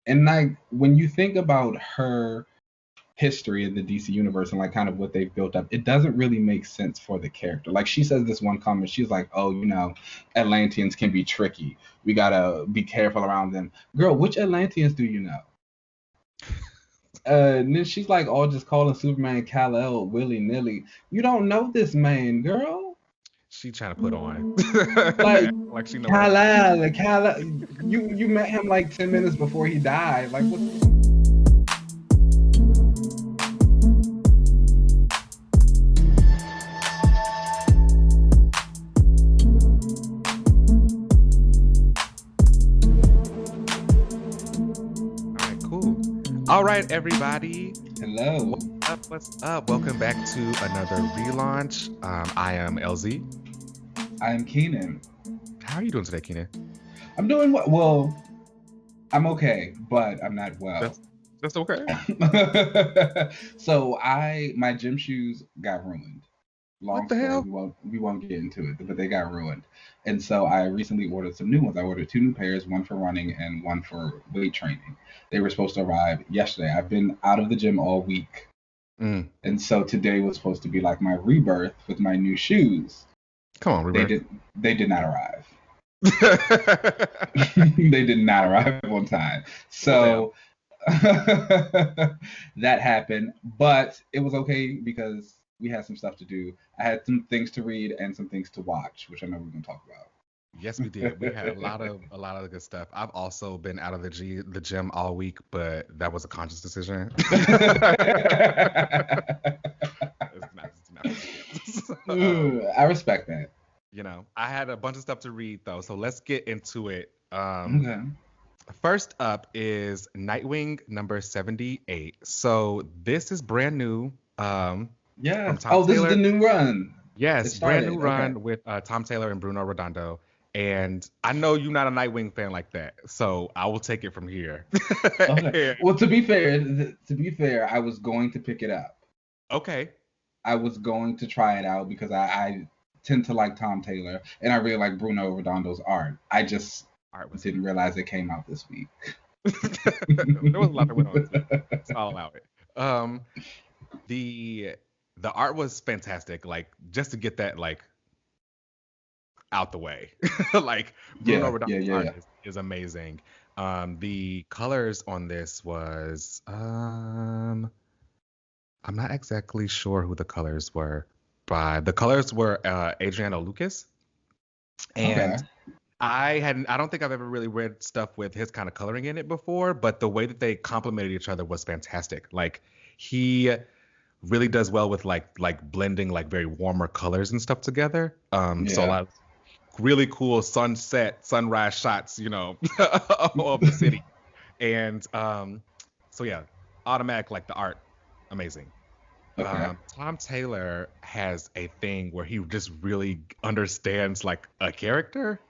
And like when you think about her history in the DC universe and like kind of what they've built up, it doesn't really make sense for the character. Like she says this one comment, she's like, "Oh, Atlanteans can be tricky. We gotta be careful around them." Girl, which Atlanteans do you know? And then she's like, "Oh, just calling Superman Kal-El willy nilly. You don't know this man, girl. She trying to put on. Like Like she know everything. Kal-El. You met him like 10 minutes before he died. Like what?" All right, cool. All right, everybody. Hello. What's up? What's up? Welcome back to another relaunch. I am LZ. I am Keenan. How are you doing today, Keenan? I'm doing well. Well, I'm okay, but I'm not well. That's okay. So my gym shoes got ruined. Long What the story. hell? We won't get into it, but they got ruined. And so I recently ordered some new ones. I ordered two new pairs, one for running and one for weight training. They were supposed to arrive yesterday. I've been out of the gym all week. Mm. And so today was supposed to be like my rebirth with my new shoes. Come on, Rebirth. They did not arrive. They did not arrive on time. So that happened, but it was okay because we had some stuff to do. I had some things to read and some things to watch, which I know we're going to talk about. Yes, we did. We had a lot of good stuff. I've also been out of the gym all week, but that was a conscious decision. I respect that. I had a bunch of stuff to read though, so let's get into it. Okay. First up is Nightwing number 78. So this is brand new. Yeah. From Tom This Taylor. is the new run. Yes, brand new run with Tom Taylor and Bruno Redondo. And I know you're not a Nightwing fan like that, so I will take it from here. Okay. Well, to be fair, I was going to pick it up. Okay. I was going to try it out because I tend to like Tom Taylor and I really like Bruno Redondo's art. I just didn't realize it came out this week. There was a lot that went on. So I'll allow it. The art was fantastic. Like just to get that like out the way. Like Bruno Redondo's art is amazing. The colors on this was I'm not exactly sure who the colors were, but the colors were Adriano Lucas. And I don't think I've ever really read stuff with his kind of coloring in it before, but the way that they complemented each other was fantastic. Like he really does well with like blending like very warmer colors and stuff together. So a lot of really cool sunrise shots, of the city. And so yeah, automatic, like the art, amazing. Okay. Tom Taylor has a thing where he just really understands like a character.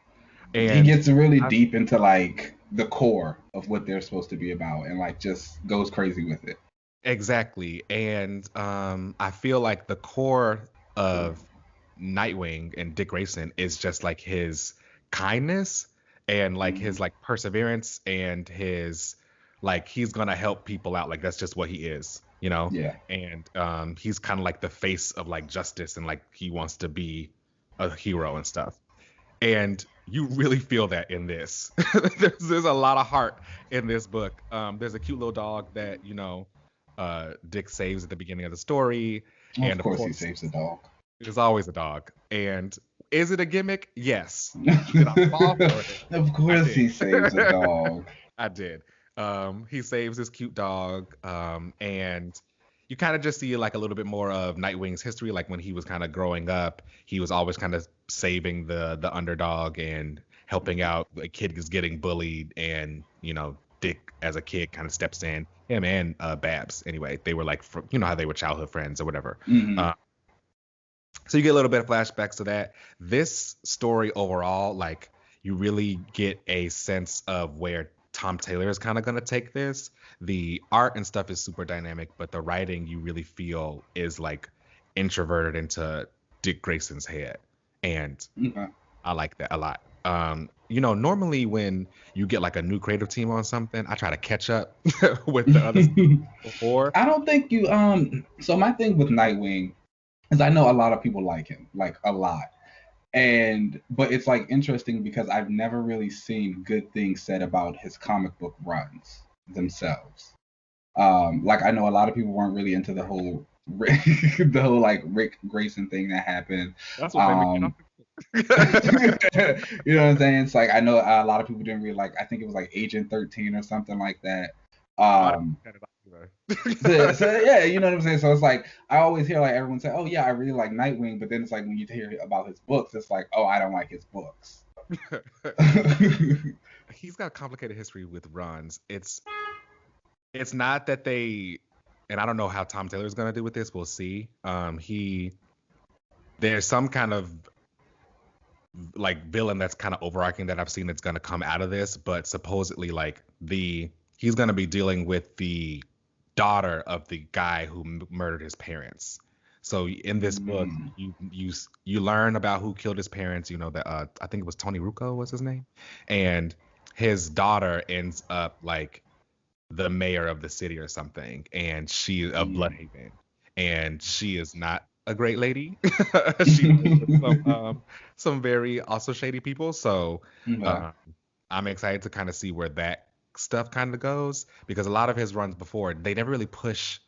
And he gets really deep into like the core of what they're supposed to be about and like just goes crazy with it. Exactly. And I feel like the core of Nightwing and Dick Grayson is just like his kindness and like his like perseverance and his like he's gonna help people out. Like that's just what he is, Yeah. And he's kind of like the face of like justice and like he wants to be a hero and stuff. And you really feel that in this. There's a lot of heart in this book. There's a cute little dog that Dick saves at the beginning of the story. Well, and of course he saves the dog. There's always a dog. And is it a gimmick? Yes. Did I fall for it? Of course he saves a dog. I did. He saves his cute dog. And you kind of just see like a little bit more of Nightwing's history. Like when he was kind of growing up, he was always kind of saving the underdog and helping out. A kid is getting bullied and, Dick as a kid kind of steps in. Him and Babs, anyway, they were like, how they were childhood friends or whatever. Mm-hmm. So you get a little bit of flashbacks to that. This story overall, like you really get a sense of where Tom Taylor is kind of going to take this. The art and stuff is super dynamic, but the writing you really feel is like introverted into Dick Grayson's head. And I like that a lot. Normally when you get like a new creative team on something, I try to catch up with the other stuff before. I don't think you so my thing with Nightwing is I know a lot of people like him, like a lot. But it's like interesting because I've never really seen good things said about his comic book runs themselves. Like I know a lot of people weren't really into the whole the whole like Rick Grayson thing that happened. That's what made me get off. You know what I'm saying? It's like I know a lot of people didn't really like. I think it was like Agent 13 or something like that. So yeah, you know what I'm saying. So it's like I always hear like everyone say, "Oh yeah, I really like Nightwing," but then it's like when you hear about his books, it's like, "Oh, I don't like his books." He's got a complicated history with runs. It's not that they, and I don't know how Tom Taylor's gonna do with this. We'll see. There's some kind of like villain that's kind of overarching that I've seen that's gonna come out of this, but supposedly like he's gonna be dealing with the daughter of the guy who murdered his parents. So in this book, you learn about who killed his parents. You know that I think it was Tony Rucco was his name, and his daughter ends up like the mayor of the city or something, and she of Bloodhaven, and she is not a great lady. She some very also shady people. So I'm excited to kind of see where that stuff kind of goes, because a lot of his runs before, they never really push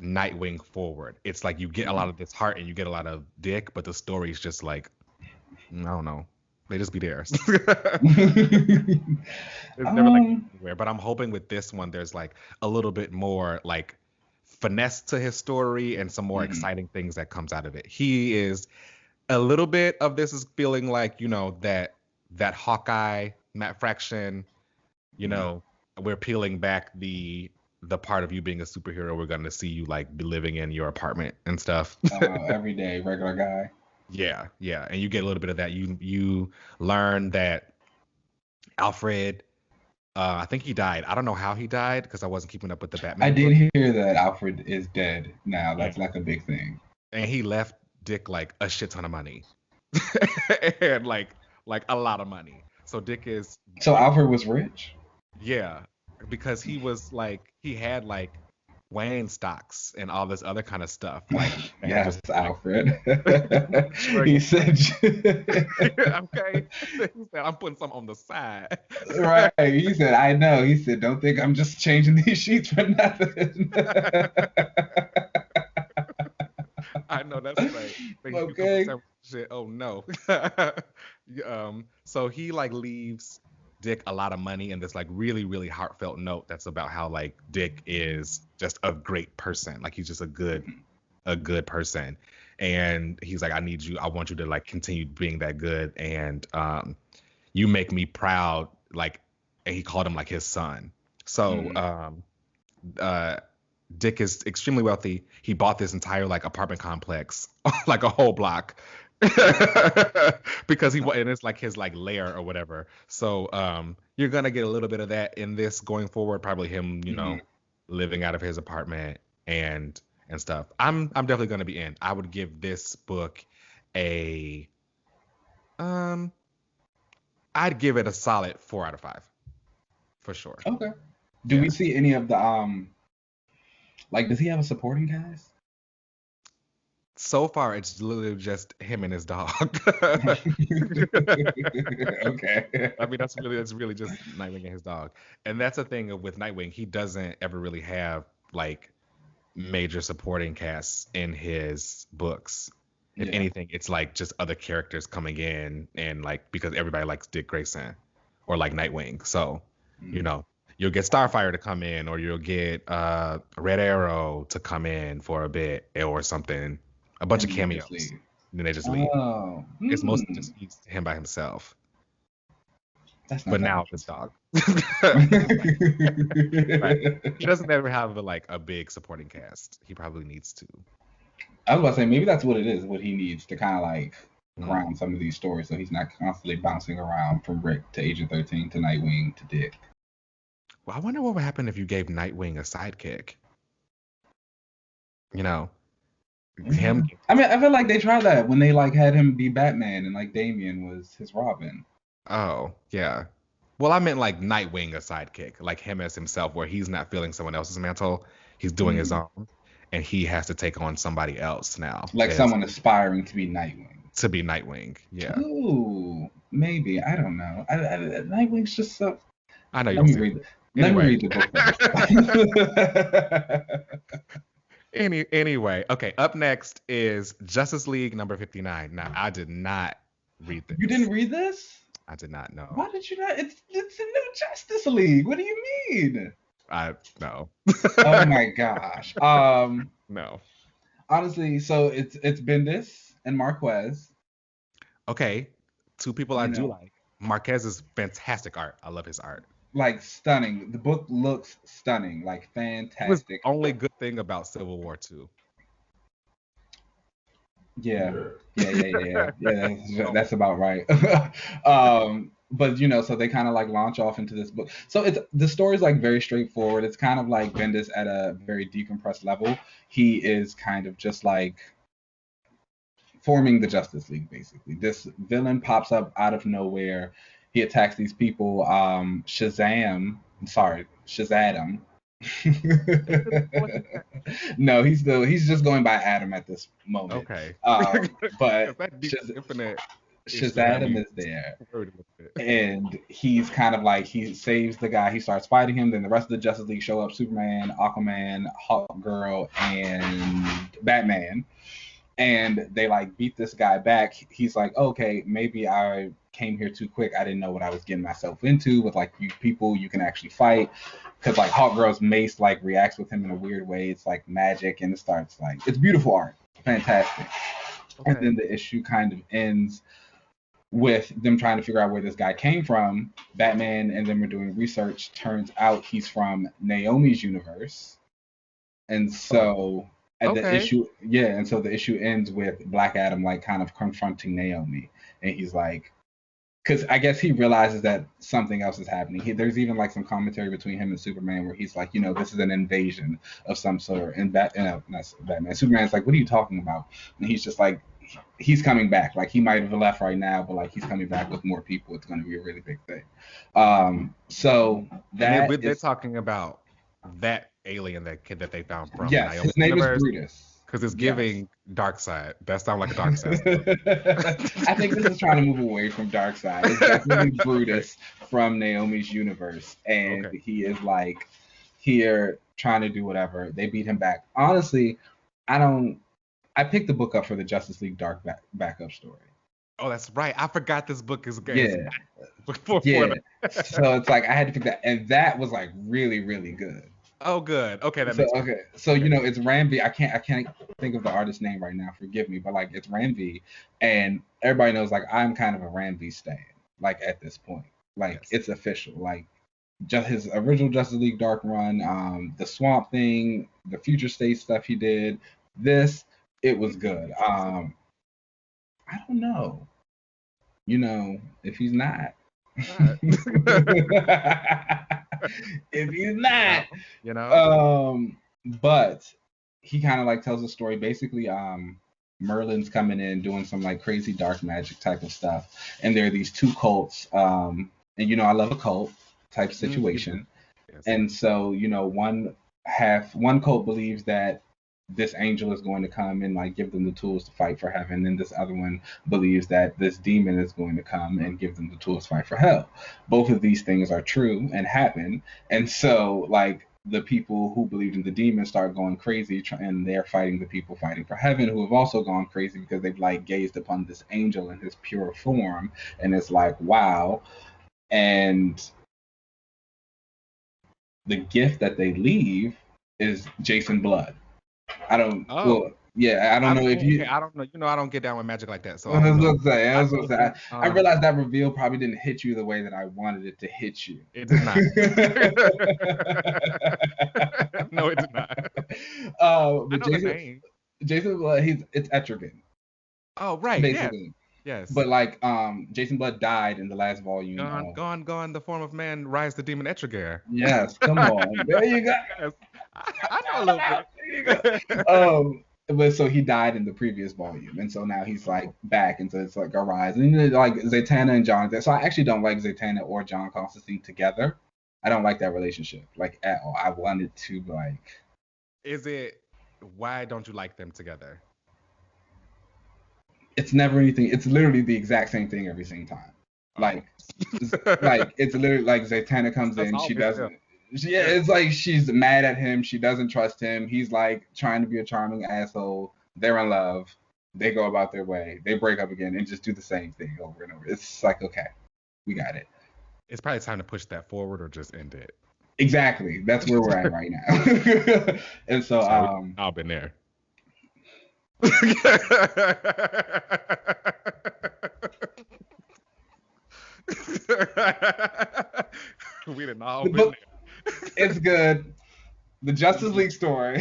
Nightwing forward. It's like you get a lot of this heart and you get a lot of Dick, but the story's just like, I don't know, they just be there. It's never like anywhere. But I'm hoping with this one there's like a little bit more like finesse to his story and some more exciting things that comes out of it. He is a little bit of this is feeling like, that Hawkeye, Matt Fraction, we're peeling back the part of you being a superhero. We're going to see you like be living in your apartment and stuff. Everyday regular guy. Yeah. And you get a little bit of that. You learn that Alfred, I think he died. I don't know how he died because I wasn't keeping up with the Batman. I did hear that Alfred is dead now. That's like a big thing. And he left Dick like a shit ton of money. And like a lot of money. So Dick is... So Alfred was rich? Yeah, because he was like, he had like Wayne stocks and all this other kind of stuff. Like, yes, just, Alfred. He said, okay. He said, I'm putting some on the side. Right. He said, I know. He said, don't think I'm just changing these sheets for nothing. I know, that's right. Okay. Shit. Oh no. So he like leaves Dick a lot of money in this like really, really heartfelt note that's about how like Dick is just a great person. Like he's just a good person. And he's like, I want you to like continue being that good. And you make me proud. Like, and he called him like his son. So Dick is extremely wealthy. He bought this entire like apartment complex, like a whole block. Because and it's like his like lair or whatever. So you're gonna get a little bit of that in this going forward. Probably him, living out of his apartment and stuff. I'm definitely gonna be in. I would give this book a I'd give it a solid 4 out of 5 for sure. Okay. Do we see any of the like, does he have a supporting cast? So far, it's literally just him and his dog. Okay. I mean, that's really just Nightwing and his dog. And that's the thing with Nightwing. He doesn't ever really have like major supporting casts in his books. If anything, it's like just other characters coming in and like, because everybody likes Dick Grayson or like Nightwing. So, you'll get Starfire to come in, or you'll get Red Arrow to come in for a bit or something. A bunch of cameos. And then they just leave. It's mostly just him by himself. But now it's dog. Right. He doesn't ever have a big supporting cast. He probably needs to. I was about to say, maybe that's what it is, what he needs to kind of like ground some of these stories, so he's not constantly bouncing around from Rick to Agent 13 to Nightwing to Dick. Well, I wonder what would happen if you gave Nightwing a sidekick. him. I mean, I feel like they tried that when they like had him be Batman and like Damian was his Robin. Oh, yeah. Well, I meant like Nightwing a sidekick, like him as himself, where he's not feeling someone else's mantle, he's doing his own, and he has to take on somebody else now. Like someone aspiring to be Nightwing. To be Nightwing, yeah. Ooh, maybe. I don't know. Nightwing's just so. I know you Let me read. Let me read the book first. Anyway, okay. Up next is Justice League number 59. Now, I did not read this. You didn't read this? I did not know. Why did you not? It's a new Justice League. What do you mean? No. Oh my gosh. No. Honestly, so it's Bendis and Marquez. Okay, two people I do like. Marquez is fantastic art. I love his art. Like stunning. The book looks stunning. Like fantastic. It was the only good thing about Civil War 2. Yeah, that's about right. But so they kind of like launch off into this book. So the story's like very straightforward. It's kind of like Bendis at a very decompressed level. He is kind of just like forming the Justice League, basically. This villain pops up out of nowhere. He attacks these people. Shazam. No, he's just going by Adam at this moment. Okay. But Shazam is there, and he's kind of like, he saves the guy. He starts fighting him. Then the rest of the Justice League show up: Superman, Aquaman, Hawkgirl, and Batman. And they like beat this guy back. He's like, okay, maybe I came here too quick. I didn't know what I was getting myself into. With like, you people, you can actually fight. Because like Hawkgirl's mace like reacts with him in a weird way. It's like magic, and it starts like, it's beautiful art, fantastic. Okay. And then the issue kind of ends with them trying to figure out where this guy came from. Batman and them are doing research. Turns out he's from Naomi's universe, and so. The issue, and so the issue ends with Black Adam like kind of confronting Naomi, and he's like, because I guess he realizes that something else is happening. There's even like some commentary between him and Superman where he's like, this is an invasion of some sort, and not Batman. Superman's like, what are you talking about? And he's just like, he's coming back. Like, he might have left right now, but like, he's coming back with more people. It's going to be a really big thing. So that they're talking about that alien that they found from Naomi's his name universe, is Brutus, because it's giving Darkseid. That sounds like a Darkseid. I think this is trying to move away from Darkseid. It's definitely Brutus from Naomi's universe, and he is like here trying to do whatever. They beat him back. Honestly, I picked the book up for the Justice League Dark backup story. Oh, that's right. I forgot this book is good. Yeah. So it's like I had to pick that, and that was like really, really good. Oh, good. Okay, that makes sense. So it's Ramvi. I can't think of the artist's name right now. Forgive me, but like it's Ramvi, and everybody knows like I'm kind of a Ramvi stan. Like at this point, like it's official. Like just his original Justice League Dark run, the Swamp Thing, the Future State stuff he did. It was good. I don't know. If he's not. If he's not, but he kind of like tells the story. Basically, Merlin's coming in doing some like crazy dark magic type of stuff, and there are these two cults. And I love a cult type situation, and so one cult believes that this angel is going to come and like give them the tools to fight for heaven, and this other one believes that this demon is going to come and give them the tools to fight for hell. Both of these things are true and happen, and so like the people who believed in the demon start going crazy, and they're fighting the people fighting for heaven, who have also gone crazy because they've like gazed upon this angel in his pure form, and it's like, wow. And the gift that they leave is Jason Blood. I don't know if you. I don't know. I don't get down with magic like that. So I realized that reveal probably didn't hit you the way that I wanted it to hit you. It did not. No, it did not. But Jason Blood, it's Etrigan. Oh, right. Basically. Yes. But like, Jason Blood died in the last volume. Gone. The form of man, rise the demon Etrigan. Yes, come on. There you go. Yes. I know a little bit. But so he died in the previous volume, and so now he's like back, and so it's like a rise. And then, like Zatanna and Jonathan. So I actually don't like Zatanna or John Constantine together. I don't like that relationship like at all. I wanted to like. Is it? Why don't you like them together? It's never anything. It's literally the exact same thing every single time. Like, like it's literally like Zatanna comes in, she doesn't. Yeah, it's like she's mad at him. She doesn't trust him. He's like trying to be a charming asshole. They're in love. They go about their way. They break up again and just do the same thing over and over. It's like, okay, we got it. It's probably time to push that forward or just end it. Exactly. That's where we're at right now. And so, I've been there. We didn't all been there. It's good. The Justice League story.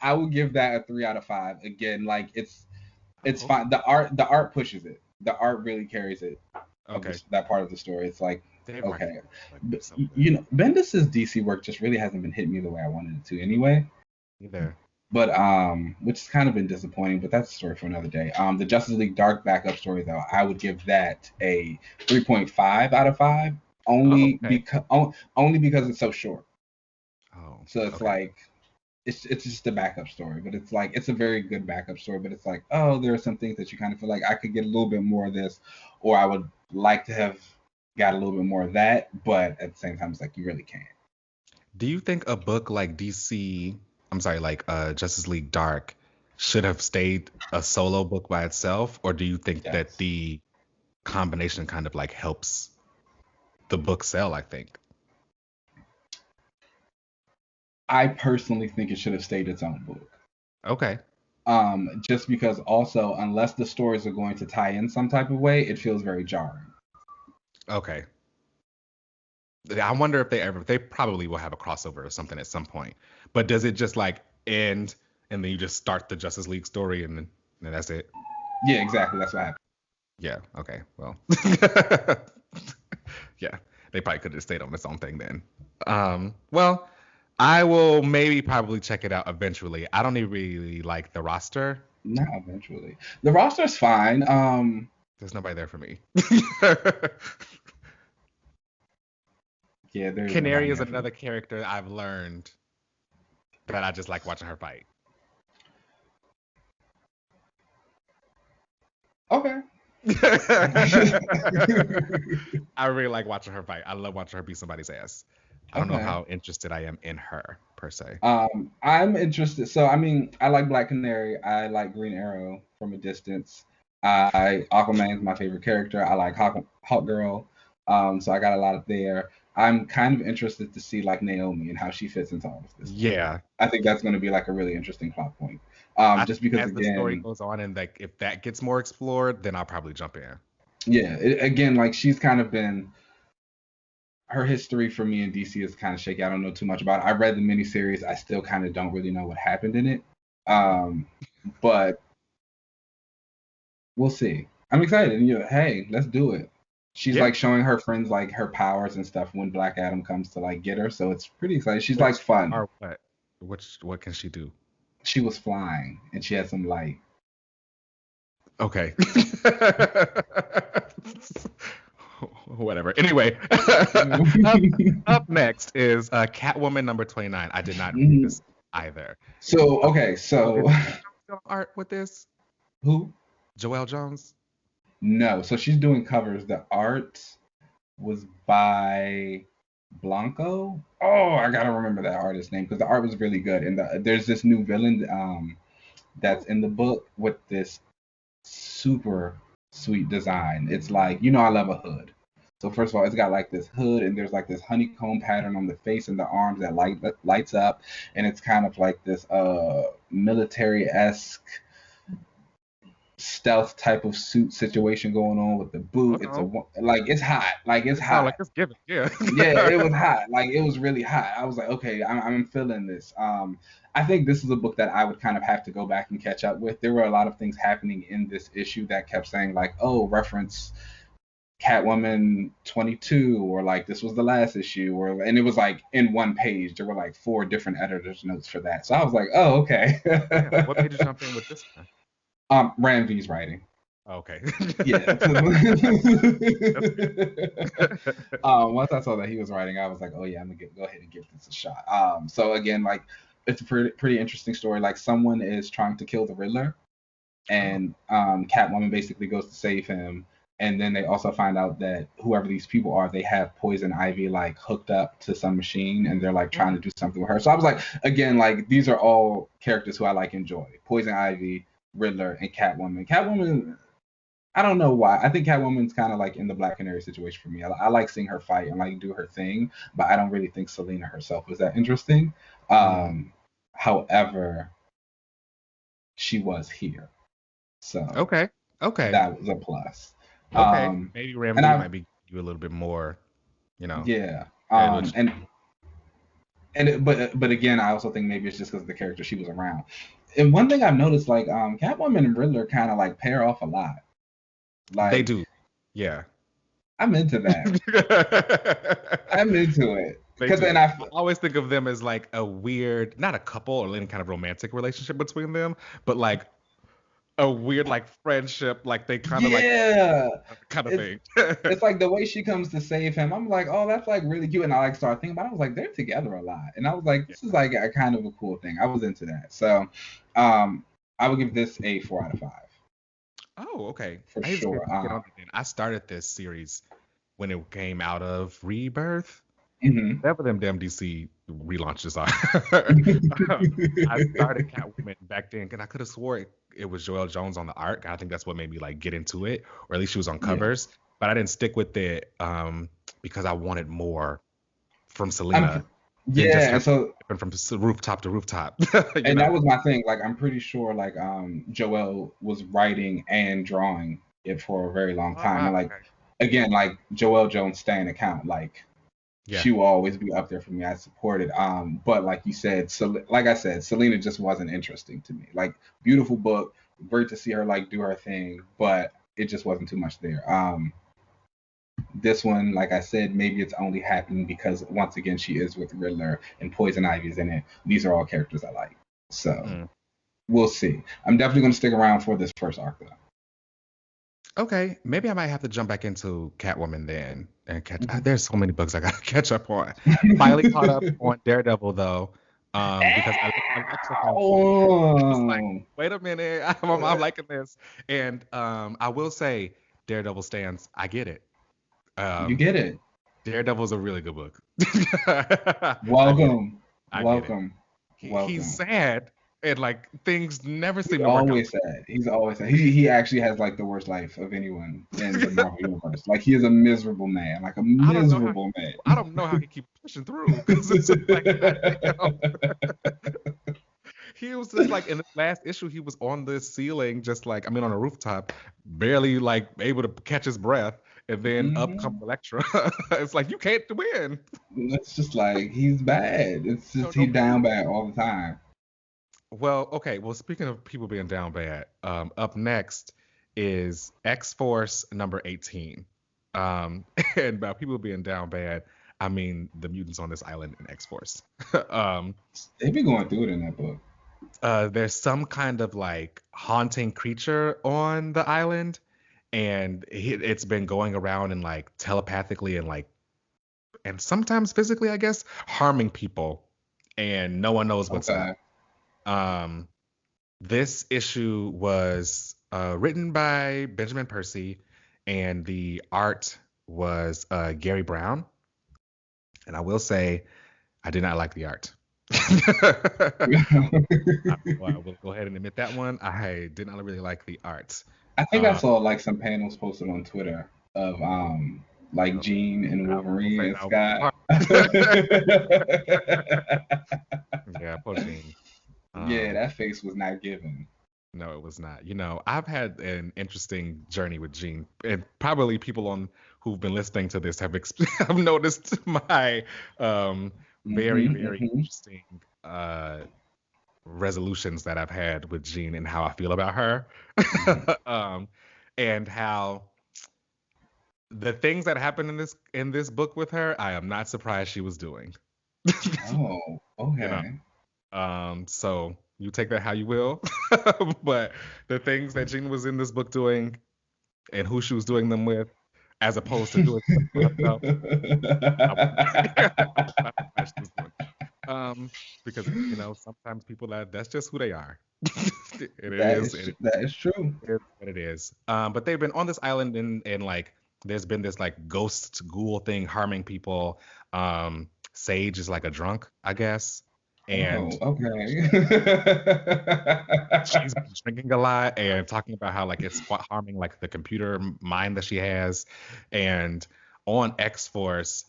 I will give that a 3 out of 5. Again, like it's fine. The art pushes it. The art really carries it. Okay. That part of the story. It's like, okay. You know, Bendis's DC work just really hasn't been hitting me the way I wanted it to anyway. Either. But which has kind of been disappointing, but that's a story for another day. The Justice League Dark backup story though, I would give that a 3.5 out of 5. Only because it's so short. Oh. So it's like it's just a backup story, but it's like it's a very good backup story, but it's like, oh, there are some things that you kind of feel like I could get a little bit more of this, or I would like to have got a little bit more of that, but at the same time it's like you really can't. Do you think a book like Justice League Dark should have stayed a solo book by itself, or do you think that the combination kind of like helps the book sell? I think. I personally think it should have stayed its own book. Okay. Just because also, unless the stories are going to tie in some type of way, it feels very jarring. Okay. I wonder if they probably will have a crossover or something at some point. But does it just like end and then you just start the Justice League story and then that's it? Yeah, exactly. That's what happened. Yeah. Okay. Well. Yeah. They probably could have stayed on its own thing then. Well, I will probably check it out eventually. I don't even really like the roster. Not eventually. The roster's fine. There's nobody there for me. Yeah, Canary is another character I've learned that I just like watching her fight. Okay. I really like watching her fight. I love watching her beat somebody's ass. I don't know how interested I am in her per se. I'm interested. So I mean, I like Black Canary. I like Green Arrow from a distance. Aquaman is my favorite character. I like Hawk Girl. So I got a lot of there. I'm kind of interested to see like Naomi and how she fits into all of this. Yeah. I think that's going to be like a really interesting plot point. Just because as the story goes on and like if that gets more explored, then I'll probably jump in. Yeah. Again, like she's kind of been. Her history for me in DC is kind of shaky. I don't know too much about it. I read the miniseries. I still kind of don't really know what happened in it. But we'll see. I'm excited. And hey, let's do it. She's like showing her friends like her powers and stuff when Black Adam comes to like get her. So it's pretty exciting. She's like fun. What can she do? She was flying and she had some light. Okay. Whatever. Anyway, up next is Catwoman number 29. I did not read this either. So art with this? Who? Joelle Jones? No. So she's doing covers. The art was by Blanco. Oh, I gotta remember that artist's name because the art was really good. And there's this new villain that's in the book with this super sweet design. It's like, I love a hood. So first of all, it's got like this hood and there's like this honeycomb pattern on the face and the arms that lights up, and it's kind of like this military-esque stealth type of suit situation going on with the boot. It's it's hot. Like it's hot. Like it's given. Yeah. Yeah, it was hot. Like it was really hot. I was like, okay, I'm feeling this. I think this is a book that I would kind of have to go back and catch up with. There were a lot of things happening in this issue that kept saying like, oh, reference Catwoman 22, or like this was the last issue, and it was like in one page. There were like 4 different editor's notes for that. So I was like, oh, okay. Yeah. What made you jump in with this one? Ram V's writing. Okay. Yeah. Once I saw that he was writing, I was like, oh yeah, I'm gonna go ahead and give this a shot. So again, like it's a pretty interesting story. Like someone is trying to kill the Riddler, and Catwoman basically goes to save him. And then they also find out that whoever these people are, they have Poison Ivy like hooked up to some machine, and they're like trying to do something with her. So I was like, again, like these are all characters who I like enjoy: Poison Ivy, Riddler, and Catwoman. Catwoman, I don't know why. I think Catwoman's kind of like in the Black Canary situation for me. I like seeing her fight and like do her thing, but I don't really think Selena herself was that interesting. However, she was here, so okay, that was a plus. Okay, maybe Ramsey might be you a little bit more, Yeah. But again, I also think maybe it's just because of the character she was around. And one thing I've noticed, like Catwoman and Riddler kind of like pair off a lot. Like they do. Yeah. I'm into that. I'm into it. Because then I always think of them as like a weird, not a couple or any kind of romantic relationship between them, but like a weird like friendship, like they kind of like kind of thing. It's like the way she comes to save him. I'm like, oh, that's like really cute. And I like start thinking about it. I was like, they're together a lot. And I was like, this is like a kind of a cool thing. I was into that. So I would give this a 4 out of 5. Oh, okay. For sure. I started this series when it came out of Rebirth. Mm-hmm. Whatever them damn DC relaunches are. I started Catwoman back then, and I could have swore it was Joelle Jones on the art. I think that's what made me like get into it, or at least she was on covers. Yeah. But I didn't stick with it because I wanted more from Selena. And so from rooftop to rooftop. And that was my thing. Like I'm pretty sure like Joelle was writing and drawing it for a very long time. And like again, like Joelle Jones stan account, like she will always be up there for me. I support it. But like you said, like I said, Selena just wasn't interesting to me. Like beautiful book, great to see her like do her thing, but it just wasn't too much there. This one, like I said, maybe it's only happening because once again she is with Riddler and Poison Ivy's in it. These are all characters I like. So we'll see. I'm definitely going to stick around for this first arc though. Okay, maybe I might have to jump back into Catwoman then and catch. There's so many books I gotta catch up on. Finally caught up on Daredevil though, because I was like, wait a minute, I'm liking this, and I will say, Daredevil stands. I get it. You get it. Daredevil's a really good book. Welcome. He's sad. And like things never seem to work out. He's always sad. He actually has like the worst life of anyone in the Marvel universe. Like he is a miserable man. Like a miserable man. I don't know how he keep pushing through because it's like he was just like in the last issue he was on the ceiling, just like on a rooftop, barely like able to catch his breath, and then up comes Elektra. It's like you can't win. It's just like he's bad. It's just he's down bad all the time. Well, okay. Well, speaking of people being down bad, up next is X-Force number 18. And by people being down bad, I mean the mutants on this island in X-Force. They've been going through it in that book. There's some kind of like haunting creature on the island, and it's been going around and like telepathically and sometimes physically, I guess, harming people, and no one knows what's up. This issue was written by Benjamin Percy, and the art was Gary Brown. And I will say, I did not like the art. I will go ahead and admit that one. I did not really like the art. I think I saw like some panels posted on Twitter of like Jean and Wolverine and Scott. Yeah, poor Jean. Yeah, that face was not given. No, it was not. I've had an interesting journey with Jean, and probably people who've been listening to this have noticed my very interesting resolutions that I've had with Jean and how I feel about her, and how the things that happened in this book with her, I am not surprised she was doing. Oh, You know. okay. So you take that how you will. But the things that Jean was in this book doing and who she was doing them with, as opposed to doing them for herself, I was not surprised she was doing. Because sometimes people that's just who they are. And that is true. it is what it is. But they've been on this island and like there's been this like ghost ghoul thing harming people. Sage is like a drunk, I guess. Oh, And okay. she's been drinking a lot and talking about how like it's harming like the computer mind that she has. And on X-Force,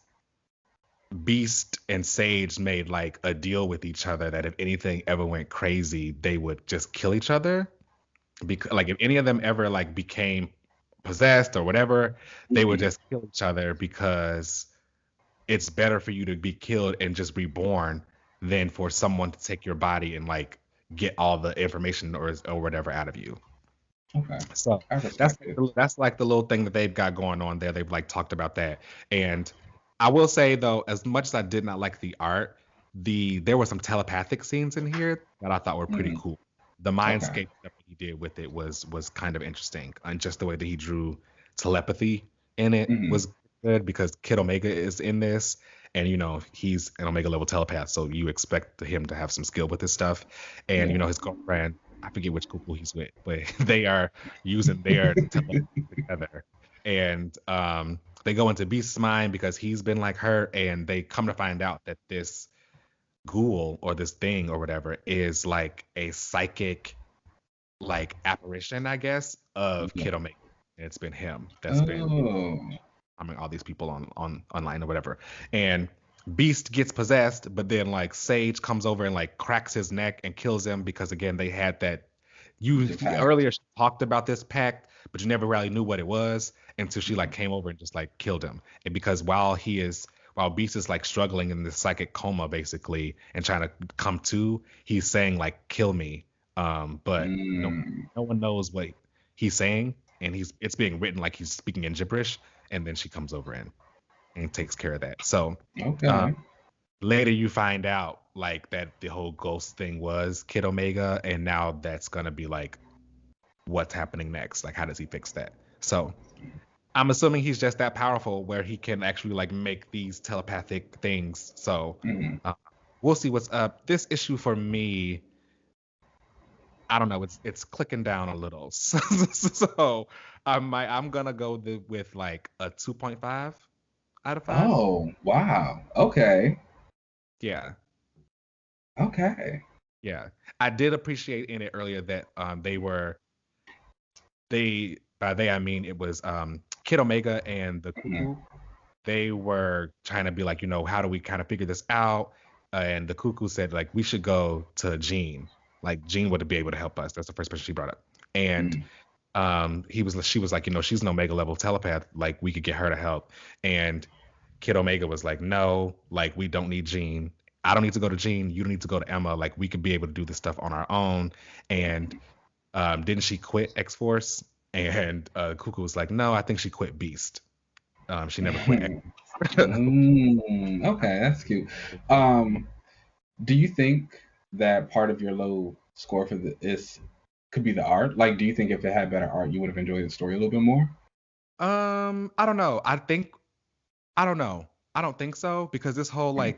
Beast and Sage made like a deal with each other that if anything ever went crazy, they would just kill each other. Because like if any of them ever like became possessed or whatever, they would just kill each other because it's better for you to be killed and just reborn than for someone to take your body and like get all the information or whatever out of you. Okay. So I respect it. that's like the little thing that they've got going on there. They've like talked about that. And I will say though, as much as I did not like the art, there were some telepathic scenes in here that I thought were pretty Mm, cool. The okay. mindscape stuff that he did with it was kind of interesting, and just the way that he drew telepathy in it Mm, was good because Kid Omega is in this, and he's an Omega level telepath, so you expect him to have some skill with this stuff, and yeah. his girlfriend. I forget which couple he's with, but they are using their telepathy together, and they go into Beast's mind because he's been like hurt, and they come to find out that this ghoul or this thing or whatever is like a psychic like apparition, I guess, of Yeah. Kid Omega. And it's been him that's been Oh. harming all these people on online or whatever. And Beast gets possessed, but then like Sage comes over and like cracks his neck and kills him because again they had that you The pact. earlier she talked about this pact, but you never really knew what it was until she like came over and just like killed him. And because while Beast is like struggling in this psychic coma basically and trying to come to, he's saying like kill me. But Mm, no one knows what he's saying, and it's being written like he's speaking in gibberish, and then she comes over and takes care of that. So um, okay. later you find out like that the whole ghost thing was Kid Omega, and now that's gonna be like what's happening next. Like how does he fix that? So I'm assuming he's just that powerful where he can actually like make these telepathic things. So Mm, uh, we'll see what's up. This issue for me, I don't know. It's clicking down a little. So I'm gonna go with like a 2.5 out of 5. oh, wow. Okay. Yeah. Okay. Yeah. I did appreciate in it earlier that they by they I mean it was Kid Omega and the Mm, Cuckoo. They were trying to be like, how do we kind of figure this out? And the Cuckoo said like we should go to Jean. Like Jean would be able to help us. That's the first person she brought up. And mm, she was like, she's an Omega level telepath, like we could get her to help. And Kid Omega was like, no, like we don't need Jean. I don't need to go to Jean. You don't need to go to Emma. Like we could be able to do this stuff on our own. And didn't she quit X Force? And Cuckoo was like, no, I think she quit Beast. She never quit X. okay, that's cute. Um, do you think that part of your low score for this could be the art? Like, do you think if it had better art, you would have enjoyed the story a little bit more? I don't know. I don't know. I don't think so because Mm,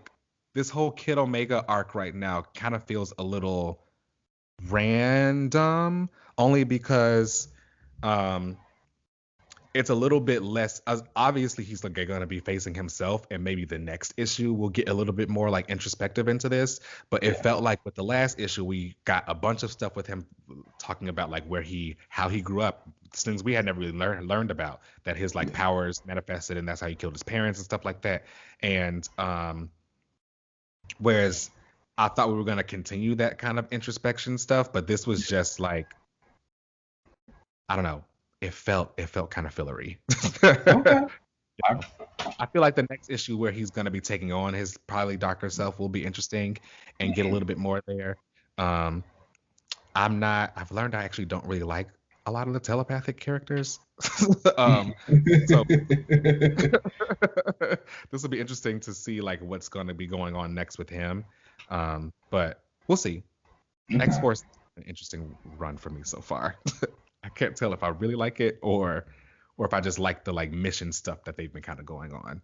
this whole Kid Omega arc right now kind of feels a little random only because um it's a little bit less as obviously he's like going to be facing himself and maybe the next issue will get a little bit more like introspective into this, but it yeah, felt like with the last issue we got a bunch of stuff with him talking about like how he grew up, things we had never really learned about, that his like yeah. powers manifested and that's how he killed his parents and stuff like that. And whereas I thought we were going to continue that kind of introspection stuff, but this was just like I don't know, it felt kind of fillery. Okay. I, I feel like the next issue where he's going to be taking on his probably darker self will be interesting and get a little bit more there. Um, I've learned I actually don't really like a lot of the telepathic characters. So this will be interesting to see like what's going to be going on next with him. But we'll see. X-Force is an interesting run for me so far. I can't tell if I really like it or if I just like the like mission stuff that they've been kind of going on.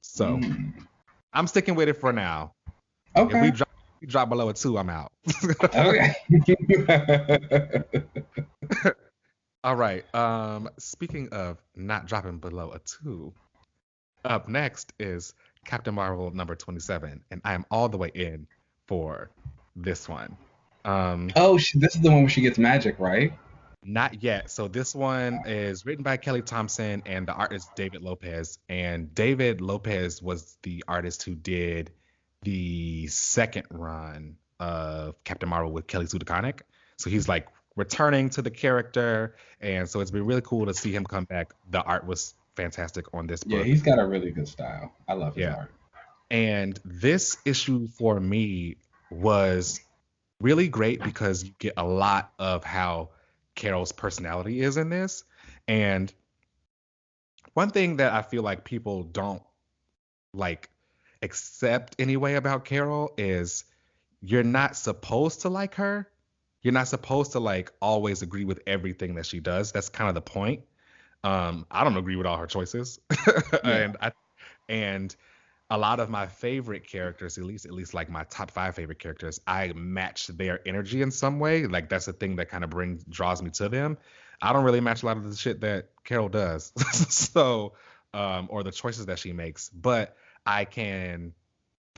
So I'm sticking with it for now. Okay. If we drop below a 2, I'm out. Okay. All right. Speaking of not dropping below a 2, up next is Captain Marvel number 27, and I am all the way in for this one. This is the one where she gets magic, right? Not yet. So this one is written by Kelly Thompson, and the art is David Lopez. And David Lopez was the artist who did the second run of Captain Marvel with Kelly Sue DeConnick. So he's like returning to the character, and so it's been really cool to see him come back. The art was fantastic on this book. Yeah, he's got a really good style. I love his art. And this issue for me was really great because you get a lot of how Carol's personality is in this. And one thing that I feel like people don't like accept anyway about Carol is you're not supposed to like her. You're not supposed to like always agree with everything that she does. That's kind of the point. I don't agree with all her choices. Yeah. and a lot of my favorite characters, at least like my top 5 favorite characters, I match their energy in some way. Like that's the thing that kind of draws me to them. I don't really match a lot of the shit that Carol does. So, or the choices that she makes, but the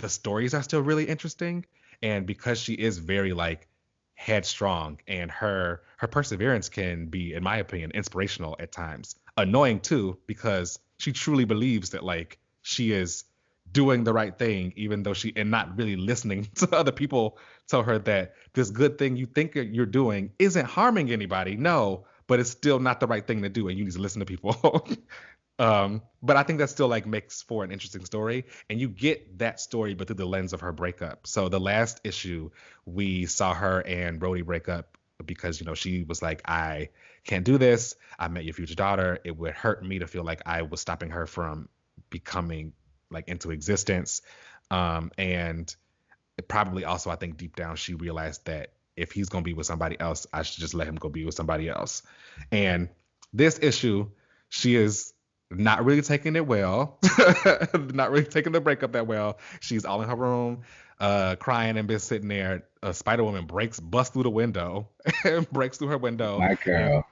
stories are still really interesting. And because she is very like headstrong, and her perseverance can be, in my opinion, inspirational at times. Annoying too, because she truly believes that like she is doing the right thing, even though and not really listening to other people tell her that this good thing you think you're doing isn't harming anybody. No, but it's still not the right thing to do, and you need to listen to people. But I think that still like makes for an interesting story, and you get that story but through the lens of her breakup. So the last issue we saw her and Rhodey break up because she was like, I can't do this. I met your future daughter. It would hurt me to feel like I was stopping her from becoming like into existence. And it probably also, I think deep down she realized that if he's gonna be with somebody else, I should just let him go be with somebody else. And this issue, she is not really taking it well, not really taking the breakup that well. She's all in her room, crying and been sitting there. Spider-Woman busts through the window, breaks through her window. My girl.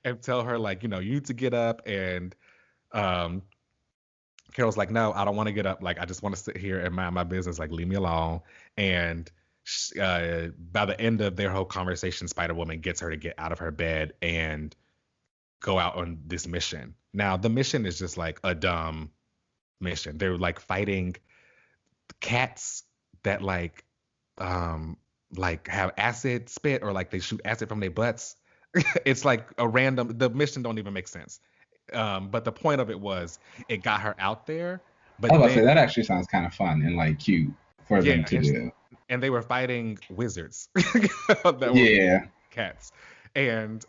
And tell her like, you need to get up. And Carol's like, no, I don't want to get up. Like, I just want to sit here and mind my business. Like, leave me alone. And by the end of their whole conversation, Spider-Woman gets her to get out of her bed and go out on this mission. Now, the mission is just like a dumb mission. They're like fighting cats that like have acid spit, or like they shoot acid from their butts. It's like the mission don't even make sense. But the point of it was it got her out there. But I was about to say, that actually sounds kind of fun and like cute for them to do. And they were fighting wizards that were cats. And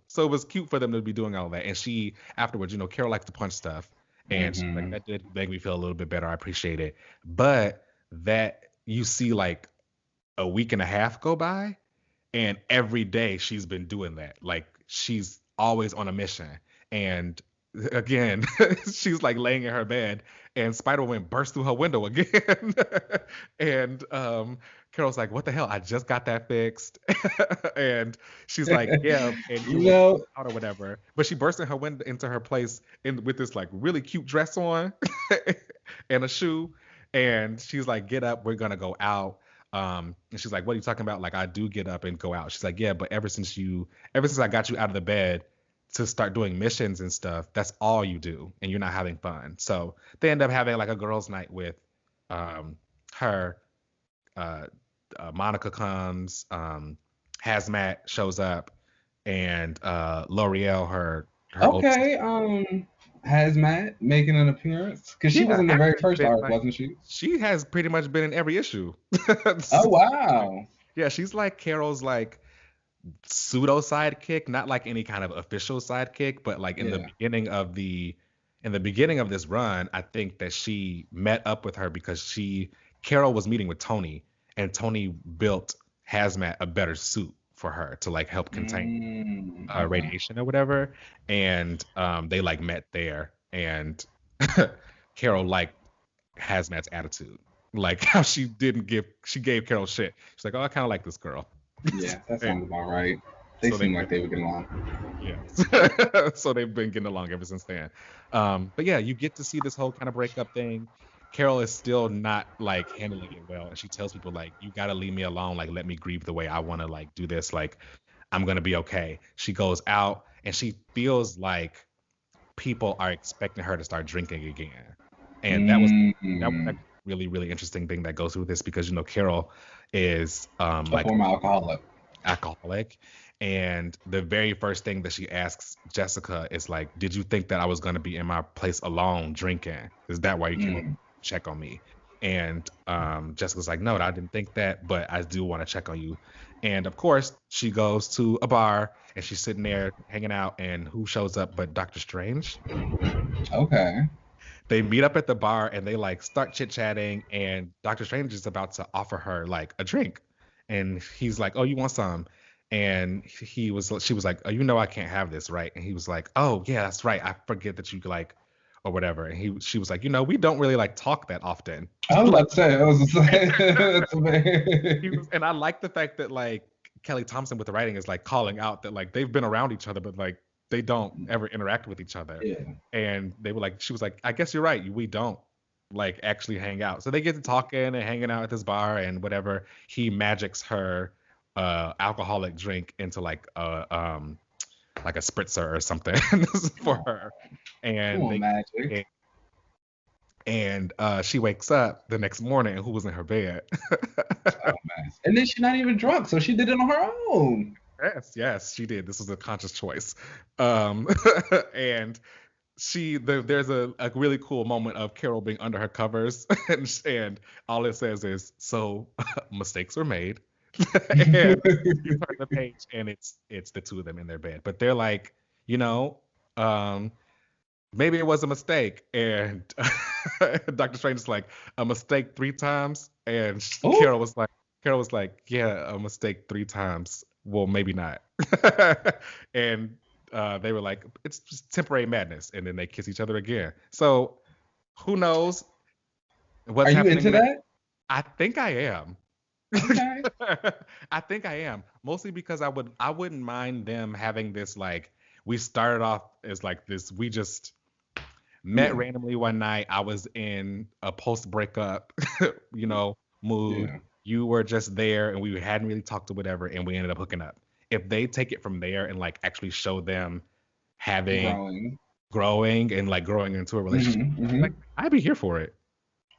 so it was cute for them to be doing all that. And she afterwards, Carol likes to punch stuff. And she's like, that did make me feel a little bit better. I appreciate it. But that you see like a week and a half go by, and every day she's been doing that. Like she's always on a mission. And again, she's like laying in her bed, and Spider-Woman bursts through her window again. And Carol's like, what the hell? I just got that fixed. And she's like, yeah, and out or whatever. But she bursts in her window into her place with this like really cute dress on and a shoe. And she's like, get up, we're gonna go out. And she's like, what are you talking about? Like, I do get up and go out. She's like, yeah, but ever since I got you out of the bed to start doing missions and stuff, that's all you do, and you're not having fun. So they end up having like a girls' night with her. Monica comes, Hazmat shows up, and L'Oreal, her Hazmat making an appearance, because she was in the very first arc, wasn't she? She has pretty much been in every issue. Oh wow. Yeah, she's like Carol's like pseudo sidekick, not like any kind of official sidekick, but like in the beginning of this run, I think that she met up with her because Carol was meeting with Tony, and Tony built Hazmat a better suit for her to like help contain Okay. radiation or whatever, and they like met there, and Carol liked Hazmat's attitude, like how she gave Carol shit. She's like, oh, I kind of like this girl. Yeah, that And sounds about right. They so seem like they would get along. yeah. So they've been getting along ever since then. But yeah, you get to see this whole kind of breakup thing. Carol is still not like handling it well, and she tells people like, "You gotta leave me alone. Like, let me grieve the way I want to like do this. Like, I'm gonna be okay." She goes out, and she feels like people are expecting her to start drinking again, and that was like Mm-hmm. a really really interesting thing that goes through this because Carol is A like former alcoholic. alcoholic. And the very first thing that she asks Jessica is like, "Did you think that I was going to be in my place alone drinking? Is that why you came up to check on me?" And Jessica's like, "No, I didn't think that, but I do want to check on you." And of course, she goes to a bar and she's sitting there hanging out. And who shows up but Dr. Strange? Okay. They meet up at the bar and they like start chit chatting. And Dr. Strange is about to offer her like a drink, and he's like, "Oh, you want some?" And she was like, "Oh, you know I can't have this, right?" And he was like, "Oh yeah, that's right. I forget that you like or whatever." And she was like, "We don't really like talk that often." I was Like, about to say, I was just like, that's amazing. and I like the fact that like Kelly Thompson with the writing is like calling out that like they've been around each other, but like they don't ever interact with each other. Yeah. And they were like, she was like, "I guess you're right. We don't like actually hang out." So they get to talking and hanging out at this bar and whatever. He magics her alcoholic drink into like a spritzer or something for Oh, her. come And on, magic. she wakes up the next morning and who was in her bed? Oh, man. And then she's not even drunk, so she did it on her own. Yes, she did. This was a conscious choice. Um, and there's a really cool moment of Carol being under her covers, and all it says is, "So mistakes were made." And you turn the page, and it's the two of them in their bed, but they're like, you know, um, maybe it was a mistake. And Dr. Strange is like, "A mistake 3 times," and Oh, Carol was like, "Yeah, a mistake 3 times. Well, maybe not." And they were like, "It's just temporary madness," and then they kiss each other again. So who knows are what's you happening into next? that? I think I am. Okay. I think I am, mostly because I wouldn't mind them having this like, we started off as like this, we just met Yeah. randomly one night. I was in a post breakup, you know, mood. Yeah. You were just there and we hadn't really talked or whatever, and we ended up hooking up. If they take it from there and like actually show them having Growing. growing and like growing into a relationship, Mm-hmm. Mm-hmm. like I'd be here for it.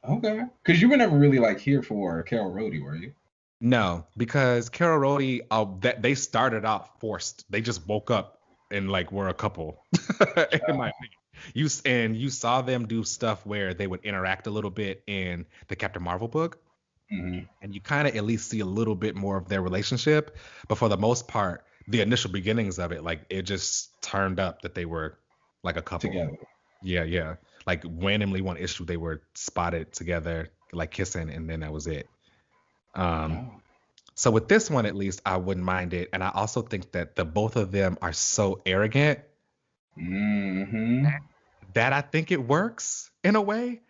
Okay. Because you were never really like here for Carol Rhodey, were you? No, because Carol Rhodey, that they started out forced. They just woke up and like were a couple. In my opinion, you saw them do stuff where they would interact a little bit in the Captain Marvel book, Mm-hmm. and you kind of at least see a little bit more of their relationship. But for the most part, the initial beginnings of it, like it just turned up that they were like a couple. Together. Yeah, yeah. Like randomly one issue they were spotted together, like kissing, and then that was it. Um, Oh. so with this one, at least, I wouldn't mind it. And I also think that the both of them are so arrogant Mm-hmm. that I think it works in a way,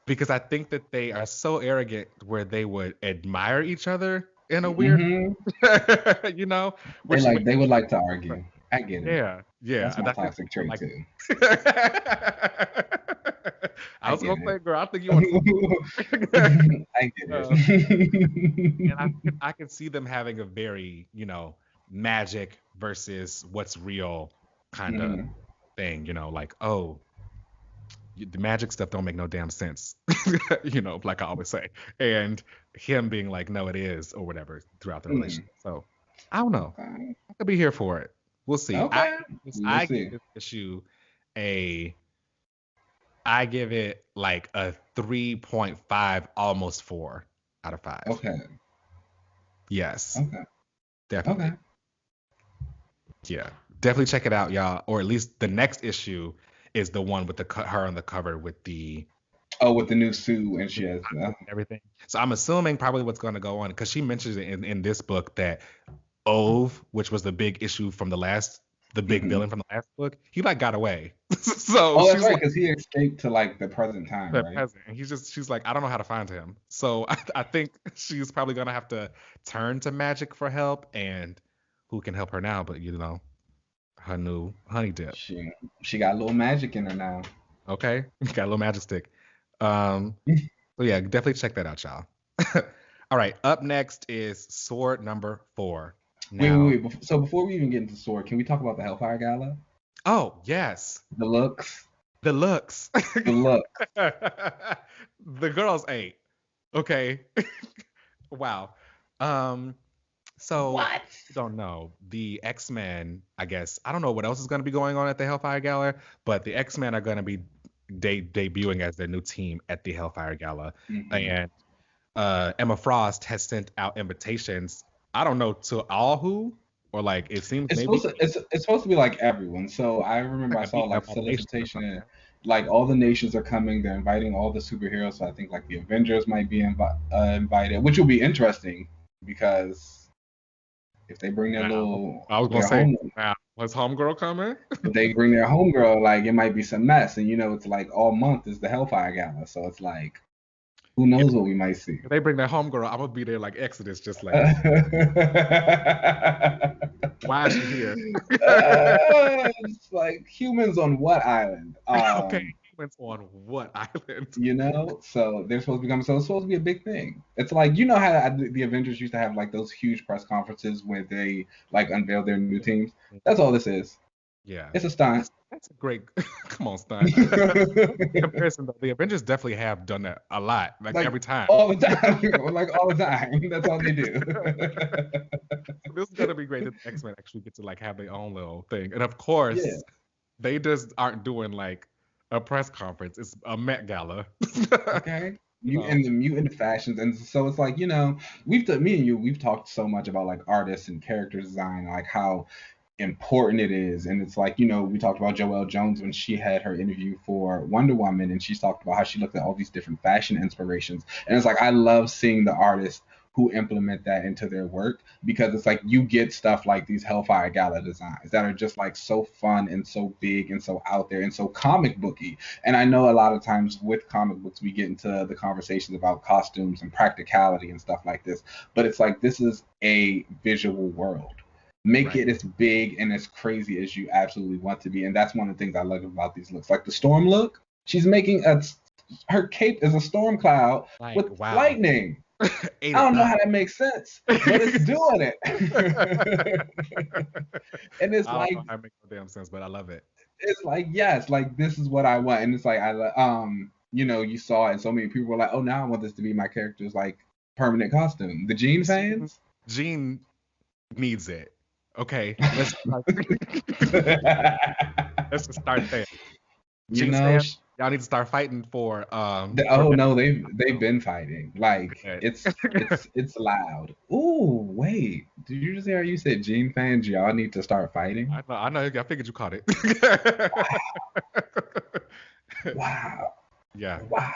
because I think that they are so arrogant where they would admire each other in a weird, Mm-hmm. you know, They which like makes they would like to argue. I get it. yeah, yeah. That's And my I think toxic I trait like too. I I was get gonna it. say, girl, I think you want to. I get uh, it. and I could see them having a very, magic versus what's real kind of Hmm. thing, like, oh, the magic stuff don't make no damn sense, like I always say. And him being like, no, it is, or whatever, throughout the Hmm. relationship. So I don't know. Okay. I could be here for it. We'll see. Okay. We will I give see. this issue a I give it like a 3.5, almost 4 out of 5. Okay. Yes, Okay. Okay. definitely. Yeah, definitely check it out, y'all. Or at least the next issue is the one with her on the cover with the with the new suit and she has everything. So I'm assuming probably what's going to go on, because she mentions it in this book that Ove, which was the big issue from the big villain from the last book, he like got away. So that's right, because he escaped to like the present time, the right? present. And she's like, I don't know how to find him. So I think she's probably gonna have to turn to magic for help, and who can help her now? But her new honey dip. She got a little magic in her now. Okay, got a little magic stick. So yeah, definitely check that out, y'all. All right, up next is S.W.O.R.D number 4. Now, wait. So before we even get into S.W.O.R.D, can we talk about the Hellfire Gala? Oh, yes. The looks. The looks. The looks. The girls ate. Okay. Wow. So what? Don't know. The X-Men, I guess. I don't know what else is going to be going on at the Hellfire Gala, but the X-Men are going to be debuting as their new team at the Hellfire Gala. And Emma Frost has sent out invitations. I don't know to all who, or like it seems it's maybe it's supposed to be like everyone. So I remember I saw like solicitation, like all the nations are coming. They're inviting all the superheroes. So I think like the Avengers might be invited, which will be interesting because if they bring their I was gonna say, was Homegirl coming? If they bring their homegirl, like it might be some mess. And it's like all month is the Hellfire Gala, so it's like who knows what we might see. If they bring their homegirl, I'm gonna be there like Exodus, just like why is she here? It's like humans on what island? Okay, humans on what island? So they're supposed to become. So it's supposed to be a big thing. It's like how the Avengers used to have like those huge press conferences where they like unveil their new teams. That's all this is. Yeah, it's a stunt. That's a great. Come on, stunt. In comparison, though, the Avengers definitely have done that a lot, like every time. All the time, like all the time. That's all they do. This is gonna be great that the X-Men actually get to like have their own little thing, and of course, they just aren't doing like a press conference. It's a Met Gala. Okay. And the mutant fashions, and so it's like me and you, we've talked so much about like artists and character design, like how important it is. And it's like we talked about Joelle Jones when she had her interview for Wonder Woman, and she's talked about how she looked at all these different fashion inspirations, and it's like I love seeing the artists who implement that into their work, because it's like you get stuff like these Hellfire Gala designs that are just like so fun and so big and so out there and so comic booky. And I know a lot of times with comic books we get into the conversations about costumes and practicality and stuff like this, but it's like this is a visual world. Make it as big and as crazy as you absolutely want to be. And that's one of the things I love about these looks. Like the Storm look, she's making her cape is a storm cloud with lightning. I don't know how that makes sense, but it's doing it. And it's I don't know how it makes no damn sense, but I love it. It's like, yes, like this is what I want. And it's like you saw it and so many people were like, oh, now I want this to be my character's like permanent costume. The Jean fans? Jean needs it. Okay, let's just start there. Y'all need to start fighting for. No, they've been fighting. Like it's loud. Ooh, wait, did you just hear you said Jean fans? Y'all need to start fighting. I know. I figured you caught it. Wow. Yeah. Wow.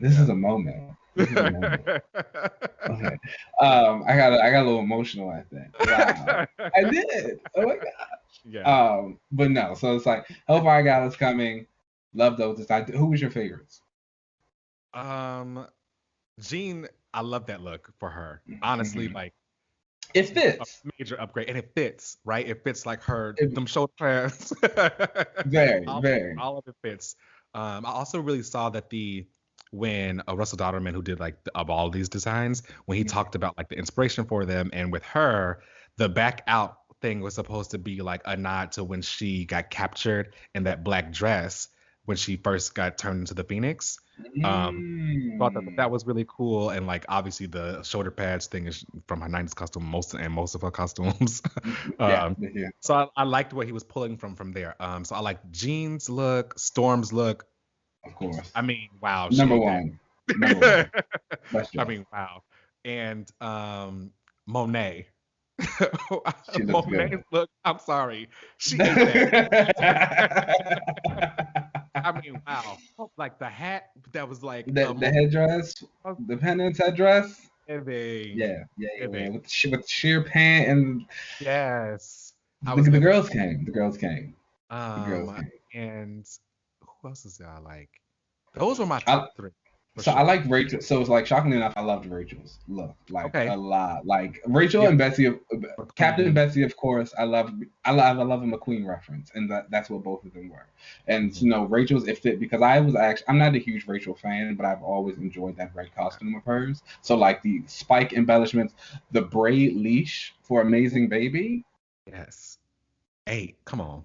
This is a moment. Okay. I got a little emotional at that. Wow. I did. Oh my gosh. Yeah. But no, so it's like Hellfire Gala's coming. Love those designs. Who was your favorites? Jean, I love that look for her. Honestly, like it fits. A major upgrade, and it fits, right? It fits like them shoulder pads. Very. All of it fits. I also really saw that when Russell Dodderman, who did like of all these designs, when he talked about like the inspiration for them, and with her, the back out thing was supposed to be like a nod to when she got captured in that black dress when she first got turned into the Phoenix. Thought that was really cool, and like obviously the shoulder pads thing is from her 90s costume, most of her costumes. So I liked what he was pulling from there. So I like Jean's look, Storm's look. Of course. I mean, wow. Number one. I mean, wow. And Monet. She looks Monet's good. look, I'm sorry. She ate that. I mean, wow. Like the hat that was like The headdress, the penance headdress. giving. Yeah. With sheer pant and Yes. I the, was the living. girls came. The girls came. The girls came. And who else is there I like? Those were my I, top three for So I sure. like Rachel. So it's like shockingly enough, I loved Rachel's look like Okay. a lot. Like Rachel Give and Betsy, Captain McQueen. Betsy, of course. I love a McQueen reference, and that's what both of them were. And Mhm. you know, Rachel's it fit because I'm not a huge Rachel fan, but I've always enjoyed that red costume of hers. So like the spike embellishments, the braid leash for Amazing Baby. Yes. Hey, come on.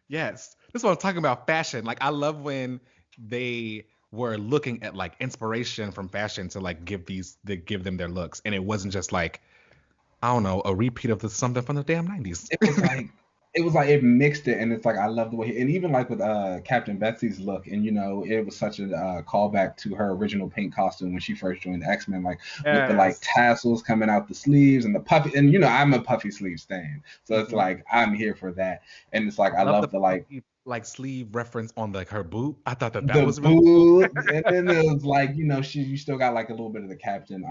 Yes. This is what I'm talking about fashion. Like I love when they were looking at like inspiration from fashion to like give them their looks. And it wasn't just like, I don't know, a repeat of something from the damn 90s. It was like it mixed it, and it's like I love the way and even like with Captain Betsy's look, and you know it was such a callback to her original pink costume when she first joined the X-Men, like with the like Yes. tassels coming out the sleeves and the puffy, and you know I'm a puffy sleeve stan, so it's Mhm. like I'm here for that, and it's like I I love the love the like puffy, like sleeve reference on like her boot. I thought that the was really cool. boot, and then it was like you know you still got like a little bit of the Captain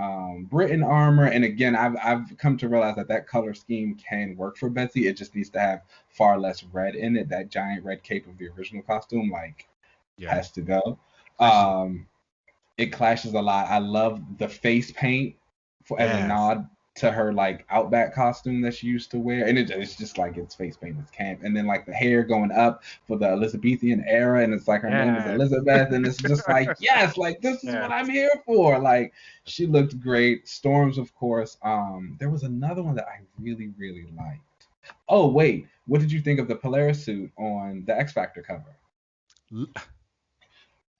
Britain armor, and again I've come to realize that color scheme can work for Betsy. It just needs to have far less red in it. That giant red cape of the original costume like Yeah. has to go. Clashes. It clashes a lot. I love the face paint as a Yes. nod to her like Outback costume that she used to wear, and it's just like it's face paint, it's camp, and then like the hair going up for the Elizabethan era, and it's like her name is Yes. Elizabeth, and it's just like yes, like this is what Yes. I'm here for. Like she looked great. Storms, of course. There was another one that I really liked. Oh wait, what did you think of the Polaris suit on the X Factor cover?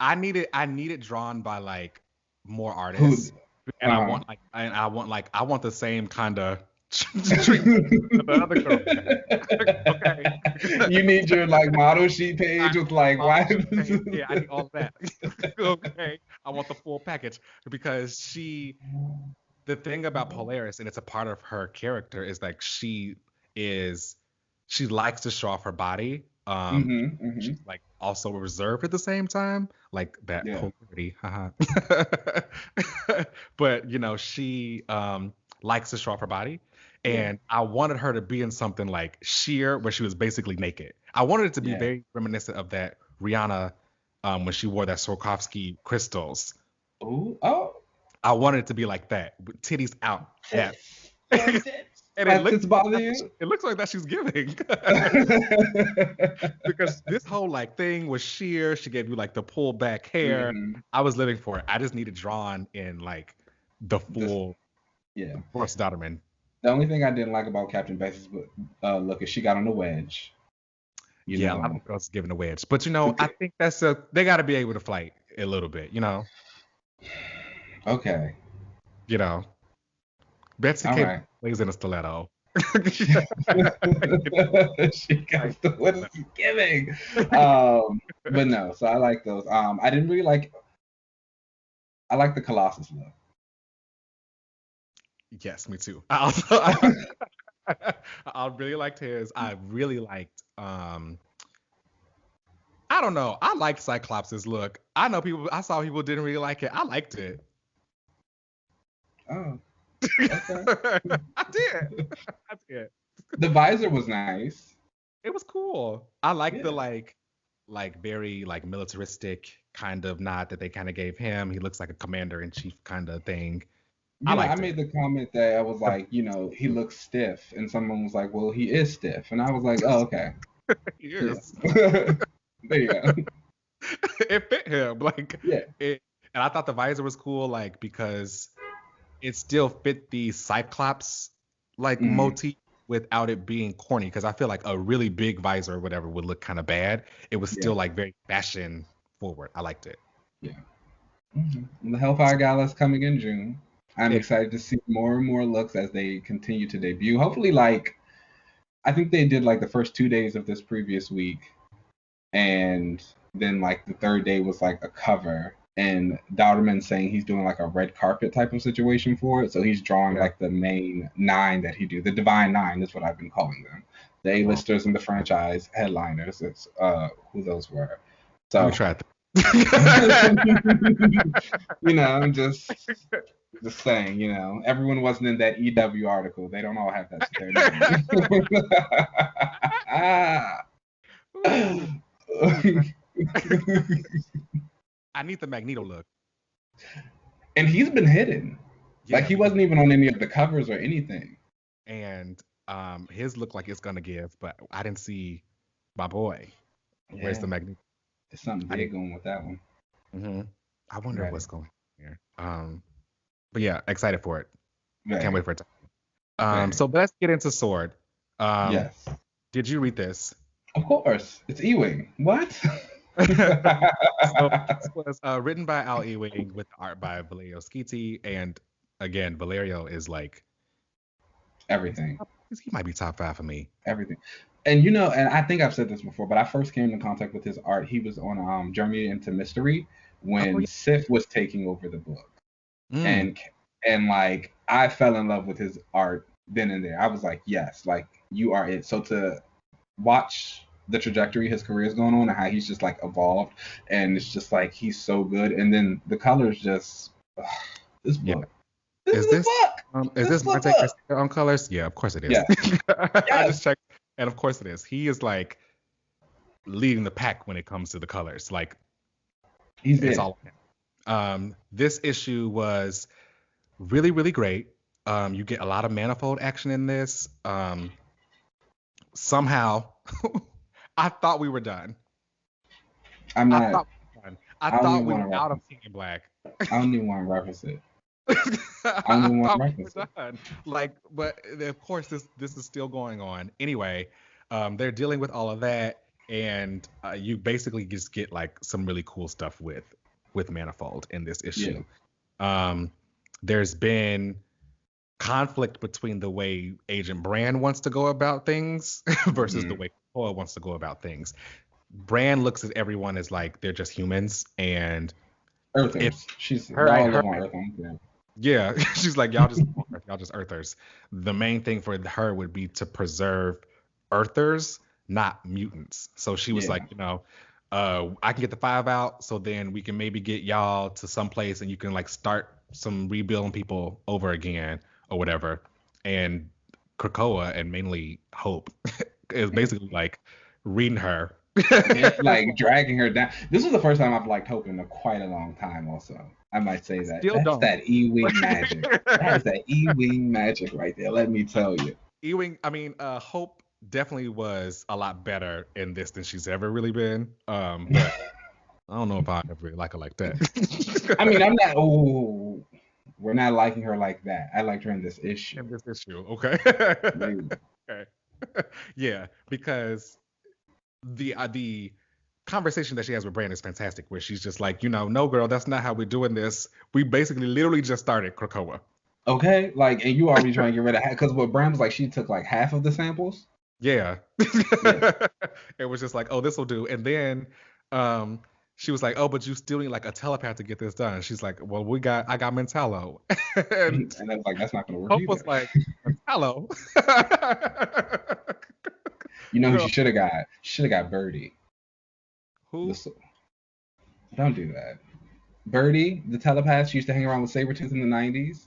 I need it drawn by like more Who? artists, and Uh I want the same kind of treatment that the other girl had. Okay. You need your like model sheet I page with need like model why sheet page. Yeah, I need all of that. Okay. I want the full package because the thing about Polaris, and it's a part of her character, is like is she likes to show off her body. She's like also reserved at the same time, like that Yeah. polarity. Haha. But you know, she likes to show off her body. Yeah. And I wanted her to be in something like sheer, where she was basically naked. I wanted it to be Yeah. very reminiscent of that Rihanna when she wore that Swarovski crystals. Ooh, oh, I wanted it to be like that, with titties out. Yeah. tits. Flat tits. And Flat tits bother you? it looks like that she's giving. Because this whole like thing was sheer. She gave you like the pull back hair. hmm I was living for it. I just needed drawn in like the This, full yeah. Bruce Dotterman. The only thing I didn't like about Captain Betsy's look is she got on the wedge. You Yeah, a lot know. of girls giving a wedge. But you know, I think they gotta be able to fight a little bit, you know. Okay. You know. Betsy All K right. plays in a stiletto. She got the what is he giving? But no, so I like those. I didn't really like I like the Colossus look. Yes, me too. I also I really liked his. I really liked I don't know. I liked Cyclops' look. I saw people didn't really like it. I liked it. Oh, okay. I did. I did. The visor was nice. It was cool. I like the Yeah. like very like militaristic kind of nod that they kind of gave him. He looks like a commander in chief kind of thing. I You know, I liked it. made the comment that I was like, you know, he looks stiff, and someone was like, well, he is stiff, and I was like, oh, okay, yeah. Yes. There you go. It fit him like Yeah. it, and I thought the visor was cool like because it still fit the Cyclops like Mm, motif without it being corny. Because I feel like a really big visor or whatever would look kind of bad. It was yeah. still like very fashion forward. I liked it. Yeah. The Hellfire Gala is coming in June. I'm It excited to see more and more looks as they continue to debut. Hopefully, like I think they did like the first 2 days of this previous week, and then like the third day was like a cover. and Dowderman's saying he's doing like a red carpet type of situation for it. So he's drawing like the main 9 that he do. The Divine 9 is what I've been calling them. The A-listers in the franchise, headliners. It's who those were. So let me try it. I'm just saying, everyone wasn't in that EW article. They don't all have that I need the Magneto look. And he's been hidden. Yeah, like he wasn't even on any of the covers or anything. And his look like it's gonna give, but I didn't see my boy. Yeah. Where's the Magneto? There's something big going with that one. Mm-hmm. I wonder what's going on here. But yeah, excited for it. Right. Can't wait for it. So let's get into S.W.O.R.D. Yes. Did you read this? Of course. It's Ewing. What? So this was written by Al Ewing with art by Valerio Schiti, and again, Valerio is like everything. He might be top 5 for me. Everything. And and I think I've said this before, but I first came in contact with his art. He was on Journey into Mystery when Sif was taking over the book. And like I fell in love with his art then and there. I was like, yes, like you are it. So to watch the trajectory his career is going on and how he's just like evolved, and it's just like he's so good. And then the colors just this book. This is this book. Is this Marte Castillo on colors? Yeah, of course it is. Yeah. I just checked, and of course it is. He is like leading the pack when it comes to the colors. Like it's all him. This issue was really, really great. You get a lot of Manifold action in this. Somehow, I thought we were done. I'm not. I thought we were out of King in Black. I don't even want to reference it. I don't even want to reference it. Like, but of course, this is still going on. Anyway, they're dealing with all of that, and you basically just get like some really cool stuff with Manifold in this issue. Yeah. There's been conflict between the way Agent Brand wants to go about things versus the way Krakoa wants to go about things. Brand looks at everyone as like they're just humans and Earthers. She's yeah, she's like y'all just Earthers. The main thing for her would be to preserve Earthers, not mutants. So she was like, I can get the 5 out, so then we can maybe get y'all to some place and you can like start some rebuilding people over again or whatever. And Krakoa and mainly Hope is basically like reading her. Like dragging her down. This was the first time I've liked Hope in quite a long time also. I might say that. That's that E-Wing magic. That's that E-Wing magic right there, let me tell you. E-Wing, Hope definitely was a lot better in this than she's ever really been. But I don't know if I ever really like her like that. I mean, I'm not. Oh, we're not liking her like that. I liked her in this issue. Okay. Okay. Yeah, because the conversation that she has with Brand is fantastic, where she's just like, no, girl, that's not how we're doing this. We basically literally just started Krakoa. Okay, like, and you already trying to get rid of because what Brand was like, she took like half of the samples. Yeah. It was just like, oh, this will do. And then she was like, oh, but you still need like a telepath to get this done. She's like, well, I got Mentallo. and I was like, that's not gonna work. Hope was like, Mentallo. You know who she should have got? She should have got Birdie. Who? Don't do that. Birdie, the telepath, she used to hang around with Sabretooth in the 90s.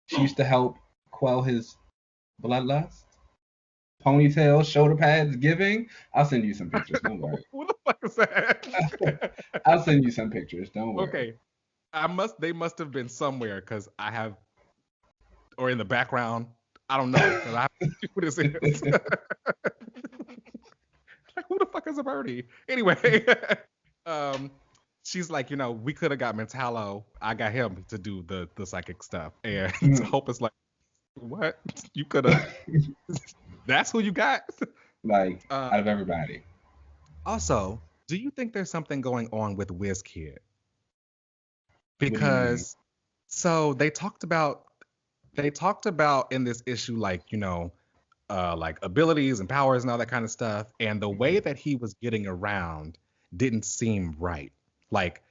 She used to help quell his bloodlust. Ponytail, shoulder pads, giving. I'll send you some pictures. Don't worry. What the fuck is that? I'll send you some pictures. Don't worry. Okay. They must have been somewhere because I have, or in the background. I don't know. I have to see who this is. Like, who the fuck is a Birdie? Anyway, she's like, we could have got Mentallo. I got him to do the psychic stuff. And Hope is like, what? You could have. That's who you got? Like, out of everybody. Also, do you think there's something going on with WizKid? Because, so they talked about in this issue, like, like abilities and powers and all that kind of stuff. And the way that he was getting around didn't seem right. Like,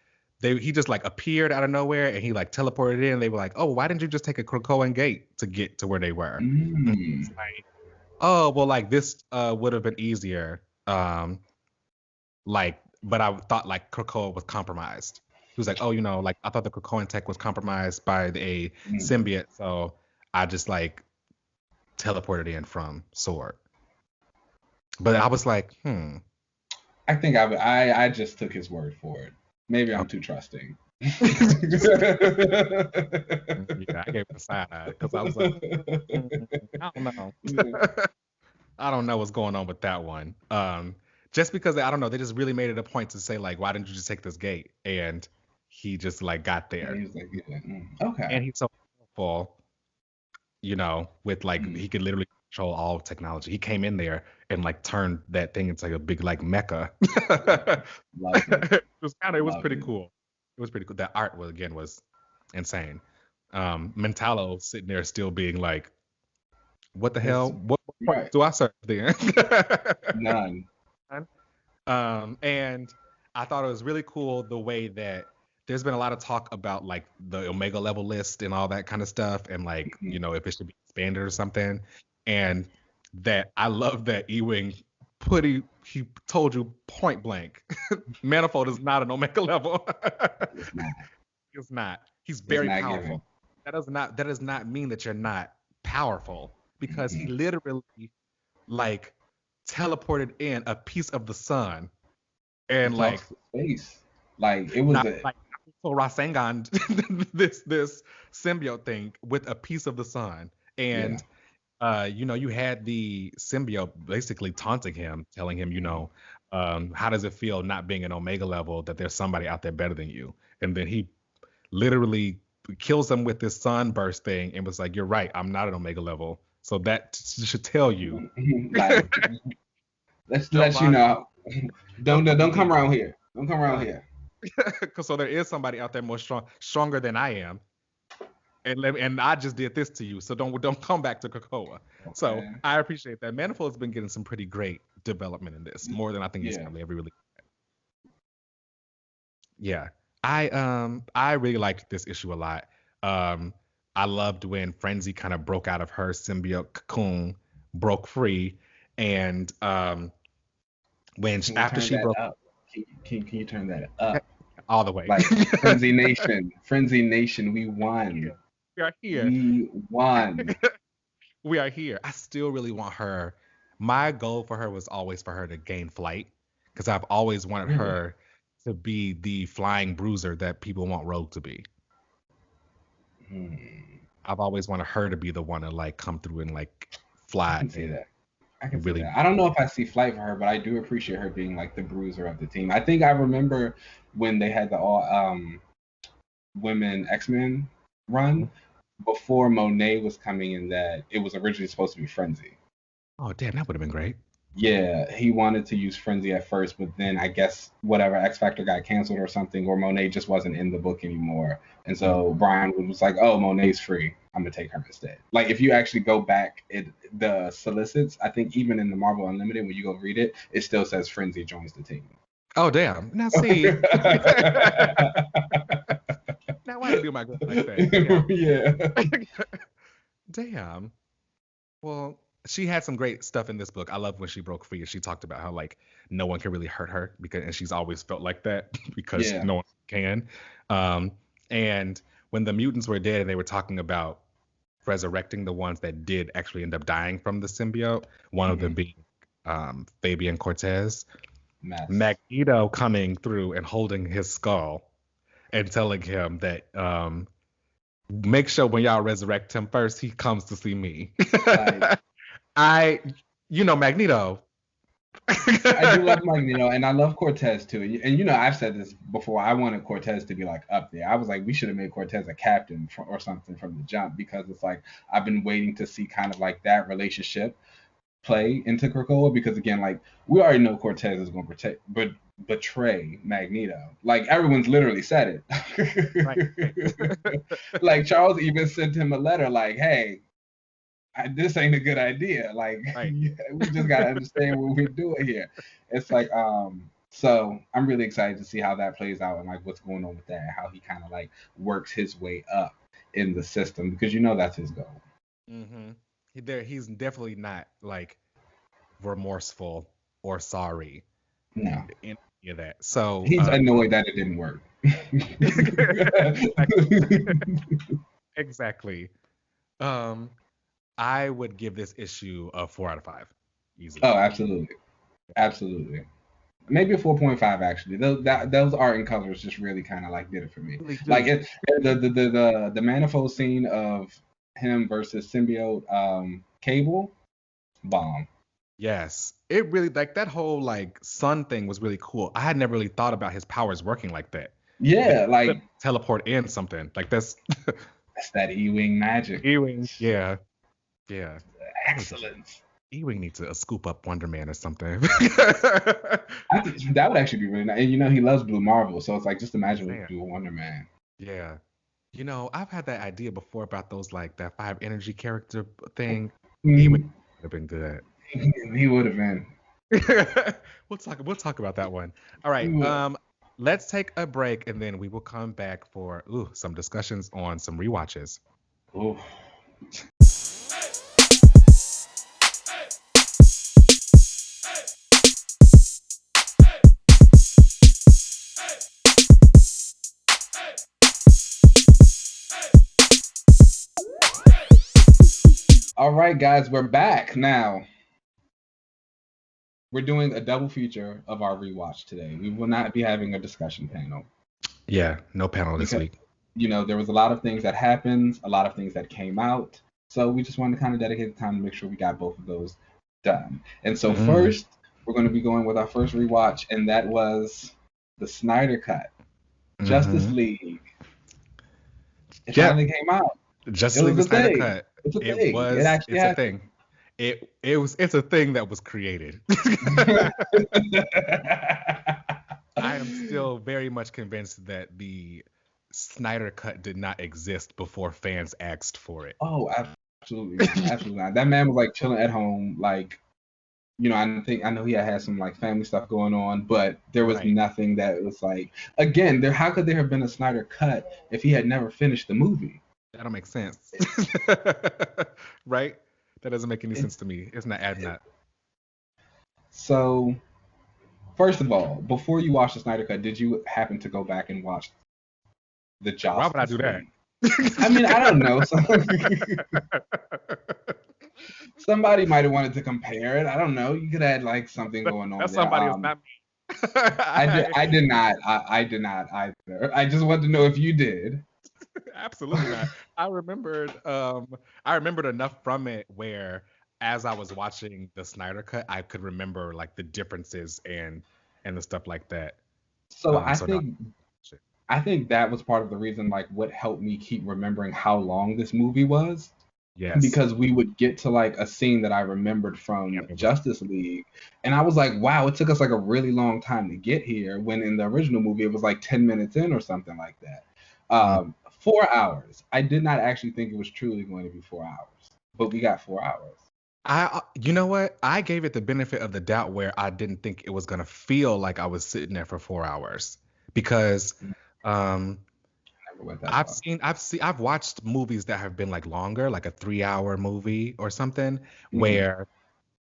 he just like appeared out of nowhere and he like teleported in. They were like, oh, why didn't you just take a Krakoan gate to get to where they were? It's like, oh, well, like this would have been easier. But I thought like Krakoa was compromised. He was like, oh, like I thought the Krakoan tech was compromised by a symbiote, so I just like teleported in from S.W.O.R.D. But I was like, I think I just took his word for it. Maybe I'm too trusting. Yeah, I gave it a side eye because I was like, I don't know. I don't know what's going on with that one. Just because I don't know, they just really made it a point to say like, why didn't you just take this gate? And he just like got there. And he's like, okay. And he's so powerful, with like he could literally control all technology. He came in there and like turned that thing into like a big like mecha. It was pretty cool. It was pretty cool. That art was insane. Mentalo sitting there still being like, what the hell? What point do I serve then? None. And I thought it was really cool the way that there's been a lot of talk about like the Omega level list and all that kind of stuff, and like if it should be expanded or something. And that I love that Ewing he told you point blank, Manifold is not an Omega level. It's not. He's very powerful. That does not mean that you're not powerful, because he literally like teleported in a piece of the sun and like space. Like it was like Rasengan this symbiote thing with a piece of the sun. And you had the symbiote basically taunting him, telling him, how does it feel not being an Omega level, that there's somebody out there better than you? And then he literally kills him with this sunburst thing and was like, you're right, I'm not an Omega level. So that should tell you. Like, let's let you know. Don't come around here. Don't come around here. So there is somebody out there more stronger than I am. And I just did this to you, so don't come back to Krakoa. Okay. So I appreciate that. Manifold's been getting some pretty great development in this, more than I think he's probably ever really. Yeah, I really liked this issue a lot. I loved when Frenzy kind of broke out of her symbiote cocoon, broke free, and when after she broke up, can you turn that up all the way? Like Frenzy Nation, we won. We are here. We won. We are here. I still really want her. My goal for her was always for her to gain flight, because I've always wanted her to be the flying bruiser that people want Rogue to be. I've always wanted her to be the one to like come through and like fly. I can see that. I don't know if I see flight for her, but I do appreciate her being like the bruiser of the team. I think I remember when they had the all women X-Men run before Monet was coming in, that it was originally supposed to be Frenzy. Oh damn, that would have been great. Yeah, he wanted to use Frenzy at first, but then I guess whatever, X Factor got canceled or something, or Monet just wasn't in the book anymore. And so Brian was like, oh, Monet's free, I'm going to take her instead. Like, if you actually go back, the solicits, I think even in the Marvel Unlimited, when you go read it, it still says Frenzy joins the team. Oh, damn. Now, see. Now, why do you do my girl like that? Yeah. Damn. Well, she had some great stuff in this book. I love when she broke free and she talked about how like no one can really hurt her, and she's always felt like that because no one can. And when the mutants were dead and they were talking about resurrecting the ones that did actually end up dying from the symbiote, one of them being Fabian Cortez, Magneto coming through and holding his skull and telling him that make sure when y'all resurrect him first, he comes to see me. Magneto. I do love Magneto, and I love Cortez too. And I've said this before. I wanted Cortez to be like up there. I was like, we should have made Cortez a captain or something from the jump, because it's like I've been waiting to see kind of like that relationship play into Krakoa, because again, like we already know Cortez is going to betray Magneto. Like everyone's literally said it. Like Charles even sent him a letter like, hey, this ain't a good idea. Like we just gotta understand what we're doing here. It's like So I'm really excited to see how that plays out and like what's going on with that, and how he kind of like works his way up in the system, because that's his goal. Mm-hmm. He's definitely not like remorseful or sorry No, in any of that. So he's annoyed that it didn't work. exactly. Um, I would give this issue a 4 out of 5 Oh, easily. absolutely, absolutely. Maybe a 4.5 actually. Those art and colors just really kind of like did it for me. Really Like do. the manifold scene of him versus symbiote Cable, bomb. Yes. It really like that whole like sun thing was really cool. I had never really thought about his powers working like that. Yeah, like Teleport in something. Like that's that's that E-wing magic. Ewing. Yeah. Yeah. Excellence. Ewing needs to scoop up Wonder Man or something. I think that would actually be really nice. And he loves Blue Marvel, so it's like just imagine what we do with Wonder Man. Yeah. I've had that idea before about those like that 5 energy character thing. He would have been good. He would have been. We'll talk about that one. All right. Let's take a break and then we will come back for some discussions on some rewatches. Ooh. All right, guys, we're back now. We're doing a double feature of our rewatch today. We will not be having a discussion panel. Yeah, no panel this week. There was a lot of things that happened, a lot of things that came out. So we just wanted to kind of dedicate the time to make sure we got both of those done. And so first, we're going to be going with our first rewatch, and that was the Snyder Cut, Justice League. It finally came out. Justice League Snyder Cut. It's a thing. It's a thing. It's a thing that was created. I am still very much convinced that the Snyder Cut did not exist before fans asked for it. Oh, absolutely, absolutely not. That man was like chilling at home, like I know he had some like family stuff going on, but there was nothing that was like, again, how could there have been a Snyder Cut if he had never finished the movie? That don't make sense. Right? That doesn't make any sense to me. It's not adding up. So, first of all, before you watched the Snyder Cut, did you happen to go back and watch the Justice League? Why would I do that? I mean, I don't know. Somebody might have wanted to compare it. I don't know. You could have like something going on. That's somebody else, not me. I did not. I did not either. I just wanted to know if you did. Absolutely not. I remembered enough from it where as I was watching the Snyder Cut, I could remember like the differences and the stuff like that. So I think that was part of the reason, like what helped me keep remembering how long this movie was. Yes. Because we would get to like a scene that I remembered from Justice League, and I was like, wow, it took us like a really long time to get here, when in the original movie it was like 10 minutes in or something like that. 4 hours. I did not actually think it was truly going to be 4 hours, but we got 4 hours. You know what? I gave it the benefit of the doubt where I didn't think it was going to feel like I was sitting there for 4 hours, because I've watched movies that have been like longer, like a 3-hour movie or something, where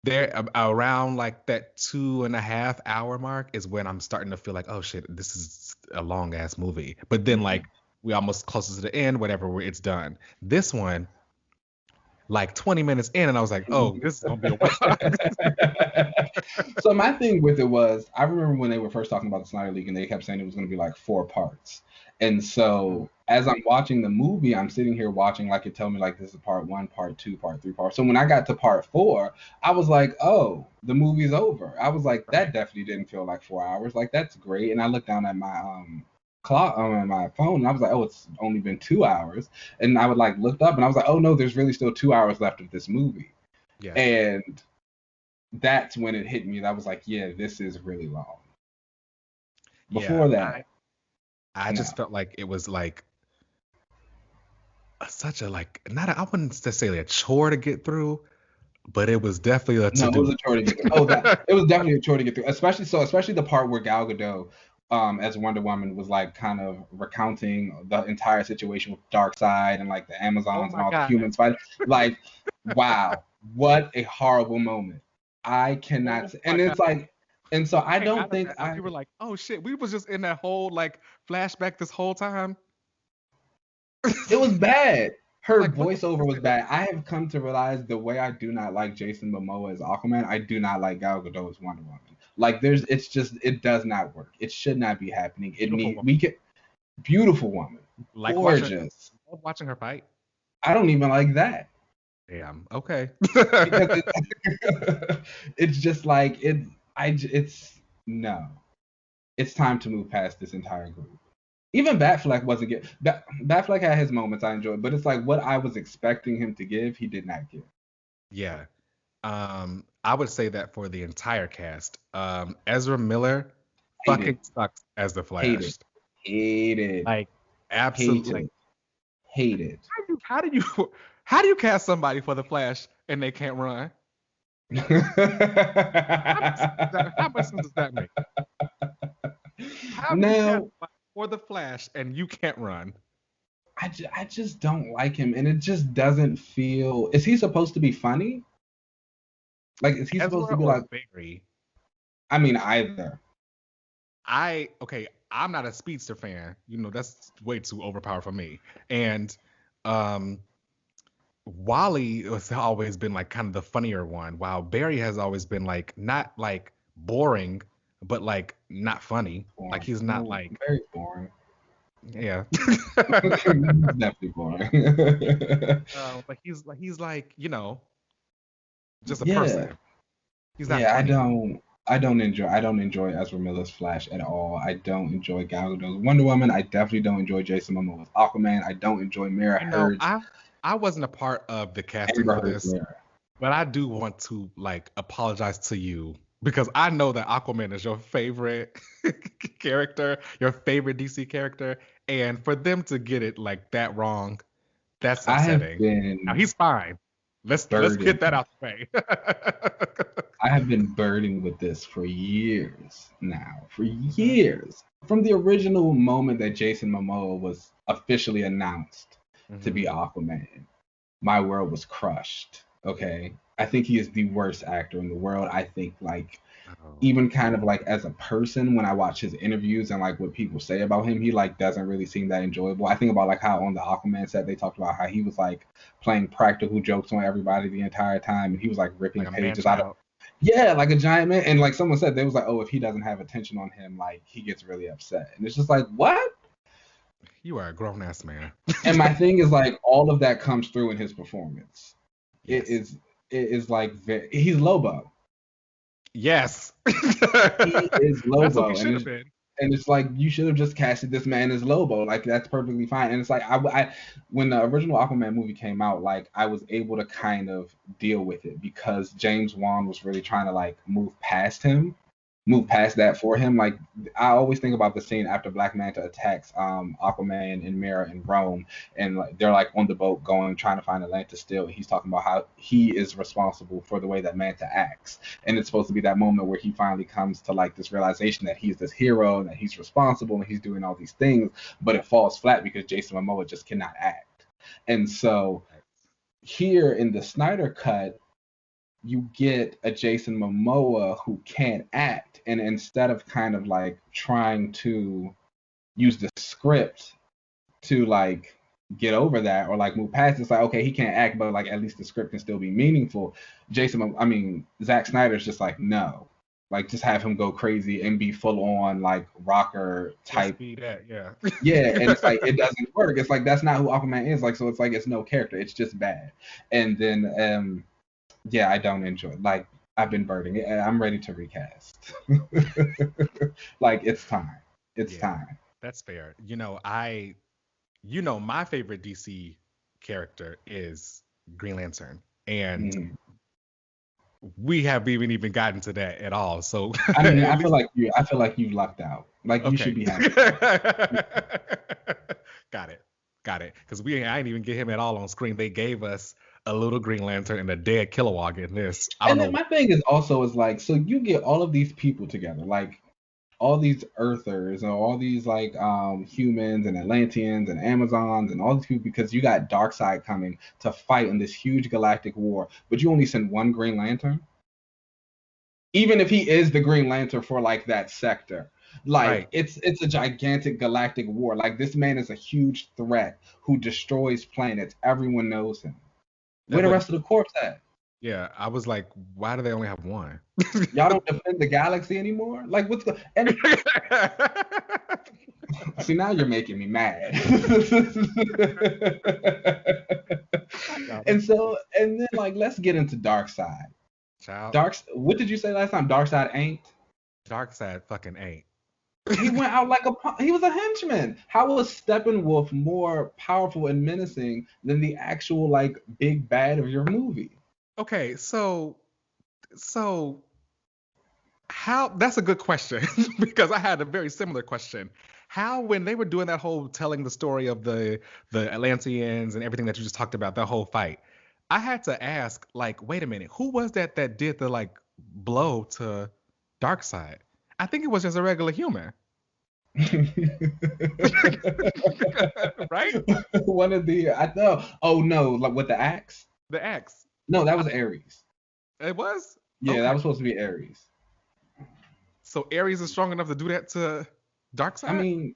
they're around like that 2.5 hour mark is when I'm starting to feel like, oh shit, this is a long ass movie. But then like we almost closest to the end, whatever, it's done. This one, like 20 minutes in, and I was like, oh, this is gonna be a while. So my thing with it was, I remember when they were first talking about the Snyder League, and they kept saying it was going to be like 4 parts. And so as I'm watching the movie, I'm sitting here watching, like it tell me like this is part 1, part 2, part 3, part. So when I got to part 4, I was like, oh, the movie's over. I was like, that definitely didn't feel like 4 hours. Like that's great. And I looked down at my clock on my phone, and I was like, oh, it's only been 2 hours. And I would like looked up, and I was like, oh no, there's really still 2 hours left of this movie. Yeah. And that's when it hit me. That was like, yeah, this is really long. Before that, I just felt like it was like such a like I wouldn't necessarily a chore to get through, but it was definitely a No, it to-do. was a chore to get through. It was definitely a chore to get through. Especially the part where Gal Gadot, as Wonder Woman, was like kind of recounting the entire situation with Darkseid and like the Oh Amazons and my all the God. humans fighting. Like, wow, what a horrible moment. I cannot. Oh my And it's God. like, and so I Came don't out of think that and we were like, oh shit, we was just in that whole like flashback this whole time. It was bad. Her Like, what the fuck voiceover is was this? bad. I have come to realize the way I do not like Jason Momoa as Aquaman, I do not like Gal Gadot as Wonder Woman. Like it does not work. It should not be happening. Beautiful woman. We can beautiful woman, Like gorgeous. watching her fight. I don't even like that Damn. Okay. because it's just like it. It's no. It's time to move past this entire group. Even Batfleck wasn't good. Batfleck had his moments I enjoyed, but it's like what I was expecting him to give, he did not give. Yeah. I would say that for the entire cast. Ezra Miller fucking sucks as the Flash. Hated. Like absolutely hated. How do you cast somebody for the Flash and they can't run? How much sense does that make? How do you cast for the Flash and you can't run? I just don't like him, and it just doesn't feel. Is he supposed to be funny? Like, is he supposed to be like Barry? I mean, either. I'm not a speedster fan. You know, that's way too overpowered for me. And Wally has always been like kind of the funnier one, while Barry has always been like not like boring, but like not funny. Boring. Like he's not like very boring. Yeah. Definitely boring. But he's like, you know, just a person. He's not funny. I don't enjoy Ezra Miller's Flash at all. I don't enjoy Gal Gadot's Wonder Woman. I definitely don't enjoy Jason Momoa's Aquaman. I don't enjoy Mira Hurd. I wasn't a part of the casting for this, but I do want to like apologize to you because I know that Aquaman is your favorite character, your favorite DC character, and for them to get it like that wrong, that's upsetting. Now he's fine. Let's get that out the way. I have been burdened with this for years now. For years. From the original moment that Jason Momoa was officially announced to be Aquaman, my world was crushed. Okay. I think he is the worst actor in the world. I think even kind of like as a person, when I watch his interviews and like what people say about him, he like doesn't really seem that enjoyable. I think about like how on the Aquaman set they talked about how he was like playing practical jokes on everybody the entire time, and he was like ripping pages out of like a giant man. And like someone said, they was like, oh, if he doesn't have attention on him, like he gets really upset. And it's just like, what? You are a grown ass man. And my thing is like all of that comes through in his performance. Yes. It is like he's Lobo. Yes. He is Lobo. That's what he should have been. And it's like you should have just casted this man as Lobo. Like that's perfectly fine. And it's like I when the original Aquaman movie came out, like I was able to kind of deal with it because James Wan was really trying to like move past that for him. Like I always think about the scene after Black Manta attacks Aquaman and Mera in Rome, and like, they're like on the boat trying to find Atlantis still. And he's talking about how he is responsible for the way that Manta acts, and it's supposed to be that moment where he finally comes to like this realization that he's this hero and that he's responsible and he's doing all these things, but it falls flat because Jason Momoa just cannot act. And so here in the Snyder cut, you get a Jason Momoa who can't act, and instead of kind of like trying to use the script to like get over that or like move past it, it's like okay, he can't act, but like at least the script can still be meaningful. Zack Snyder's just like no, like just have him go crazy and be full on like rocker type. Yeah, and it's like it doesn't work. It's like that's not who Aquaman is. Like so, it's like it's no character. It's just bad. And then I don't enjoy it. Like I've been burning it. I'm ready to recast. Like it's time. It's time. That's fair. My favorite DC character is Green Lantern, and we haven't even gotten to that at all. So I mean, I feel like you lucked out. Like you should be happy. Got it. Because I didn't even get him at all on screen. They gave us a little Green Lantern and a dead Kilowog in this. I don't And know. then my thing is also is like, so you get all of these people together, like all these Earthers and all these like humans and Atlanteans and Amazons and all these people because you got Darkseid coming to fight in this huge galactic war, but you only send one Green Lantern. Even if he is the Green Lantern for like that sector. Like Right. it's a gigantic galactic war. Like this man is a huge threat who destroys planets. Everyone knows him. Where That the would. rest of the corps at? Yeah, I was like, why do they only have one? Y'all don't defend the galaxy anymore? Like what's the and see now you're making me mad. And so and then like let's get into Darkseid. Child, What did you say last time? Darkseid ain't? Darkseid fucking ain't. He went out like he was a henchman. How was Steppenwolf more powerful and menacing than the actual like big bad of your movie? Okay, so how? That's a good question because I had a very similar question. How, when they were doing that whole telling the story of the Atlanteans and everything that you just talked about, that whole fight, I had to ask, like, wait a minute, who was that did the like blow to Darkseid? I think it was just a regular human. Right? One of the I know. Oh no, like with the axe? The X. No, that was Ares. It was? Yeah, Okay. that was supposed to be Ares. So Ares is strong enough to do that to I Darkseid? mean,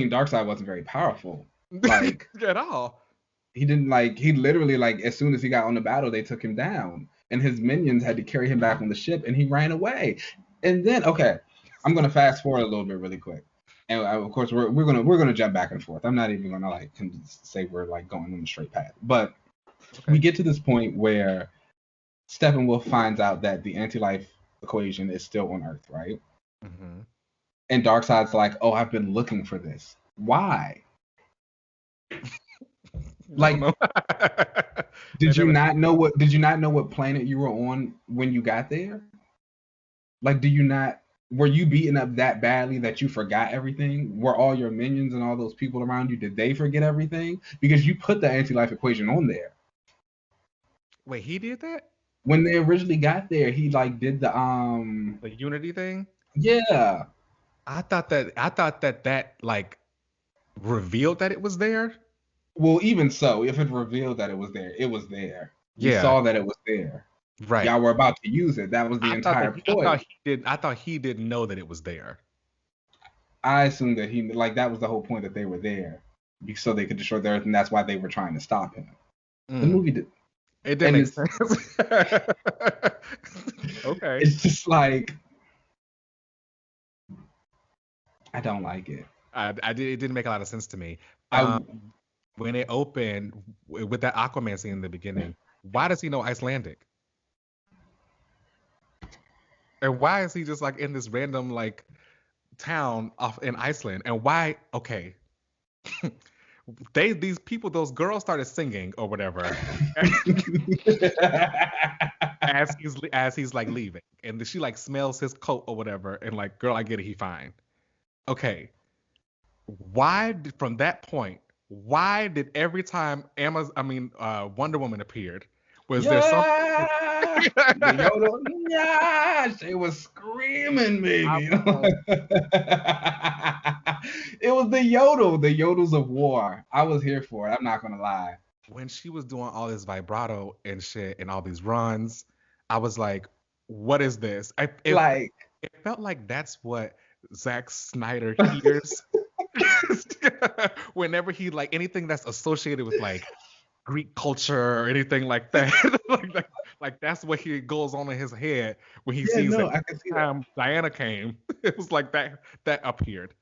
Darkseid wasn't very powerful. Like At all. he didn't like he literally like as soon as he got on the battle, they took him down, and his minions had to carry him back on the ship, and he ran away. And then okay, I'm gonna fast forward a little bit really quick, and of course we're gonna jump back and forth. I'm not even gonna like say we're like going on the straight path, but we Okay. get to this point where Steppenwolf finds out that the anti-life equation is still on Earth, right? Hmm. And Darkseid's like, "Oh, I've been looking for this. Why? I don't Like, know. They did you never. not know what? Did you not know what planet you were on when you got there? Like, do you not? Were you beaten up that badly that you forgot everything? Were all your minions and all those people around you, did they forget everything? Because you put the anti-life equation on there. Wait, he did that? When they originally got there, he like did the The Unity thing? yeah. I thought that like revealed that it was there. Well, even so, if it revealed that it was there, it was there. We Yeah, saw that it was there. right. Y'all were about to use it. That was the entire I thought point. he did. I thought he didn't know that it was there. I assumed that he like that was the whole point that they were there, so they could destroy the Earth, and that's why they were trying to stop him. The Mm, movie did, it did and make sense. Okay. it's just like I don't like it. I did. It didn't make a lot of sense to me. I When it opened with that Aquaman scene in the beginning, why does he know Icelandic? And why is he just like in this random like town off in Iceland? And why? Okay, these people, those girls started singing or whatever as he's like leaving, and she like smells his coat or whatever, and like, girl, I get it, he fine. Okay, from that point, why did every time Wonder Woman appeared, was there some? yeah, the Yoda, yeah, she was screaming, I baby. was like, It was the yodels of war. I was here for it. I'm not gonna lie. when she was doing all this vibrato and shit and all these runs, I was like, what is this? Like, It felt like that's what Zack Snyder hears whenever he like anything that's associated with like Greek culture or anything like that. like that's what he goes on in his head when he yeah, sees no, that I can see that. time Diana came. It was like that appeared.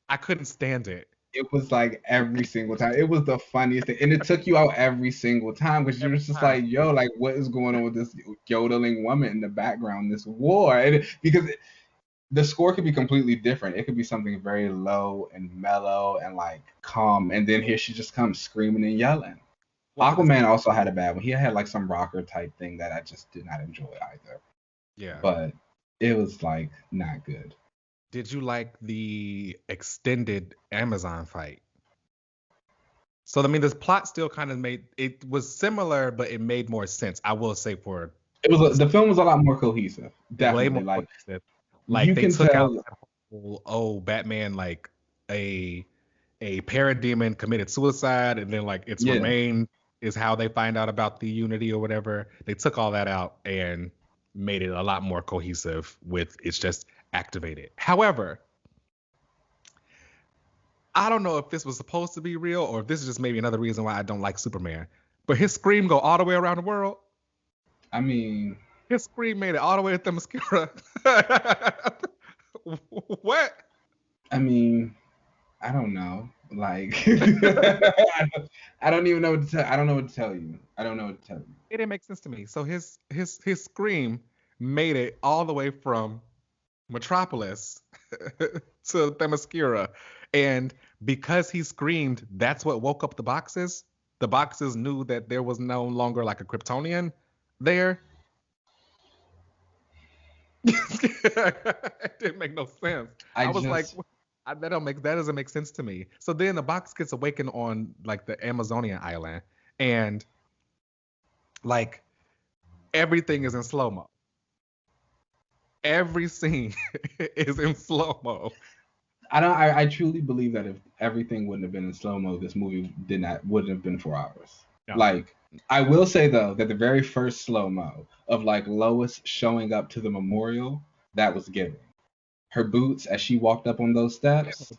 I couldn't stand it. It was like every single time. It was the funniest thing, and it took you out every single time because you're Every just time. like, yo, like what is going on with this yodeling woman in the background, this war? The score could be completely different. It could be something very low and mellow and like calm, and then here she just comes screaming and yelling. Well, for this, Aquaman also had a bad one. He had like some rocker type thing that I just did not enjoy either. yeah. But it was like not good. Did you like the extended Amazon fight? So I mean, this plot still kind of was similar, but it made more sense. I will say the film was a lot more cohesive. Definitely, way more like cohesive. you They can took out tell. that whole Batman like a parademon committed suicide, and then like its remain is how they find out about the Unity or whatever. They took all that out and made it a lot more cohesive with it's just activated. However, I don't know if this was supposed to be real or if this is just maybe another reason why I don't like Superman. But his scream go all the way around the world. I mean, his scream made it all the way to Themyscira. What? I mean, I don't know. Like, I don't even know what to tell. I don't know what to tell you. I don't know what to tell you. It didn't make sense to me. So his scream made it all the way from Metropolis to Themyscira, and because he screamed, that's what woke up the boxes. The boxes knew that there was no longer like a Kryptonian there. It didn't make no sense. I was like, that doesn't make sense to me. So then the box gets awakened on like the Amazonian island, and like everything is in slow-mo. Every scene is in slow-mo. I truly believe that if everything wouldn't have been in slow-mo, this movie wouldn't have been 4 hours. No. Like, I will say though that the very first slow-mo of like Lois showing up to the memorial, that was giving. Her boots as she walked up on those steps.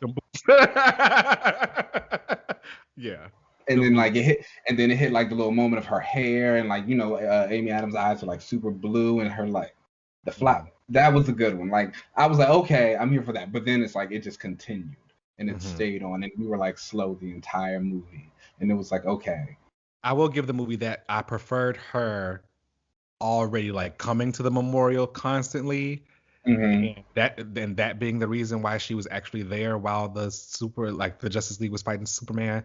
Yeah. And then like it hit like the little moment of her hair, and like, you know, Amy Adams' eyes are like super blue, and her like the flap. That was a good one. Like, I was like, okay, I'm here for that. But then it's like it just continued and it stayed on, and we were like slow the entire movie, and it was like, okay. I will give the movie that I preferred her already like coming to the memorial constantly. And that being the reason why she was actually there while the Justice League was fighting Superman,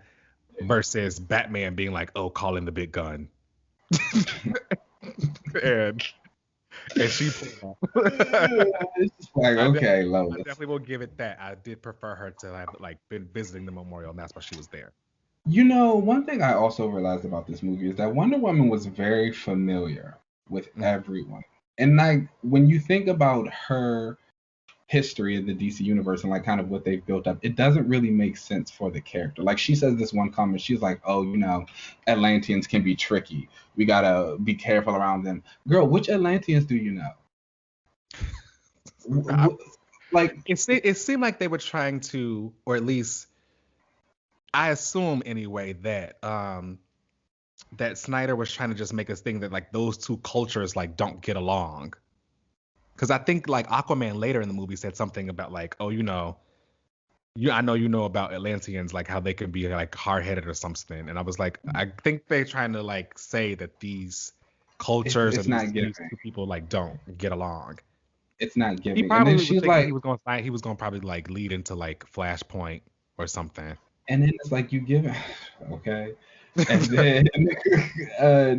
versus Batman being like, oh, call in the big gun. and she pulled it's like, okay, Lois. I definitely will give it that. I did prefer her to have like been visiting the memorial, and that's why she was there. You know, one thing I also realized about this movie is that Wonder Woman was very familiar with everyone. And like, when you think about her history in the DC universe and like kind of what they've built up, it doesn't really make sense for the character. Like, she says this one comment, she's like, oh, you know, Atlanteans can be tricky. We gotta be careful around them. Girl, which Atlanteans do you know? Like, it seemed like they were trying to, or at least I assume anyway, that that Snyder was trying to just make us think that like those two cultures like don't get along. Because I think like Aquaman later in the movie said something about like, oh, you know, I know you know about Atlanteans, like how they can be like hard-headed or something. And I was like, I think they're trying to like say that these cultures and these two people like don't get along. It's not giving. He probably was thinking he was going to probably like lead into like Flashpoint or something. And then it's like, you give it, okay. And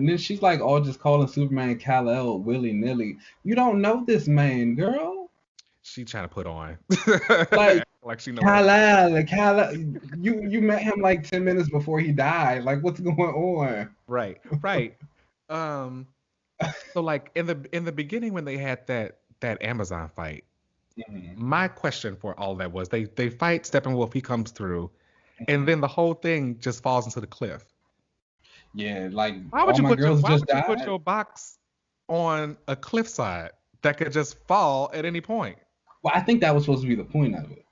then she's like, oh, just calling Superman Kal-El willy-nilly. You don't know this man, girl. She trying to put on. like she knows. Kal-El. You met him like 10 minutes before he died. Like, what's going on? Right. So like in the beginning when they had that Amazon fight, my question for all that was they fight Steppenwolf, he comes through, and then the whole thing just falls into the cliff. Yeah, like, why would you put your box on a cliffside that could just fall at any point? Well, I think that was supposed to be the point of it.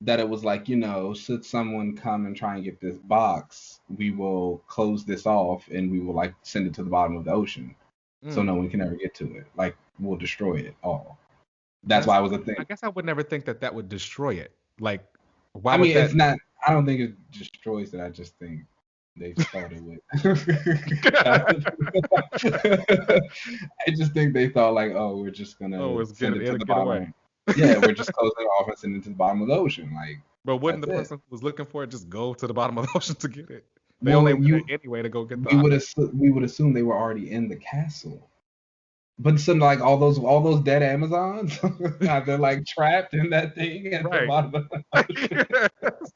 That it was like, you know, should someone come and try and get this box, we will close this off and we will like send it to the bottom of the ocean, so no one can ever get to it. Like, we'll destroy it all. That's why it was a thing. I guess I would never think that would destroy it. Like, why? I mean, it's not. I don't think it destroys it. I just think they thought it would. I just think they thought like, oh, we're just gonna send it to the bottom. Away. Yeah, we're just closing it off and sending it to the bottom of the ocean. Like, but wouldn't the person who was looking for it just go to the bottom of the ocean to get it? They only went anyway to go get the. We would assume they were already in the castle. But some like all those dead Amazons, they're like trapped in that thing at the bottom of the ocean.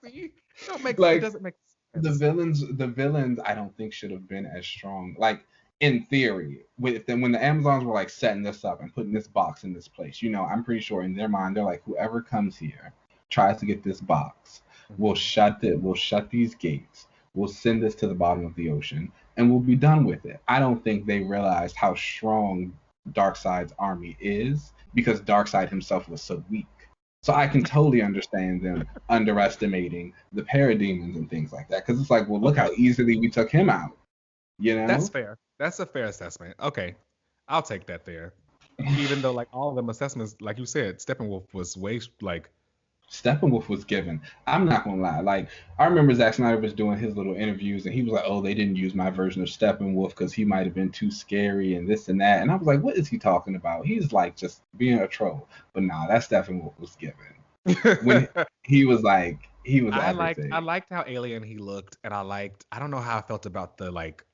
See, it doesn't make The villains, I don't think should have been as strong. Like in theory, when the Amazons were like setting this up and putting this box in this place, I'm pretty sure in their mind they're like, whoever comes here tries to get this box, we'll shut these gates, we'll send this to the bottom of the ocean, and we'll be done with it. I don't think they realized how strong Darkseid's army is because Darkseid himself was so weak. So I can totally understand them underestimating the parademons and things like that. Because it's like, well, look how easily we took him out. That's fair. That's a fair assessment. Okay. I'll take that there. Even though like all of them assessments, like you said, Steppenwolf was way like Steppenwolf was given. I'm not gonna lie. Like I remember Zack Snyder was doing his little interviews and he was like, "Oh, they didn't use my version of Steppenwolf because he might have been too scary and this and that." And I was like, "What is he talking about? He's like just being a troll." But nah, that Steppenwolf was given. When he was everything. I liked how alien he looked, and I don't know how I felt about the like.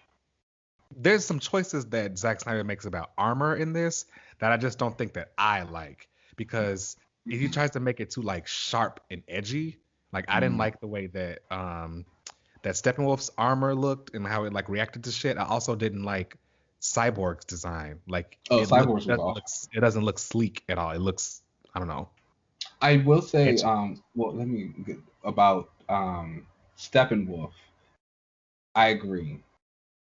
There's some choices that Zack Snyder makes about armor in this that I just don't think that I like because he tries to make it too like sharp and edgy. Like I didn't like the way that that Steppenwolf's armor looked and how it like reacted to shit. I also didn't like Cyborg's design. Like Cyborg's was awesome. It doesn't look sleek at all. It looks, I don't know. I will say let me about Steppenwolf. I agree.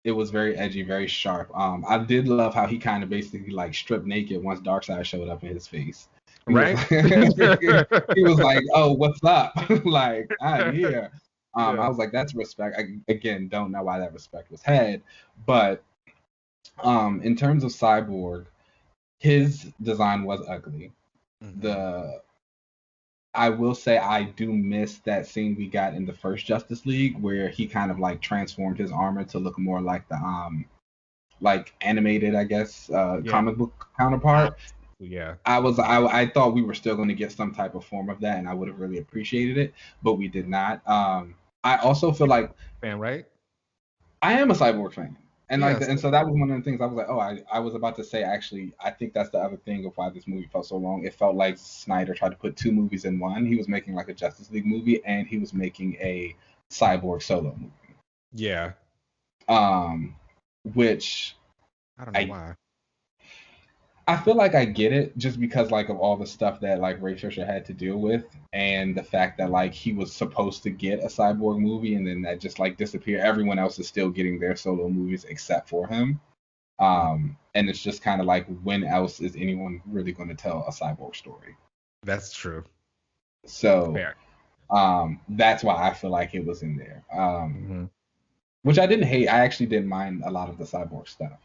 It was very edgy, very sharp. I did love how he kind of basically like stripped naked once Darkseid showed up in his face. Right? He was like, "Oh, what's up?" Like, I'm here. I was like, "That's respect." I, again, don't know why that respect was had, but in terms of Cyborg, his design was ugly. I will say I do miss that scene we got in the first Justice League where he kind of like transformed his armor to look more like the like animated, I guess, comic book counterpart. Yeah. I thought we were still going to get some type of form of that and I would have really appreciated it, but we did not. I also feel like fan, right? I am a Cyborg fan. And and so that was one of the things I was like, oh, I was about to say, actually, I think that's the other thing of why this movie felt so long. It felt like Snyder tried to put two movies in one. He was making like a Justice League movie and he was making a Cyborg solo movie. Yeah. Which I don't know why. I feel like I get it just because like of all the stuff that like Ray Fisher had to deal with and the fact that like he was supposed to get a Cyborg movie and then that just like disappeared. Everyone else is still getting their solo movies except for him. And it's just kind of like when else is anyone really going to tell a Cyborg story? That's true. So that's why I feel like it was in there. Which I didn't hate. I actually didn't mind a lot of the Cyborg stuff.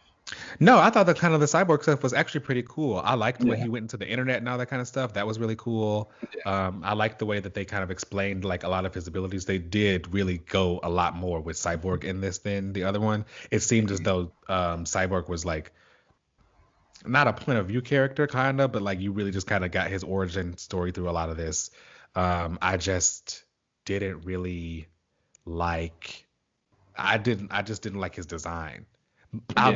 No, I thought the Cyborg stuff was actually pretty cool. I liked when he went into the internet and all that kind of stuff. That was really cool. I liked the way that they kind of explained like a lot of his abilities. They did really go a lot more with Cyborg in this than the other one. It seemed as though Cyborg was like not a point of view character kind of, but like you really just kind of got his origin story through a lot of this. I just didn't really like. I just didn't like his design. I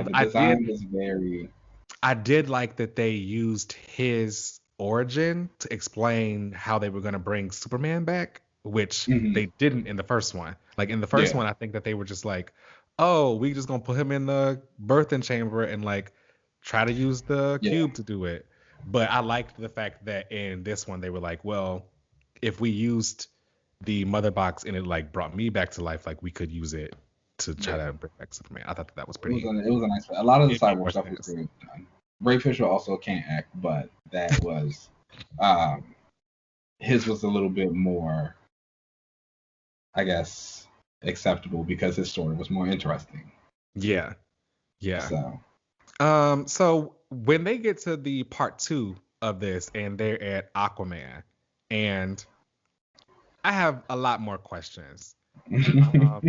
did like that they used his origin to explain how they were going to bring Superman back, which they didn't in the first one. Like in the first one, I think that they were just like, oh, we just going to put him in the birthing chamber and like try to use the cube to do it. But I liked the fact that in this one, they were like, well, if we used the mother box and it like brought me back to life, like we could use it to try to bring back Superman. I thought that was pretty. It was a nice. A lot of the Cyborg stuff was really done. Ray Fisher also can't act, but that was his was a little bit more, I guess, acceptable because his story was more interesting. Yeah. So when they get to the part 2 of this and they're at Aquaman, and I have a lot more questions. All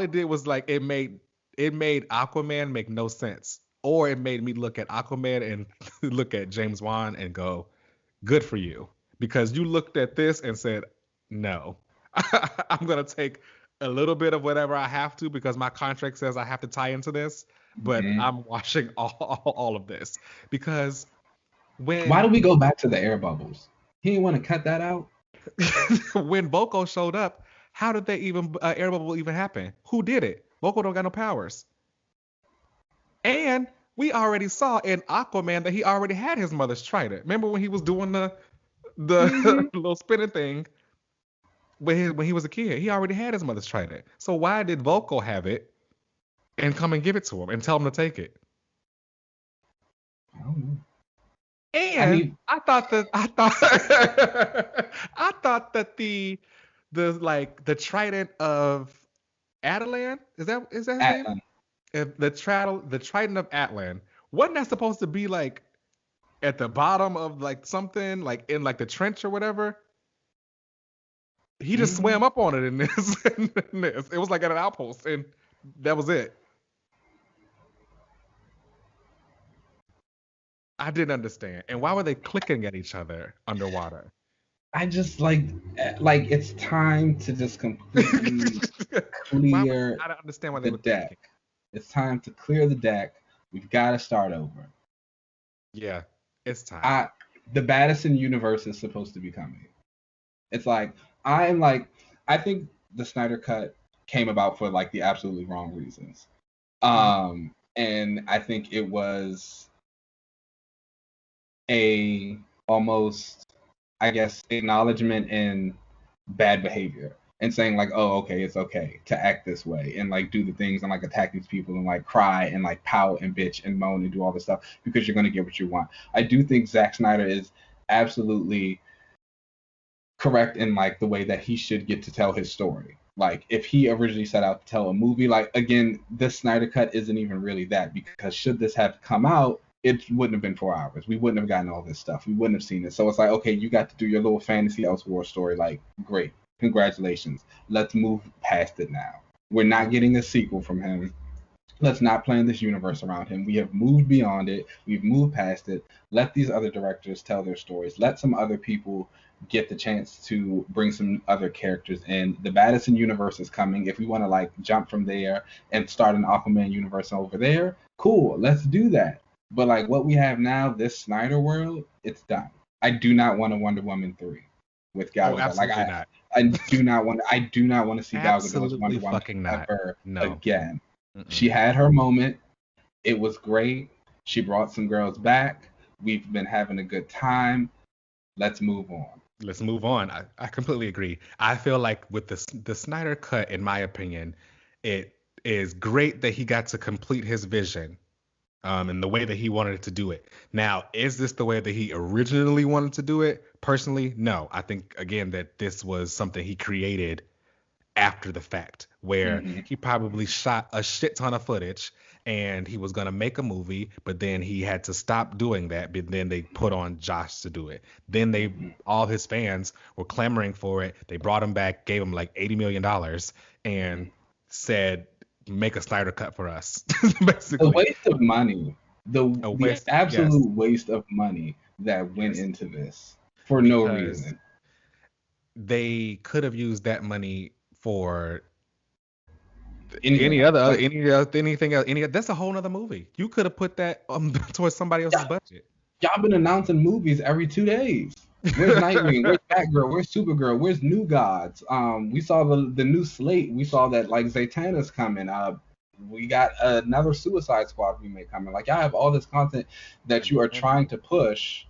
it did was like it made Aquaman make no sense, or it made me look at Aquaman and look at James Wan and go, good for you, because you looked at this and said, no, I'm gonna take a little bit of whatever I have to because my contract says I have to tie into this, but I'm watching all of this because why do we go back to the air bubbles? He didn't want to cut that out. when Boko showed up, how did they even air bubble even happen? Who did it? Boko don't got no powers. And we already saw in Aquaman that he already had his mother's trident. Remember when he was doing the little spinning thing when he was a kid? He already had his mother's trident. So why did Volko have it and come and give it to him and tell him to take it? I don't know. And I thought I thought that the trident of Attilan, is that his name? The trident of Atlan, wasn't that supposed to be like at the bottom of like something like in like the trench or whatever? He just swam up on it in this. It was like at an outpost, and that was it. I didn't understand. And why were they clicking at each other underwater? I just like it's time to just completely clear I don't understand why they the deck. Clicking. It's time to clear the deck. We've got to start over. Yeah, it's time. The baddest in the universe is supposed to be coming. It's like I think the Snyder Cut came about for like the absolutely wrong reasons. And I think it was a almost, I guess, acknowledgement in bad behavior and saying like, oh, okay, it's okay to act this way and like do the things and like attack these people and like cry and like pout and bitch and moan and do all this stuff because you're going to get what you want. I do think Zack Snyder is absolutely correct in like the way that he should get to tell his story. Like if he originally set out to tell a movie, like again, this Snyder Cut isn't even really that, because should this have come out, it wouldn't have been 4 hours. We wouldn't have gotten all this stuff. We wouldn't have seen it. So it's like, okay, you got to do your little fantasy S.W.O.R.D story. Like, great. Congratulations. Let's move past it now. We're not getting a sequel from him. Let's not plan this universe around him. We have moved beyond it. We've moved past it. Let these other directors tell their stories. Let some other people get the chance to bring some other characters in. The baddest in universe is coming. If we want to like jump from there and start an Aquaman universe over there, cool. Let's do that. But like what we have now, this Snyder world, it's done. I do not want a Wonder Woman 3 with Gal Gadot. Like I do not want to see Gal Gadot's Wonder Woman ever again. She had her moment. It was great. She brought some girls back. We've been having a good time. Let's move on. Let's move on. I completely agree. I feel like with the Snyder Cut, in my opinion, it is great that he got to complete his vision. In the way that he wanted to do it. Now, is this the way that he originally wanted to do it? Personally, no. I think, again, that this was something he created after the fact, where he probably shot a shit ton of footage and he was going to make a movie, but then he had to stop doing that. But then they put on Josh to do it. Then all his fans were clamoring for it. They brought him back, gave him like $80 million and said, make a Snyder Cut for us. Basically, a waste of money. The absolute waste of money that went into this for no reason. They could have used that money for anything else. That's a whole nother movie. You could have put that towards somebody else's budget. Y'all been announcing movies every 2 days. Where's Nightwing? Where's Batgirl? Where's Supergirl? Where's New Gods? We saw the new slate. We saw that like Zatanna's coming. We got another Suicide Squad remake coming. Like y'all have all this content that you are trying to push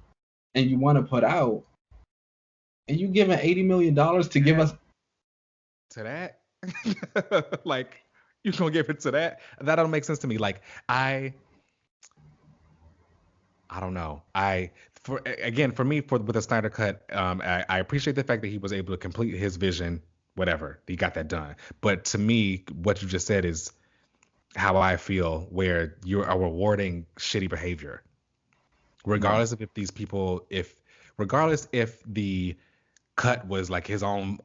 and you want to put out, and you giving $80 million to give us to that. Like you gonna give it to that? That don't make sense to me. Like I don't know. For me, with the Snyder Cut, I appreciate the fact that he was able to complete his vision, whatever. He got that done. But to me, what you just said is how I feel, where you are rewarding shitty behavior. Regardless of if these people, regardless if the cut was like his own,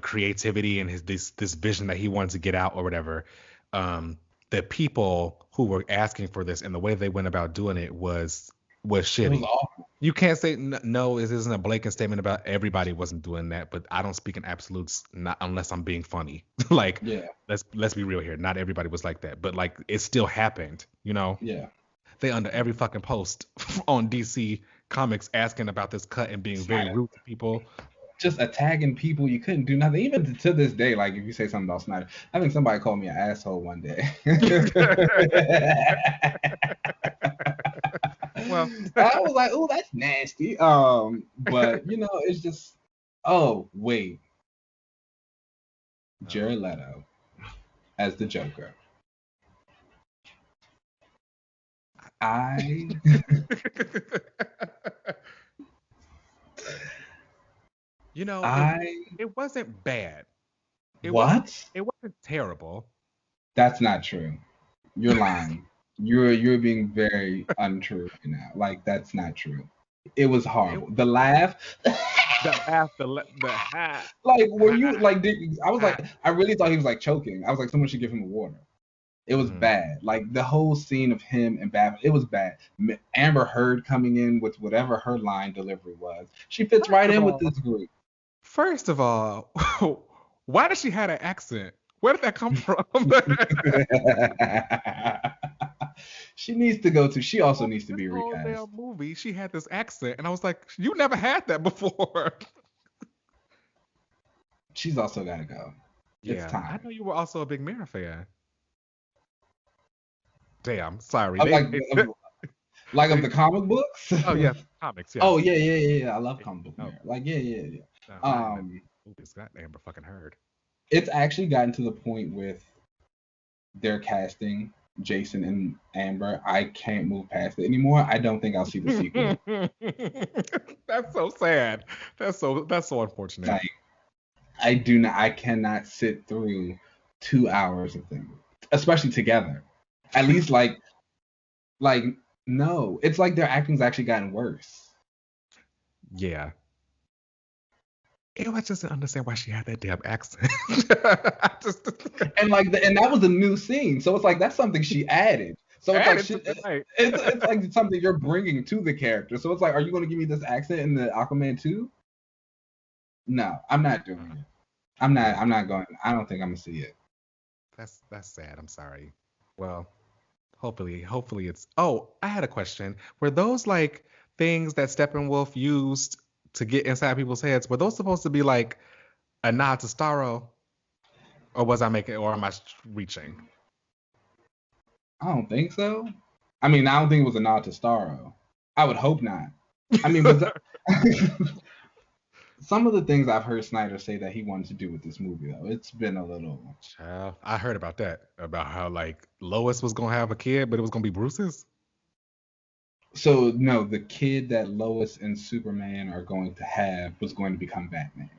creativity and this vision that he wanted to get out or whatever, the people who were asking for this and the way they went about doing it was shitty. It was awful. You can't say no. This isn't a blanket statement about everybody wasn't doing that, but I don't speak in absolutes, not unless I'm being funny. Let's be real here. Not everybody was like that, but like it still happened. Yeah. They under every fucking post on DC Comics asking about this cut and being very rude to people. just attacking people. You couldn't do nothing. Even to this day, like if you say something about Snyder, I think somebody called me an asshole one day. Well, I was like, "Oh, that's nasty." But it's just, oh wait, Jared Leto as the Joker. It wasn't bad. It wasn't terrible. That's not true. You're lying. You're being very untrue right now. Like, that's not true. It was horrible. The laugh. the like, were you like? I was like, I really thought he was like choking. I was like, someone should give him water. It was bad. Like, the whole scene of him and Batman, it was bad. Amber Heard coming in with whatever her line delivery was. She fits right in with this group. First of all, why does she have an accent? Where did that come from? She needs to go to. She also needs to be recast. Whole movie, she had this accent, and I was like, you never had that before. She's also got to go. Yeah, it's time. I know you were also a big Mira fan. Damn, sorry. Like of the comic books? Oh yeah, comics. Yeah. Oh yeah. I love comic book Mira. Like yeah. It's got Amber fucking Heard. It's actually gotten to the point with their casting Jason and Amber. I can't move past it anymore. I don't think I'll see the sequel. That's so sad. That's so unfortunate. Like, I cannot sit through 2 hours of them, especially together. At least like no. It's like their acting's actually gotten worse. Yeah. I just didn't understand why she had that damn accent. And that was a new scene, so it's like that's something she added. So it's it's like something you're bringing to the character. So it's like, are you going to give me this accent in the Aquaman 2? No, I'm not doing it. I'm not going. I don't think I'm gonna see it. That's sad. I'm sorry. Well, hopefully it's. Oh, I had a question. Were those like things that Steppenwolf used to get inside people's heads? Were those supposed to be like a nod to S.W.O.R.D, or am I reaching? I don't think so. I mean, I don't think it was a nod to S.W.O.R.D. I would hope not. I mean, but some of the things I've heard Snyder say that he wanted to do with this movie, though, it's been a little. Child, I heard about that. About how like Lois was gonna have a kid, but it was gonna be Bruce's. So no, the kid that Lois and Superman are going to have was going to become Batman.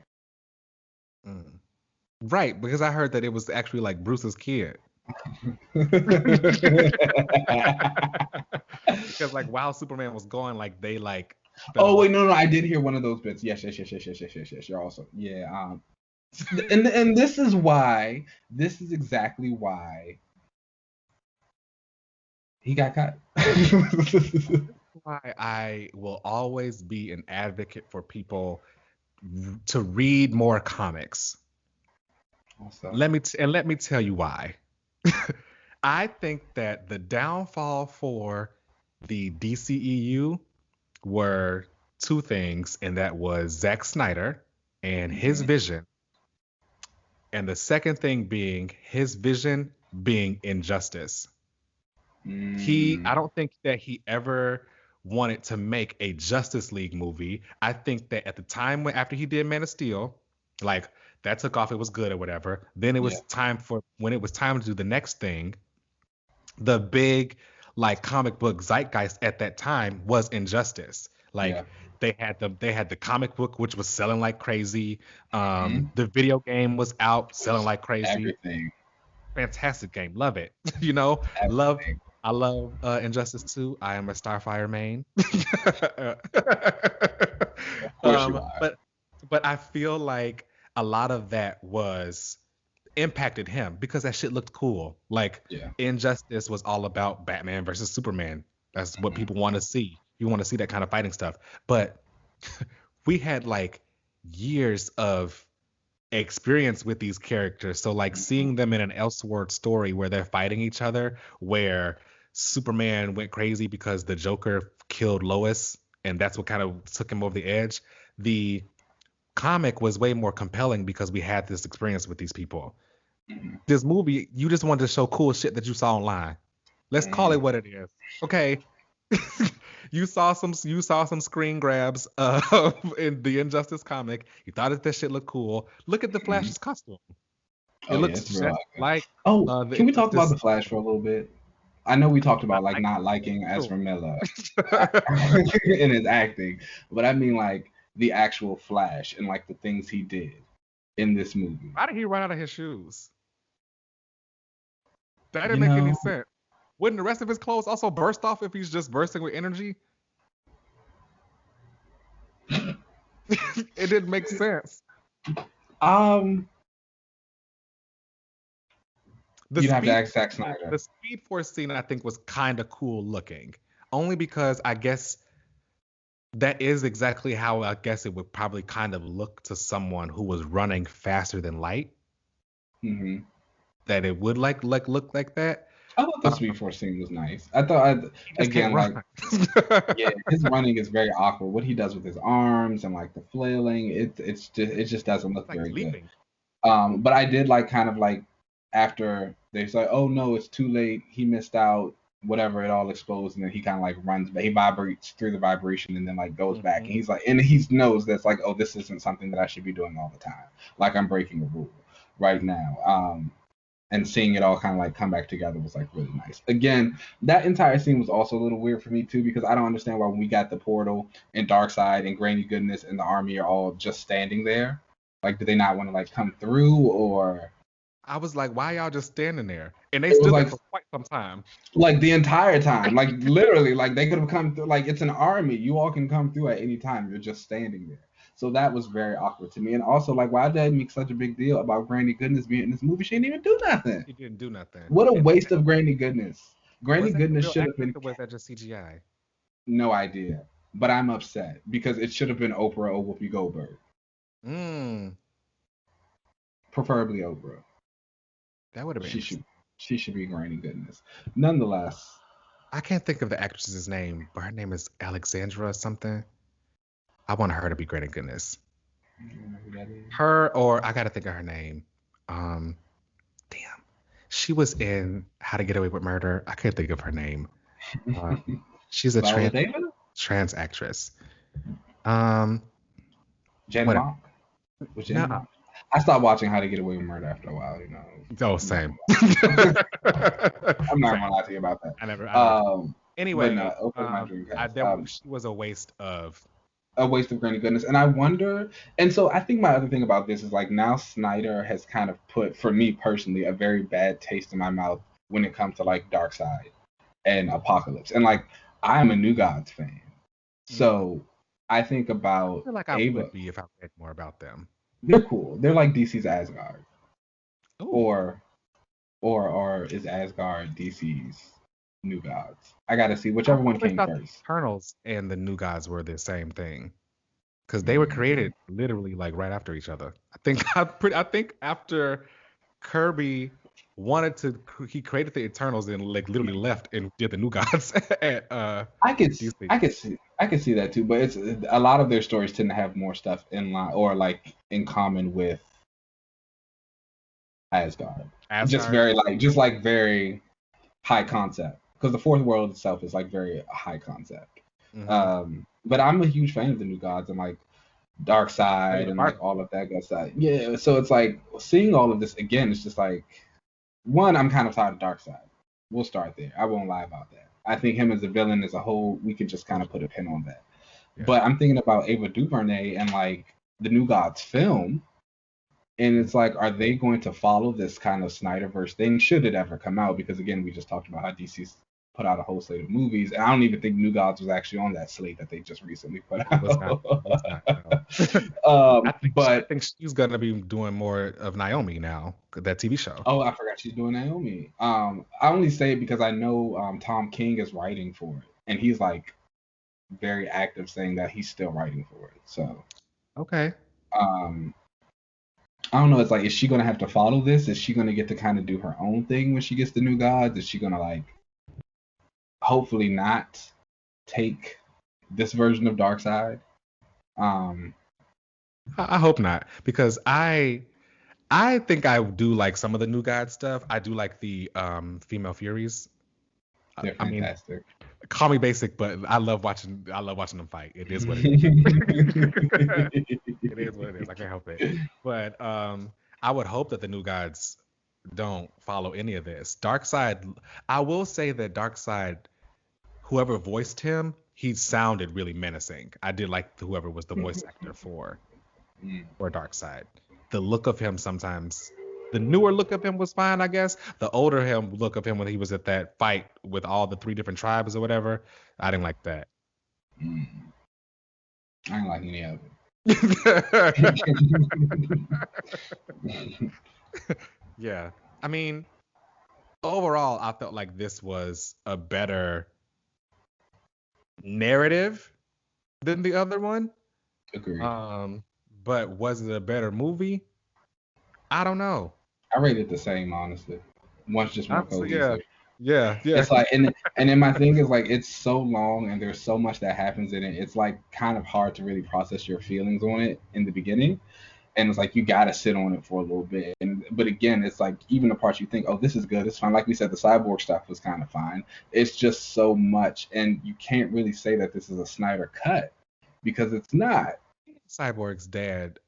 Right, because I heard that it was actually like Bruce's kid. Because like while Superman was gone, like they like. Oh wait, no, I did hear one of those bits. Yes. You're also and this is exactly why he got cut. Why I will always be an advocate for people to read more comics. Also. Let me tell you why. I think that the downfall for the DCEU were two things, and that was Zack Snyder and his vision, and the second thing being his vision being injustice. I don't think that he ever wanted to make a Justice League movie. I think that at the time after he did Man of Steel, like that took off, it was good or whatever. Then it was time to do the next thing. The big like comic book zeitgeist at that time was Injustice. Like they had the comic book, which was selling like crazy. The video game was out selling like crazy. Everything. Fantastic game, love it. Everything. I love Injustice 2. I am a Starfire main. Of course you are. But I feel like a lot of that was impacted him because that shit looked cool. Like Injustice was all about Batman versus Superman. That's what people want to see. You want to see that kind of fighting stuff. But we had like years of experience with these characters. So like seeing them in an S.W.O.R.D story where they're fighting each other, where Superman went crazy because the Joker killed Lois, and that's what kind of took him over the edge. The comic was way more compelling because we had this experience with these people. This movie, you just wanted to show cool shit that you saw online. Let's call it what it is. Okay. You saw some screen grabs in the Injustice comic. You thought that shit looked cool. Look at the Flash's costume. It looks just like. Can we talk about the Flash for a little bit? I know we talked about like not liking Ezra Miller in his acting, but I mean like the actual Flash and like the things he did in this movie. Why did he run out of his shoes? That didn't make any sense. Wouldn't the rest of his clothes also burst off if he's just bursting with energy? It didn't make sense. You'd have to ask Zack Snyder. The Speed Force scene, I think, was kind of cool looking. Only because I guess that is exactly how I guess it would probably kind of look to someone who was running faster than light. Mm-hmm. That it would look like that. I thought the Speed Force scene was nice. I thought again like yeah, his running is very awkward. What he does with his arms and like the flailing, it just doesn't look very leaping. Good. But I did like kind of like after they say, oh no, it's too late, he missed out, whatever, it all explodes, and then he kind of like runs, but he vibrates through the vibration and then like goes back, and he's like, and he knows that's like, oh, this isn't something that I should be doing all the time. Like I'm breaking a rule right now. And seeing it all kind of like come back together was like really nice. Again, that entire scene was also a little weird for me too, because I don't understand why when we got the portal and Darkseid and Granny Goodness and the army are all just standing there. Like, do they not want to like come through, or? I was like, why y'all just standing there? And they stood there for quite some time. Like the entire time. Like literally, like they could have come through. Like it's an army. You all can come through at any time. You're just standing there. So that was very awkward to me. And also, like, why did they make such a big deal about Granny Goodness being in this movie? She didn't even do nothing. She didn't do nothing. What a waste of Granny Goodness. Granny Goodness should have been. Or was that just CGI? No idea. But I'm upset because it should have been Oprah or Whoopi Goldberg. Preferably Oprah. That would have been. She should be Granny Goodness. Nonetheless. I can't think of the actress's name, but her name is Alexandra or something. I want her to be Granny Goodness. Her, or I gotta think of her name. Damn. She was in How to Get Away with Murder. I can't think of her name. She's a trans actress. Jenna Mock? No. I stopped watching How to Get Away with Murder after a while, you know. Oh, same. I'm not gonna lie to you about that. I never anyway, she was a waste of Granny Goodness. And I wonder, and so I think my other thing about this is like now Snyder has kind of put, for me personally, a very bad taste in my mouth when it comes to like Darkseid and Apocalypse. And like I'm a New Gods fan. So I think about I feel like I would be if I read more about them. They're cool. They're like DC's Asgard. Ooh. Or is Asgard DC's New Gods? I gotta see whichever one came first. The Eternals and the New Gods were the same thing, because they were created literally like right after each other. I think after Kirby he created the Eternals and like literally left and did the New Gods. I could see that too, but it's a lot of their stories tend to have more stuff in line or like in common with Asgard. Just very high concept, because the fourth world itself is like very high concept. But I'm a huge fan of the New Gods and like Darkseid and like all of that good stuff. Yeah, so it's like seeing all of this again. It's just like, one, I'm kind of tired of Darkseid. We'll start there. I won't lie about that. I think him as a villain as a whole, we could just kind of put a pin on that. Yeah. But I'm thinking about Ava DuVernay and like the New Gods film. And it's like, are they going to follow this kind of Snyderverse thing? Should it ever come out? Because again, we just talked about how DC's put out a whole slate of movies. And I don't even think New Gods was actually on that slate that they just recently put out. I think she's going to be doing more of Naomi now, that TV show. Oh, I forgot she's doing Naomi. I only say it because I know Tom King is writing for it. And he's like very active saying that he's still writing for it. So. Okay. I don't know. It's like, is she going to have to follow this? Is she going to get to kind of do her own thing when she gets the New Gods? Is she going to like, hopefully not take this version of Darkseid? I hope not, because I think I do like some of the New God stuff. I do like the female Furies. They're I mean, fantastic. call me basic, but I love watching them fight. It is what it is. It is what it is. I can't help it. But I would hope that the New Gods don't follow any of this. Darkseid, I will say that Darkseid, whoever voiced him, he sounded really menacing. I did like whoever was the voice actor for Darkseid. The look of him sometimes, the newer look of him was fine, I guess. The older look of him when he was at that fight with all the 3 different tribes or whatever, I didn't like that. I don't like any of it. Yeah. I mean, overall, I felt like this was a better narrative than the other one. Agreed. But was it a better movie? I don't know. I rate it the same, honestly. One's just more cohesive. Yeah. It's like, and then my thing is like, it's so long and there's so much that happens in it. It's like kind of hard to really process your feelings on it in the beginning, and it's like you gotta sit on it for a little bit. But again, it's like even the parts you think, oh, this is good, it's fine. Like we said, the cyborg stuff was kind of fine. It's just so much, and you can't really say that this is a Snyder cut because it's not. Cyborg's dad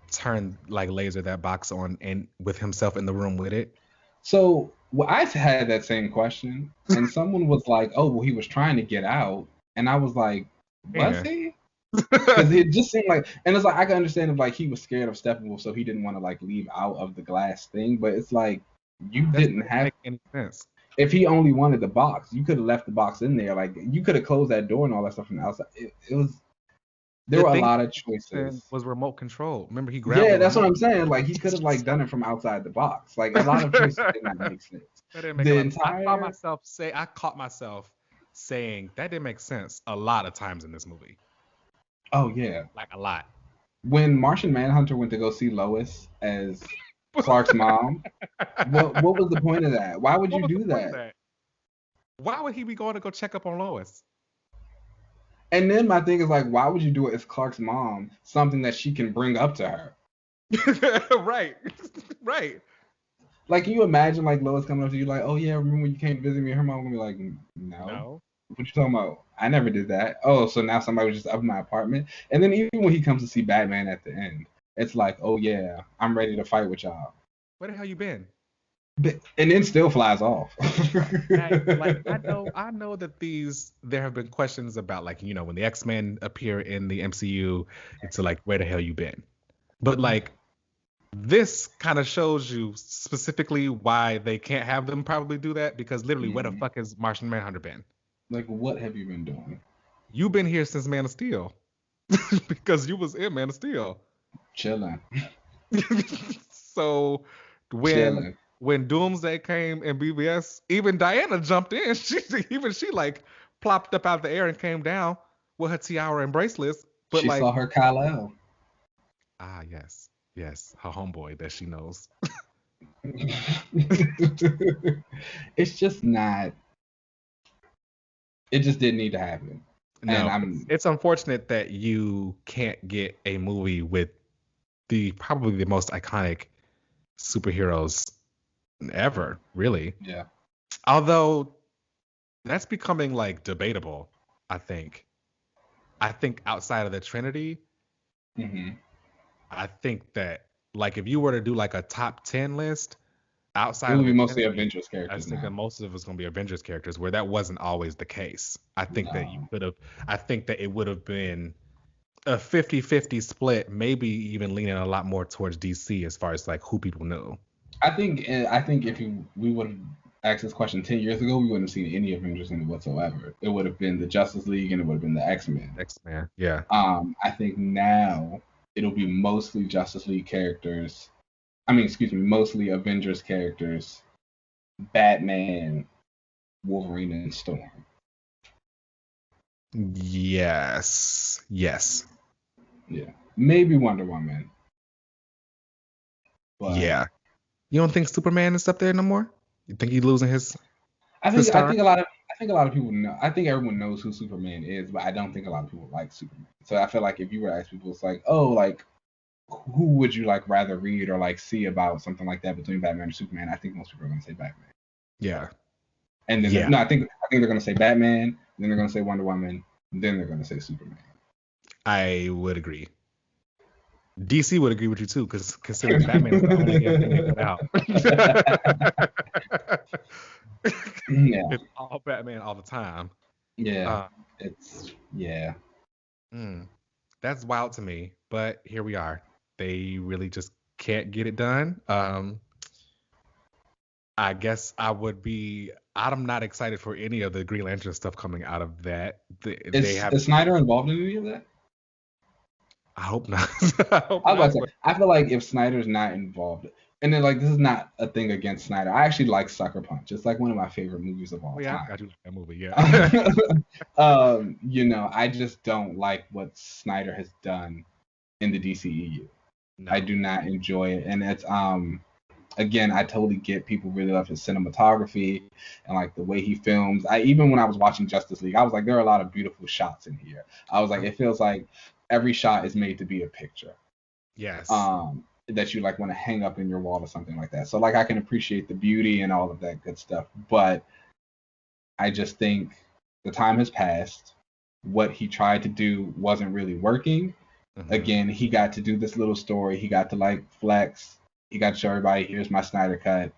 turned like laser that box on and with himself in the room with it. So I had that same question, and someone was like, "Oh, well, he was trying to get out," and I was like, "Was he?" Because it just seemed like, and it's like I can understand if like he was scared of Steppenwolf, so he didn't want to like leave out of the glass thing. But it's like you didn't have make any sense. If he only wanted the box, you could have left the box in there. Like you could have closed that door and all that stuff from the outside. It was. There were a lot of choices. Was remote control. Remember, he grabbed. Yeah, that's what I'm saying. Like he could have like done it from outside the box. Like a lot of choices did not make sense. That didn't make sense. I caught myself saying that didn't make sense a lot of times in this movie. Oh yeah, like a lot. When Martian Manhunter went to go see Lois as Clark's mom, what was the point of that? Why would you do that? Why would he be going to go check up on Lois? And then my thing is like, why would you do it as Clark's mom? Something that she can bring up to her. Right. Like, can you imagine like Lois coming up to you like, oh yeah, remember when you came to visit me? Her mom gonna be like, no. What you talking about? I never did that. Oh, so now somebody was just up in my apartment. And then even when he comes to see Batman at the end, it's like, oh yeah, I'm ready to fight with y'all. Where the hell you been? And then still flies off. I know that there have been questions about like, when the X-Men appear in the MCU, it's like, where the hell you been? But like, this kind of shows you specifically why they can't have them probably do that, because literally, where the fuck has Martian Manhunter been? Like, what have you been doing? You've been here since Man of Steel. Because you was in Man of Steel. Chilling. So when Doomsday came in BVS, even Diana jumped in. She like plopped up out of the air and came down with her tiara and bracelets. But she saw her Kal-El. Ah, yes, her homeboy that she knows. It's just not. It just didn't need to happen. No, it's unfortunate that you can't get a movie with probably the most iconic superheroes ever, really. Yeah. Although that's becoming like debatable, I think. Outside of the Trinity, I think that like if you were to do like a top 10 list outside, it would be mostly Avengers characters. I think that most of it's going to be Avengers characters, where that wasn't always the case. I think that you could have. I think that it would have been a 50-50 split, maybe even leaning a lot more towards DC as far as like who people knew. I think if we would have asked this question 10 years ago, we wouldn't have seen any Avengers in it whatsoever. It would have been the Justice League and it would have been the X-Men. Yeah. I think now it'll be mostly Justice League characters. Mostly Avengers characters, Batman, Wolverine, and Storm. Yes. Yeah. Maybe Wonder Woman. But yeah. You don't think Superman is up there no more? You think he's losing his? I think a lot think a lot of people know. I think everyone knows who Superman is, but I don't think a lot of people like Superman. So I feel like if you were to ask people, it's like, oh, like who would you like rather read or like see about something like that between Batman and Superman? I think most people are going to say Batman. Yeah. And then I think they're going to say Batman, then they're going to say Wonder Woman, then they're going to say Superman. I would agree. DC would agree with you too, because considering Batman is the only damn thing they put out. Yeah. It's all Batman all the time. Yeah. That's wild to me, but here we are. They really just can't get it done. I guess I'm not excited for any of the Green Lantern stuff coming out of that. Is Snyder involved in any of that? I hope not. I feel like if Snyder's not involved, and then like this is not a thing against Snyder. I actually like Sucker Punch. It's like one of my favorite movies of all time. I do like that movie. Yeah. I just don't like what Snyder has done in the DCEU. No. I do not enjoy it, and it's again, I totally get people really love his cinematography and like the way he films. Even when I was watching Justice League, I was like, there are a lot of beautiful shots in here. I was like, it feels like every shot is made to be a picture. Yes. That you like want to hang up in your wall or something like that. So like I can appreciate the beauty and all of that good stuff, but I just think the time has passed. What he tried to do wasn't really working. Mm-hmm. Again, he got to do this little story. He got to like flex. He got to show everybody, here's my Snyder cut.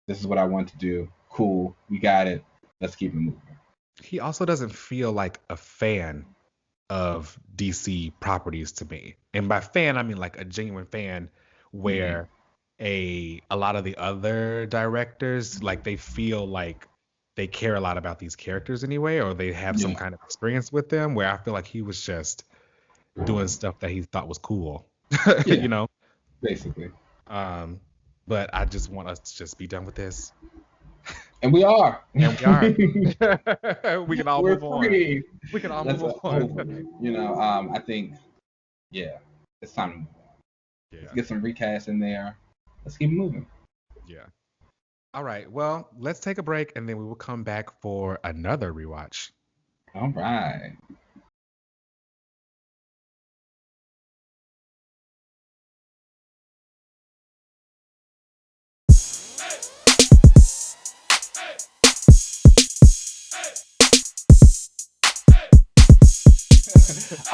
This is what I want to do. Cool. We got it. Let's keep it moving. He also doesn't feel like a fan of DC properties to me. And by fan, I mean like a genuine fan where a lot of the other directors, like they feel like they care a lot about these characters anyway, or they have some kind of experience with them, where I feel like he was just doing stuff that he thought was cool, you know? Basically. But I just want us to just be done with this. And we are. We can all move on. We can all move on. I think, it's time to move on. Yeah. Let's get some recasts in there. Let's keep moving. Yeah. All right. Well, let's take a break, and then we will come back for another rewatch. All right.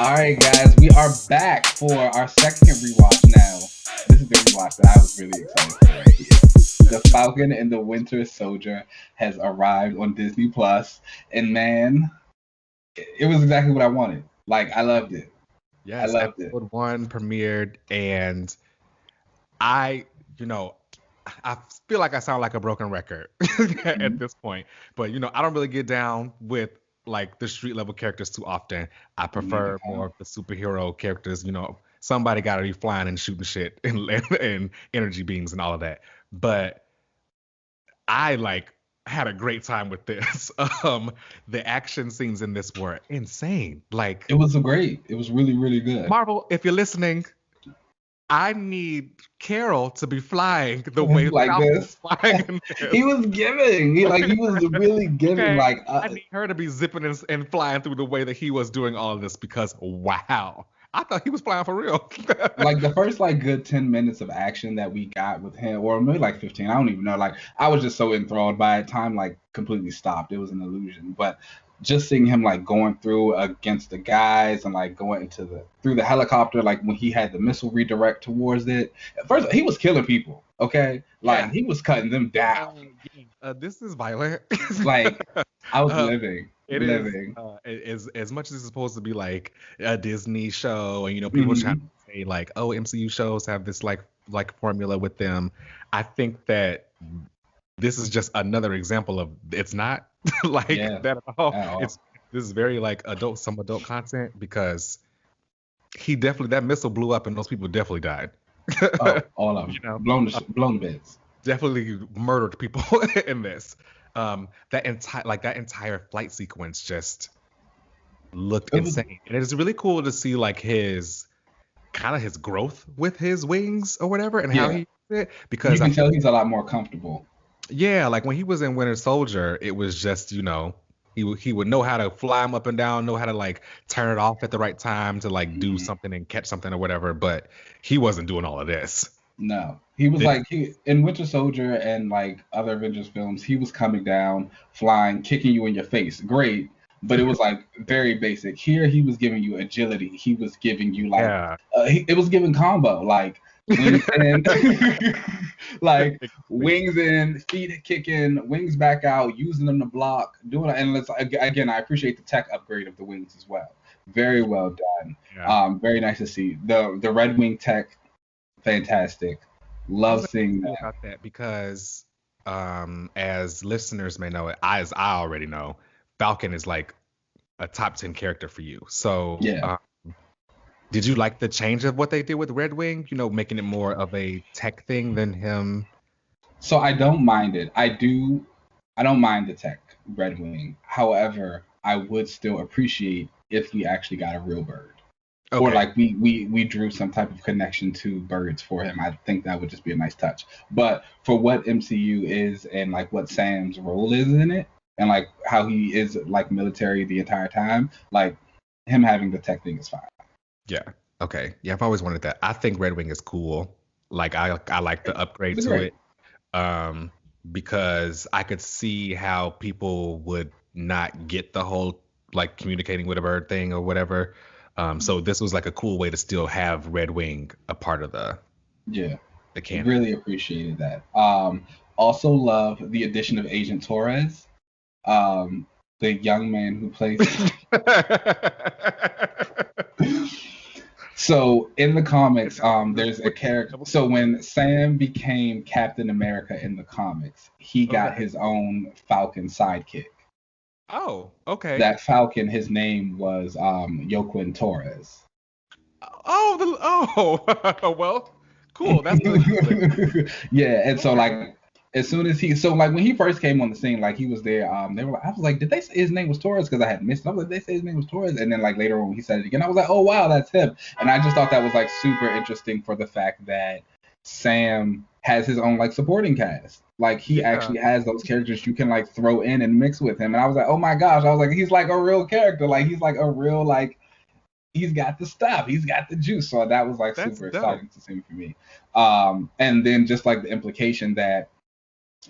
All right, guys, we are back for our second rewatch now. This is the rewatch that I was really excited for right here. The Falcon and the Winter Soldier has arrived on Disney Plus, and man, it was exactly what I wanted. Like, I loved it. Yes, I loved episode 1 premiered, and I feel like I sound like a broken record at this point, but I don't really get down with like the street level characters too often. I prefer more of the superhero characters. Somebody got to be flying and shooting shit and energy beams and all of that. But I had a great time with this. The action scenes in this were insane. Like, it was great. It was really, really good. Marvel, if you're listening, I need Carol to be flying the way like this. Flying in this. He was giving. He was really giving. Okay. I need her to be zipping and flying through the way that he was doing all of this, because wow, I thought he was flying for real. Like the first good 10 minutes of action that we got with him, or maybe 15. I don't even know. Like, I was just so enthralled by it. Time completely stopped. It was an illusion. But just seeing him going through against the guys and going through the helicopter, when he had the missile redirect towards it. First, he was killing people. Okay, he was cutting them down. This is violent. I was living. Is as much as it's supposed to be like a Disney show, and people trying to say MCU shows have this formula with them. I think that this is just another example of it's not that at all. This is very some adult content, because he definitely, that missile blew up and those people definitely died. All of them. Blown bits. Definitely murdered people in this. That entire flight sequence just looked insane. And it's really cool to see his growth with his wings or whatever, and how he did it, because you can tell he's a lot more comfortable. Yeah, when he was in Winter Soldier, it was just, he He would know how to fly him up and down, know how to like turn it off at the right time to like do something and catch something or whatever. But he wasn't doing all of this. No, he was he in Winter Soldier and like other Avengers films, he was coming down, flying, kicking you in your face. Great, but it was like very basic. Here, he was giving you agility. He was giving you like it was giving combo like wings in, like wings in, feet kicking, wings back out, using them to block, doing it. And again, I appreciate the tech upgrade of the wings as well. Very well done. Yeah. Very nice to see the Red Wing tech. Fantastic. Love seeing that. About that because as listeners may know, as I already know, Falcon is like a top 10 character for you. So yeah. Did you like the change of what they did with Red Wing? You know, making it more of a tech thing than him. So I don't mind it. I don't mind the tech Red Wing. However, I would still appreciate if we actually got a real bird. Okay. Or like we drew some type of connection to birds for him. I think that would just be a nice touch. But for what MCU is and like what Sam's role is in it and like how he is like military the entire time, like him having the tech thing is fine. Yeah. Okay. Yeah, I've always wanted that. I think Red Wing is cool. Like I like the upgrade to it. Because I could see how people would not get the whole like communicating with a bird thing or whatever. So this was like a cool way to still have Red Wing a part of the canon. Really appreciated that. Also love the addition of Agent Torres, the young man who plays. So in the comics, there's a character. So when Sam became Captain America in the comics, he got his own Falcon sidekick. Oh, okay. That Falcon, his name was Joaquin Torres. Well, cool. That's really cool. Yeah, and so like as soon as when he first came on the scene, like he was there, they were I was like, did they say his name was Torres? Because I had missed it. I was like, they say his name was Torres, and then like later on when he said it again, I was like, oh wow, that's him. And I just thought that was like super interesting for the fact that Sam has his own like supporting cast. Like he actually has those characters you can like throw in and mix with him. And I was like, oh my gosh, I was like, he's like a real character. Like he's like a real like he's got the stuff, he's got the juice. So that was like super exciting to see for me. And then just like the implication that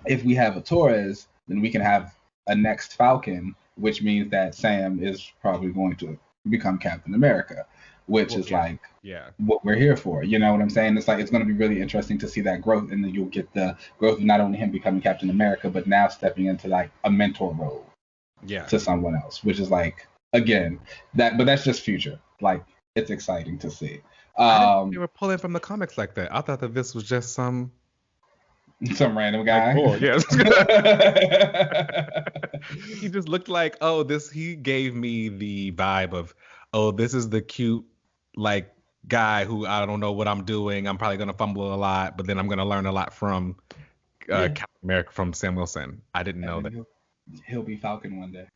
if we have a Torres, then we can have a next Falcon, which means that Sam is probably going to become Captain America, which is like what we're here for. You know what I'm saying? It's like it's going to be really interesting to see that growth, and then you'll get the growth of not only him becoming Captain America, but now stepping into like a mentor role to someone else, which is like again but that's just future. Like it's exciting to see. I didn't think they were pulling from the comics like that. I thought that this was just some random guy. Like, yes. He just looked like, he gave me the vibe of, this is the cute, like, guy who I don't know what I'm doing. I'm probably going to fumble a lot, but then I'm going to learn a lot from Captain America from Sam Wilson. I didn't know that. He'll be Falcon one day.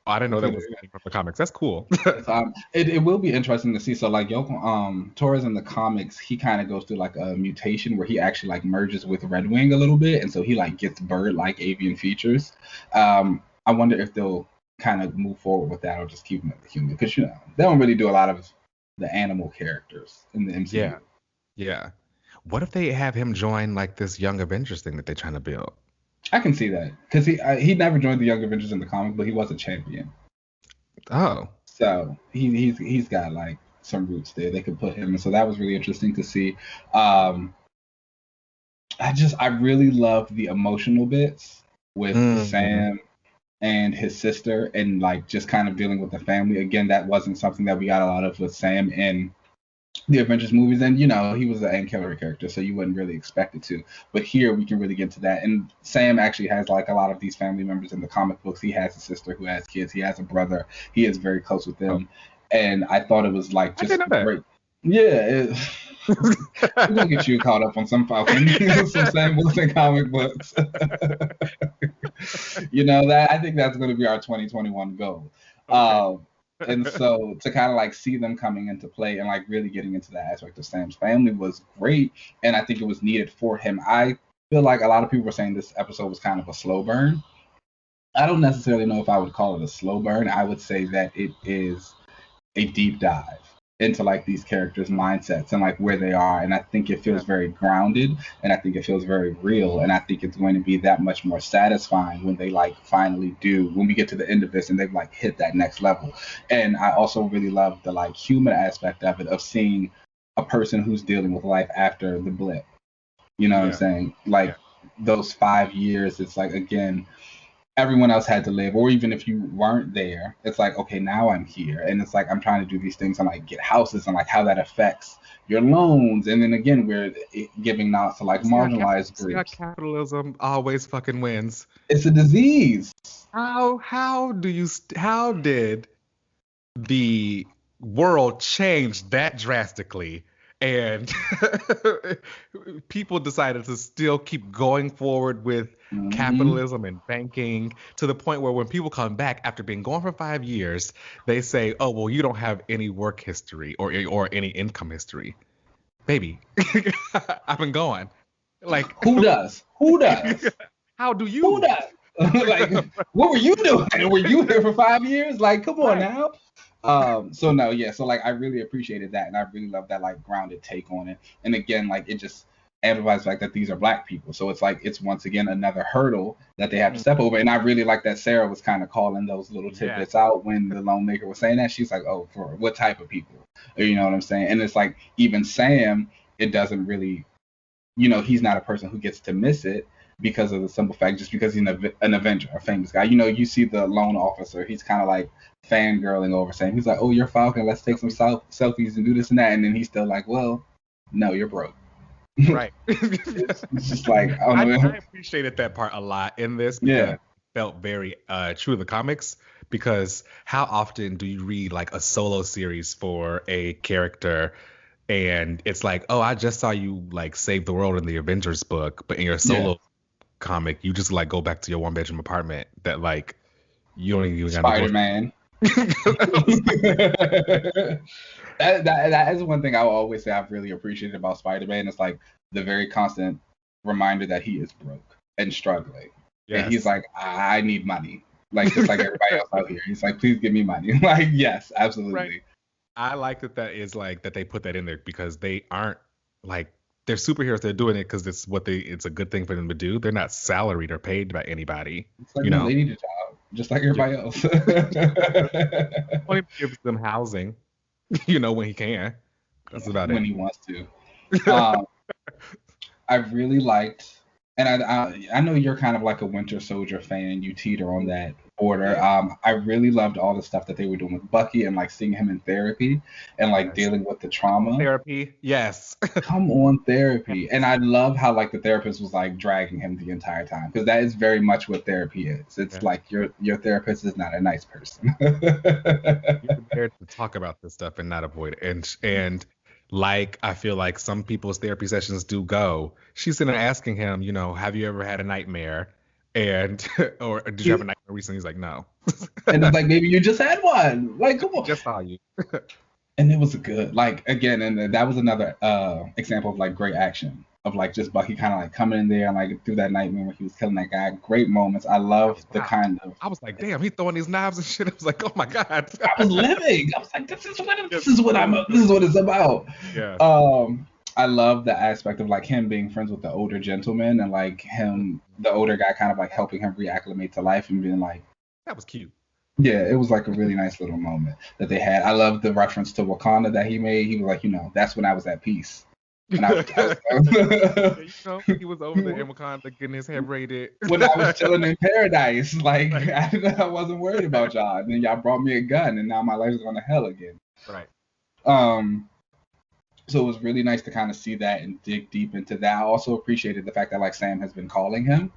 I didn't know that was from the comics. That's cool. It will be interesting to see. So like Torres in the comics, he kind of goes through like a mutation where he actually like merges with Red Wing a little bit, and so he like gets bird-like avian features. I wonder if they'll kind of move forward with that or just keep him at the human, because they don't really do a lot of the animal characters in the MCU. Yeah. What if they have him join like this Young Avengers thing that they're trying to build? I can see that because he never joined the Young Avengers in the comic, but he was a champion. Oh, so he's got like some roots there. They could put him, and so that was really interesting to see. I really loved the emotional bits with Sam and his sister, and like just kind of dealing with the family. Again, that wasn't something that we got a lot of with Sam in the Avengers movies, and he was an ancillary character, so you wouldn't really expect it to. But here we can really get to that. And Sam actually has like a lot of these family members in the comic books. He has a sister who has kids. He has a brother. He is very close with them. And I thought it was like just great. Yeah, we're gonna get you caught up on some Falcon, some Sam Wilson comic books. I think that's gonna be our 2021 goal. Okay. And so to kind of like see them coming into play and like really getting into that aspect of Sam's family was great. And I think it was needed for him. I feel like a lot of people were saying this episode was kind of a slow burn. I don't necessarily know if I would call it a slow burn. I would say that it is a deep dive into like these characters' mindsets and like where they are. And I think it feels very grounded, and I think it feels very real. And I think it's going to be that much more satisfying when they like finally do, when we get to the end of this and they've like hit that next level. And I also really love the like human aspect of it, of seeing a person who's dealing with life after the blip. You know what I'm saying? Like those 5 years, it's like, again, everyone else had to live, or even if you weren't there, it's like, okay, now I'm here, and it's like I'm trying to do these things and like get houses, and like how that affects your loans. And then again, we're giving nods to like marginalized groups. Capitalism always fucking wins. It's a disease. How did the world change that drastically, and people decided to still keep going forward with capitalism and banking, to the point where when people come back after being gone for 5 years, they say, oh, well, you don't have any work history or any income history. Baby, I've been gone. Like, who does? How do you? Who does? Like, what were you doing? Were you here for 5 years? Like, come on now. So like I really appreciated that, and I really love that like grounded take on it. And again, like it just amplifies the fact that these are Black people, so it's like it's once again another hurdle that they have to step over. And I really like that Sarah was kind of calling those little tidbits out when the Lone Maker was saying that. She's like, oh, for what type of people, you know what I'm saying? And it's like even Sam, it doesn't really, he's not a person who gets to miss it, because of the simple fact, just because he's an Avenger, a famous guy. You see the lone officer, he's kind of like fangirling over Sam. He's like, oh, you're Falcon, let's take some selfies and do this and that. And then he's still like, well, no, you're broke. Right. it's just like, I appreciated that part a lot in this, because it felt very true to the comics. Because how often do you read like a solo series for a character, and it's like, oh, I just saw you like save the world in the Avengers book, but in your solo comic, you just like go back to your 1-bedroom apartment that like you don't even got Spider-Man. that is one thing I will always say I've really appreciated about Spider-Man. It's like the very constant reminder that he is broke and struggling. Yes. And he's like, I need money. Like just like everybody else out here. He's like, please give me money. Like, yes, absolutely. Right. I like that is like that they put that in there, because they aren't like, they're superheroes. They're doing it because it's a good thing for them to do. They're not salaried or paid by anybody. It's like, they need a job just like everybody else. Only gives them housing, when he can. That's about it. When he wants to. I really liked, and I know you're kind of like a Winter Soldier fan. You teeter on that border. I really loved all the stuff that they were doing with Bucky, and like seeing him in therapy and like dealing with the trauma. Therapy, yes. Come on, therapy. And I love how like the therapist was like dragging him the entire time, because that is very much what therapy is. It's like your therapist is not a nice person. You're prepared to talk about this stuff and not avoid it. And like I feel like some people's therapy sessions do go. She's sitting there asking him, have you ever had a nightmare? And or did you have a nightmare recently? He's like, no. And it's like, maybe you just had one. Like, come on. Just saw you. And it was good. Like, again, and that was another example of like great action, of like just Bucky kind of like coming in there and like through that nightmare when he was killing that guy. Great moments. I love the kind of. I was like, damn, he's throwing these knives and shit. I was like, oh my god. I was living. I was like, this is what it's about. Yeah. I love the aspect of like him being friends with the older gentleman, and like him, the older guy, kind of like helping him reacclimate to life and being like, that was cute. Yeah, it was like a really nice little moment that they had. I love the reference to Wakanda that he made. He was like, that's when I was at peace. And I was he was over there in Wakanda getting his hair braided. When I was chilling in paradise, like I wasn't worried about y'all. And then y'all brought me a gun, and now my life's going to hell again. Right. So it was really nice to kind of see that and dig deep into that. I also appreciated the fact that like Sam has been calling him,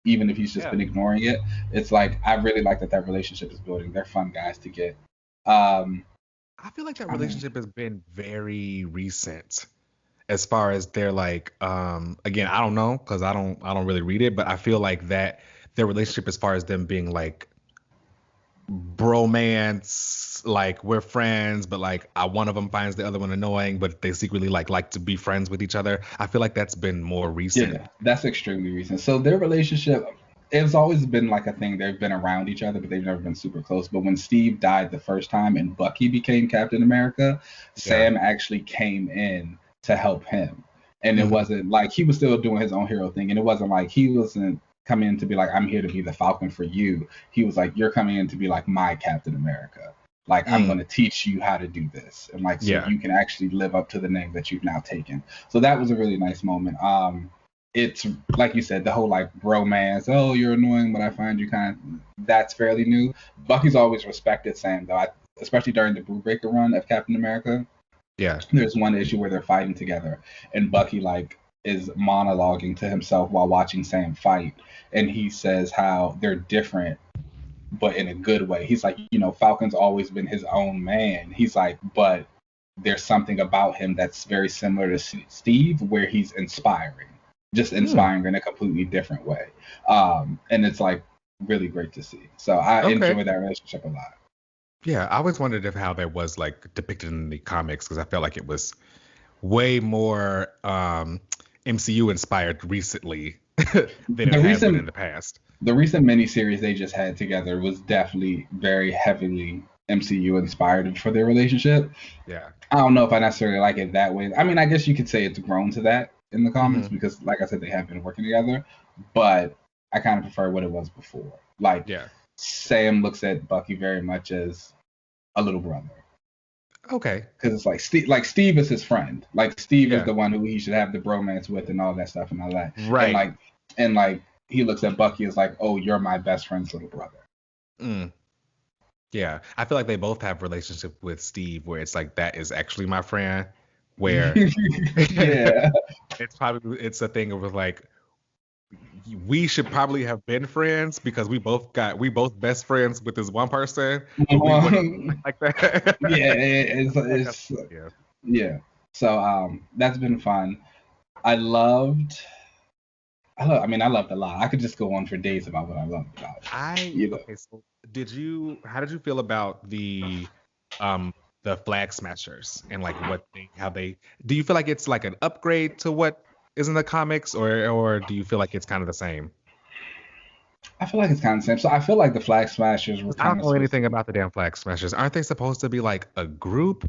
even if he's just been ignoring it. It's like, I really like that relationship is building. They're fun guys to get. I feel like that relationship has been very recent, as far as they're like, again, I don't know, because I don't really read it, but I feel like that their relationship, as far as them being like bromance, like we're friends, but like one of them finds the other one annoying, but they secretly like to be friends with each other. I feel like that's been more recent. Yeah, that's extremely recent. So their relationship, it's always been like a thing. They've been around each other, but they've never been super close. But when Steve died the first time and Bucky became Captain America, Sam actually came in to help him. And it wasn't like he was still doing his own hero thing. And it wasn't like he wasn't coming in to be like, I'm here to be the Falcon for you. He was like, you're coming in to be like my Captain America. Like, I'm going to teach you how to do this. And like, so you can actually live up to the name that you've now taken. So that was a really nice moment. It's like you said, the whole like bromance, oh, you're annoying, but I find you kind of, that's fairly new. Bucky's always respected Sam, though, especially during the Brubaker run of Captain America. Yeah. There's one issue where they're fighting together, and Bucky like is monologuing to himself while watching Sam fight, and he says how they're different, but in a good way. He's like, Falcon's always been his own man. He's like, but there's something about him that's very similar to Steve, where he's inspiring. Just inspiring in a completely different way. And it's like really great to see. So I enjoy that relationship a lot. Yeah, I always wondered if how that was like depicted in the comics, because I felt like it was way more MCU inspired recently than it has been in the past. The recent miniseries they just had together was definitely very heavily MCU inspired for their relationship. Yeah. I don't know if I necessarily like it that way. I mean, I guess you could say it's grown to that in the comics because, like I said, they have been working together. But I kind of prefer what it was before. Like, Sam looks at Bucky very much as a little brother. Okay. Because it's like Steve is his friend. Like Steve is the one who he should have the bromance with and all that stuff and all that. Right. And like he looks at Bucky as like, oh, you're my best friend's little brother. Yeah, I feel like they both have relationship with Steve where it's like that is actually my friend. Where it's a thing of like we should probably have been friends because we both best friends with this one person. But we wouldn't like that. So that's been fun. I loved a lot. I could just go on for days about what I loved about it. Okay, so how did you feel about the Flag Smashers and like do you feel like it's like an upgrade to what is in the comics or do you feel like it's kind of the same? I feel like it's kind of the same. So I feel like the Flag Smashers were I don't know anything about the damn Flag Smashers. Aren't they supposed to be like a group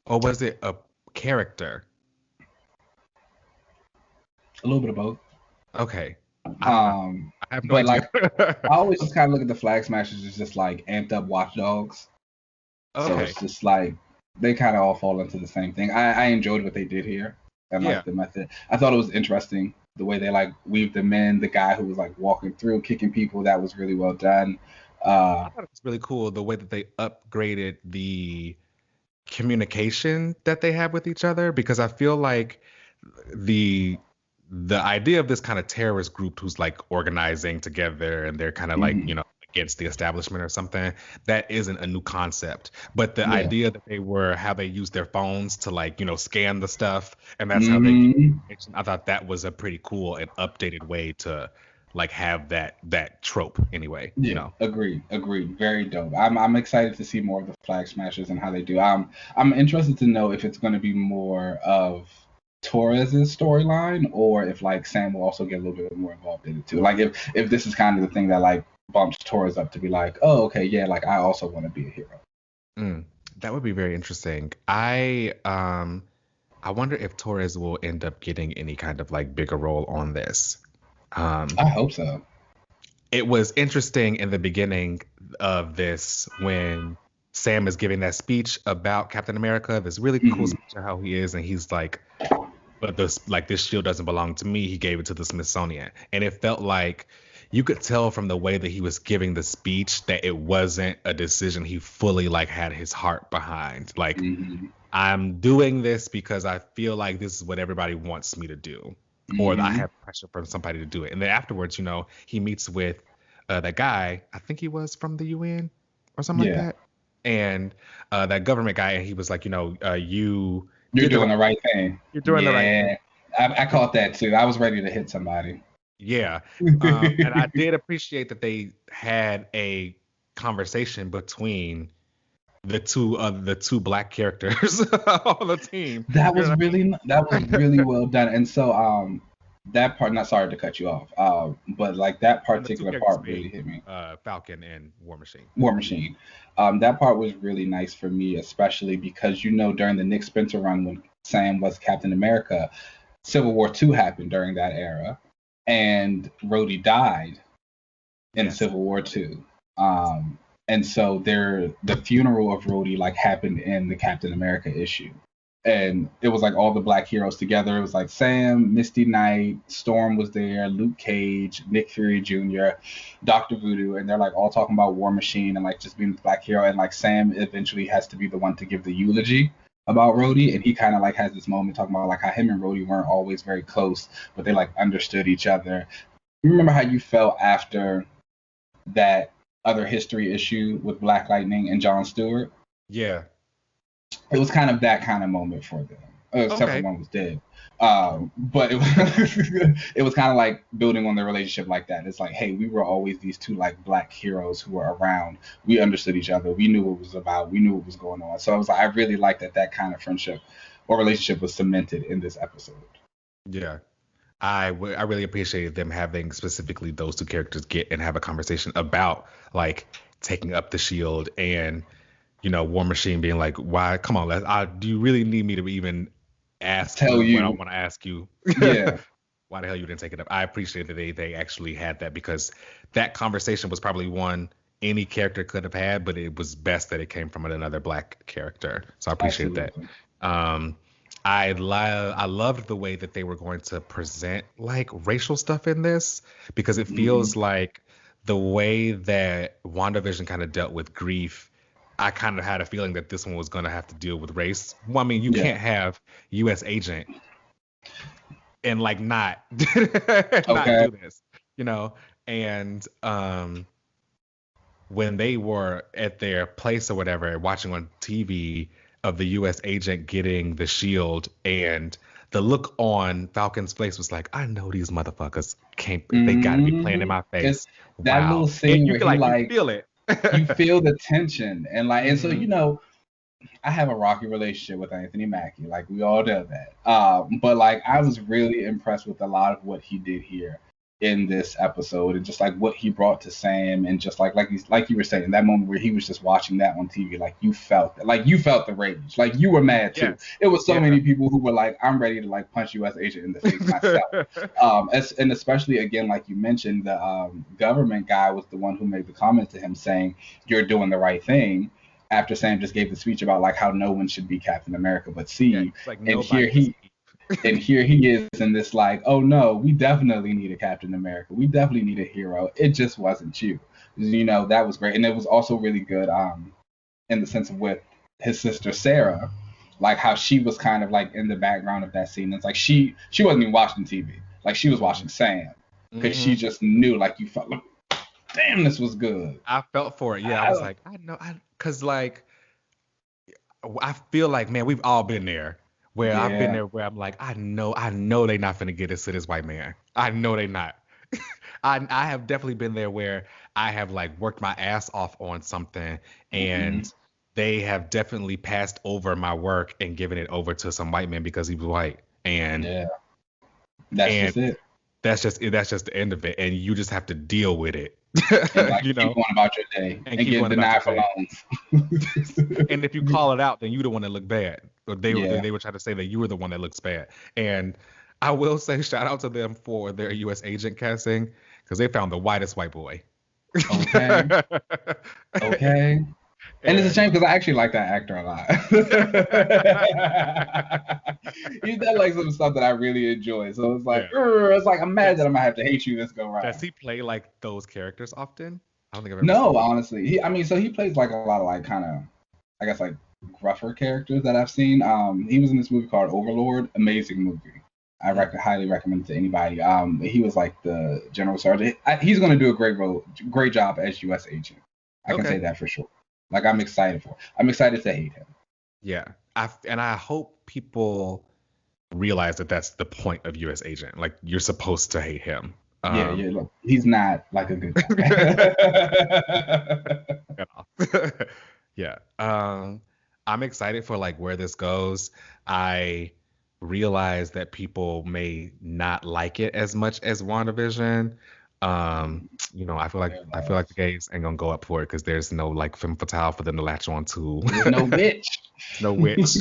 or was it a character? A little bit of both. Okay. I have no idea. Like I always just kind of look at the Flag Smashers as just like amped up watchdogs. Okay. So it's just like they kind of all fall into the same thing. I enjoyed what they did here. I liked the method. I thought it was interesting the way they like weaved them in. The guy who was like walking through, kicking people, that was really well done. I thought it was really cool the way that they upgraded the communication that they have with each other, because I feel like the idea of this kind of terrorist group who's like organizing together and they're kind of like, against the establishment or something, that isn't a new concept. But the idea that how they use their phones to like, scan the stuff and that's how they get information, I thought that was a pretty cool and updated way to like have that trope anyway. Agreed. Very dope. I'm excited to see more of the Flag Smashers and how they do. I'm interested to know if it's going to be more of Torres's storyline or if like Sam will also get a little bit more involved in it too. Like if this is kind of the thing that like bumps Torres up to be like, oh, okay, yeah, like I also want to be a hero. That would be very interesting. I wonder if Torres will end up getting any kind of like bigger role on this. I hope so. It was interesting in the beginning of this when Sam is giving that speech about Captain America, this really cool speech of how he is, and he's like, but this shield doesn't belong to me. He gave it to the Smithsonian. And it felt like you could tell from the way that he was giving the speech that it wasn't a decision he fully like had his heart behind. Like, I'm doing this because I feel like this is what everybody wants me to do, or that I have pressure from somebody to do it. And then afterwards, he meets with that guy, I think he was from the UN or something like that. And that government guy, and he was like, you're doing the right thing. You're doing the right thing. I caught that too. I was ready to hit somebody. Yeah. And I did appreciate that they had a conversation between the two black characters on the team. That was really well done. And so that part, not sorry to cut you off, but like that And the two particular characters part really being hit me. Falcon and War Machine. War Machine. That part was really nice for me, especially because during the Nick Spencer run when Sam was Captain America, Civil War II happened during that era, and Rhodey died in Yes. Civil War II. And so the funeral of Rhodey like happened in the Captain America issue. And it was like all the black heroes together. It was like Sam, Misty Knight, Storm was there, Luke Cage, Nick Fury Jr., Dr. Voodoo, and they're like all talking about War Machine and like just being the black hero. And like Sam eventually has to be the one to give the eulogy about Rhodey, and he kind of like has this moment talking about like how him and Rhodey weren't always very close, but they like understood each other. You remember how you felt after that other history issue with Black Lightning and John Stewart? Yeah. It was kind of that kind of moment for them. Except for one was dead. But it was, it was kind of like building on their relationship like that. It's like, hey, we were always these two like black heroes who were around. We understood each other. We knew what it was about. We knew what was going on. So I was like, I really liked that kind of friendship or relationship was cemented in this episode. Yeah. I really appreciated them having specifically those two characters get and have a conversation about like taking up the shield and, you know, War Machine being like, why? Come on, do you really need me to even ask you what I want to ask you? Yeah. Why the hell you didn't take it up? I appreciate that they actually had that, because that conversation was probably one any character could have had, but it was best that it came from another black character. So I appreciate that. I loved the way that they were going to present like racial stuff in this, because it feels like the way that WandaVision kind of dealt with grief, I kind of had a feeling that this one was going to have to deal with race. Well, I mean, you can't have U.S. agent and like not do this, you know? And when they were at their place or whatever, watching on TV of the U.S. agent getting the shield, and the look on Falcon's face was like, I know these motherfuckers can't. They got to be playing in my face. It's that little scene where you feel it. You feel the tension, and like, and so you know, I have a rocky relationship with Anthony Mackie, like we all know that. But like, I was really impressed with a lot of what he did here in this episode, and just like what he brought to Sam, and just like you were saying, that moment where he was just watching that on TV, like you felt the rage, like you were mad too. Yes. It was so many people who were like, I'm ready to like punch U.S. agent in the face myself. And especially again, like you mentioned, the government guy was the one who made the comment to him saying, "You're doing the right thing." After Sam just gave the speech about like how no one should be Captain America but Steve, like and here he is in this like, oh no, we definitely need a Captain America. We definitely need a hero. It just wasn't you. You know, that was great. And it was also really good in the sense of with his sister Sarah, like how she was kind of like in the background of that scene. It's like she wasn't even watching TV. Like she was watching Sam because she just knew, like you felt like, damn, this was good. I felt for it. Yeah, I was like, I know, because like I feel like, man, we've all been there. Where I've been there, where I'm like, I know they not finna get us to this white man. I know they not. I have definitely been there where I have like worked my ass off on something, and they have definitely passed over my work and given it over to some white man because he was white. And just it. That's just the end of it, and you just have to deal with it. And like, keep going about your day and get denied for loans. And if you call it out, then you the one that look bad. Or they were trying to say that you were the one that looks bad. And I will say shout out to them for their U.S. agent casting, because they found the whitest white boy. Okay. And it's a shame because I actually like that actor a lot. He's done like some stuff that I really enjoy. So it's like I'm mad that I'm gonna have to hate you this go round. Does he play like those characters often? I don't think I've ever seen honestly. He plays like a lot of like kind of, I guess, like gruffer characters that I've seen. He was in this movie called Overlord. Amazing movie. I highly recommend it to anybody. He was like the general sergeant. He's gonna do a great job as U.S. agent. I can say that for sure. Like I'm excited to hate him. Yeah, I hope people realize that that's the point of U.S. agent. Like you're supposed to hate him. Look, he's not like a good guy. Yeah. I'm excited for like where this goes. I realize that people may not like it as much as WandaVision. I feel like the gays ain't gonna go up for it because there's no like femme fatale for them to latch on to. There's no witch. No witch.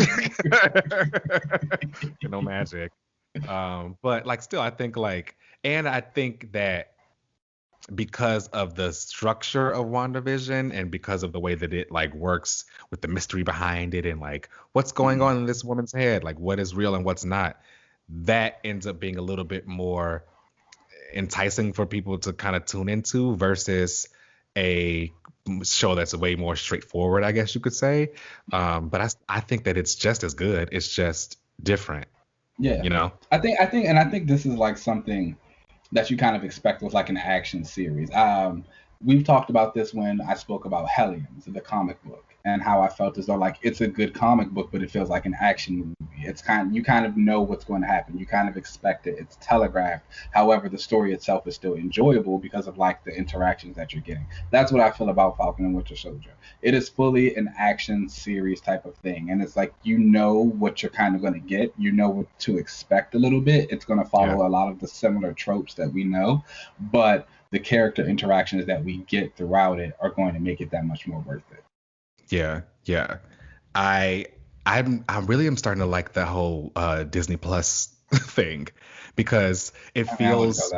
No magic. But like still I think like, and I think that because of the structure of WandaVision and because of the way that it like works with the mystery behind it and like what's going on in this woman's head, like what is real and what's not, that ends up being a little bit more enticing for people to kind of tune into versus a show that's way more straightforward, I guess you could say. But I think that it's just as good. It's just different. Yeah. You know? I think this is like something that you kind of expect with like an action series. We've talked about this when I spoke about Hellions, the comic book, and how I felt as though like it's a good comic book, but it feels like an action movie. You kind of know what's going to happen. You kind of expect it. It's telegraphed. However, the story itself is still enjoyable because of like the interactions that you're getting. That's what I feel about Falcon and Winter Soldier. It is fully an action series type of thing, and it's like you know what you're kind of going to get. You know what to expect a little bit. It's going to follow a lot of the similar tropes that we know, but the character interactions that we get throughout it are going to make it that much more worth it. Yeah. I really am starting to like the whole Disney Plus thing because it feels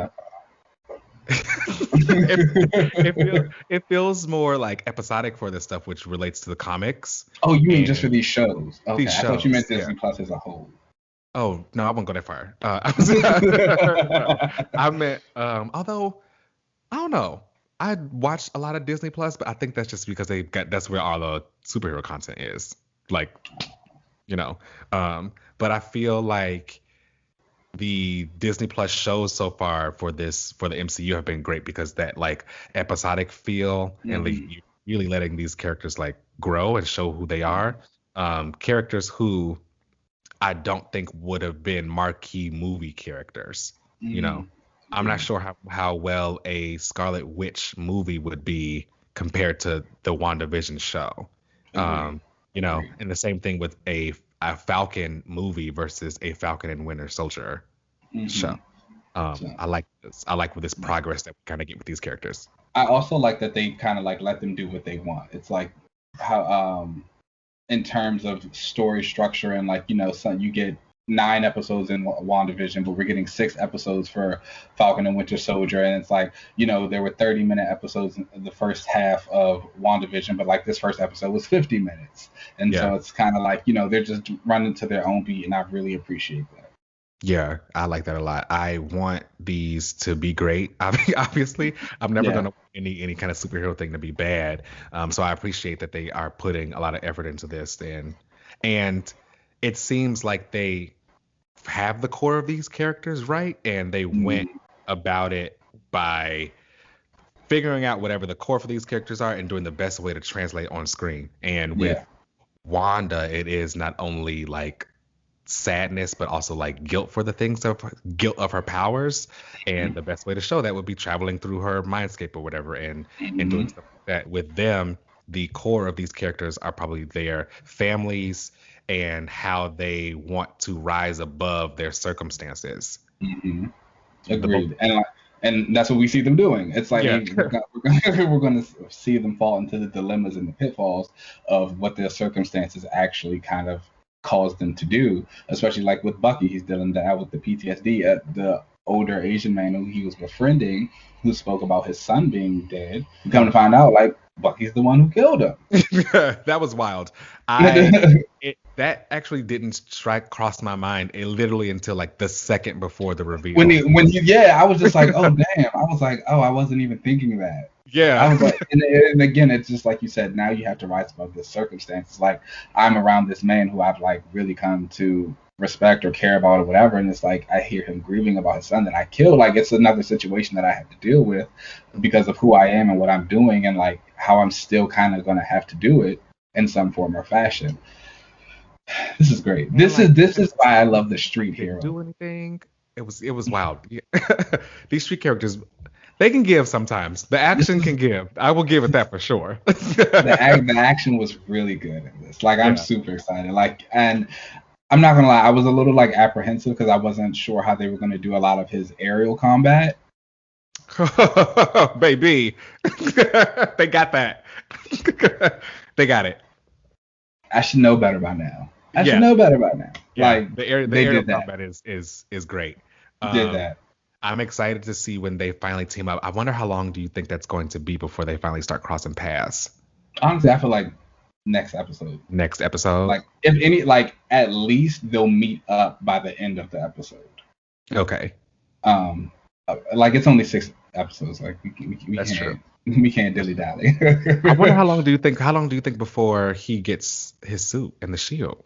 it feels more like episodic for this stuff, which relates to the comics. Oh, you mean just for these shows? Okay, these shows, I thought you meant Disney Plus as a whole. Oh no, I won't go that far. I meant, although I don't know. I watch a lot of Disney Plus, but I think that's just because that's where all the superhero content is. Like, but I feel like the Disney Plus shows so far for the MCU have been great because that like episodic feel and like really letting these characters like grow and show who they are. Characters who I don't think would have been marquee movie characters, I'm not sure how well a Scarlet Witch movie would be compared to the WandaVision show. And the same thing with a Falcon movie versus a Falcon and Winter Soldier show. I like this. I like with this progress that we kind of get with these characters. I also like that they kind of like let them do what they want. It's like how in terms of story structure and like, so you get 9 episodes in WandaVision, but we're getting 6 episodes for Falcon and Winter Soldier. And it's like, there were 30-minute episodes in the first half of WandaVision, but like this first episode was 50 minutes. And so it's kind of like, they're just running to their own beat, and I really appreciate that. Yeah, I like that a lot. I want these to be great. Obviously, I'm never going to want any kind of superhero thing to be bad. So I appreciate that they are putting a lot of effort into this. And it seems like they have the core of these characters right, and they went about it by figuring out whatever the core for these characters are and doing the best way to translate on screen. And with Wanda, it is not only like sadness but also like guilt for the things of her powers, and the best way to show that would be traveling through her mindscape or whatever and doing stuff like that. With them, the core of these characters are probably their families and how they want to rise above their circumstances. Agreed. And that's what we see them doing. It's like we're going to see them fall into the dilemmas and the pitfalls of what their circumstances actually kind of caused them to do. Especially like with Bucky, he's dealing with the PTSD. The older Asian man who he was befriending, who spoke about his son being dead, you come to find out like Bucky's the one who killed him. That was wild. That actually didn't cross my mind literally until like the second before the reveal. I was just like, oh damn. I was like, oh, I wasn't even thinking that. Yeah. I was like, and again, it's just like you said. Now you have to rise above the circumstances. Like I'm around this man who I've like really come to respect or care about or whatever, and it's like I hear him grieving about his son that I killed. Like it's another situation that I have to deal with because of who I am and what I'm doing, and like how I'm still kind of going to have to do it in some form or fashion. This is great. This is why I love the street hero. Do anything? It was wild. These street characters, they can give sometimes. The action can give. I will give it that for sure. The action was really good in this. Like I'm super excited. Like, and I'm not gonna lie, I was a little like apprehensive because I wasn't sure how they were gonna do a lot of his aerial combat. Baby, they got that. They got it. I should know better by now. Yeah. Like the aerial combat is great. Did that. I'm excited to see when they finally team up. I wonder how long do you think that's going to be before they finally start crossing paths? Honestly, I feel like next episode. Like if any, like at least they'll meet up by the end of the episode. Okay. Like it's only 6 episodes. Like we that's can't, true. We can't dilly dally. I wonder how long do you think before he gets his suit and the shield?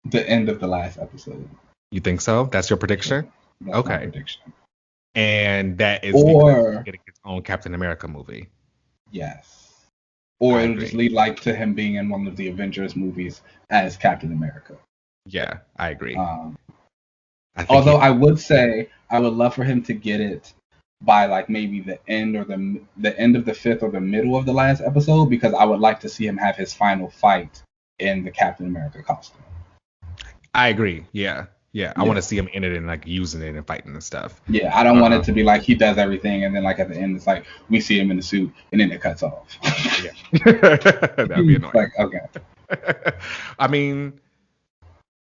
The end of the last episode. You think so? That's your prediction? That's okay. My prediction. And that is because he's getting his own Captain America movie. Yes. Or it'll just lead like to him being in one of the Avengers movies as Captain America. Yeah, I agree. Although I would say I would love for him to get it by like maybe the end or the end of the 5th or the middle of the last episode, because I would like to see him have his final fight in the Captain America costume. I agree. Yeah. I want to see him in it and like using it and fighting and stuff. Yeah, I don't want it to be like he does everything and then like at the end it's like we see him in the suit and then it cuts off. Yeah. That'd be annoying. Like, okay. I mean,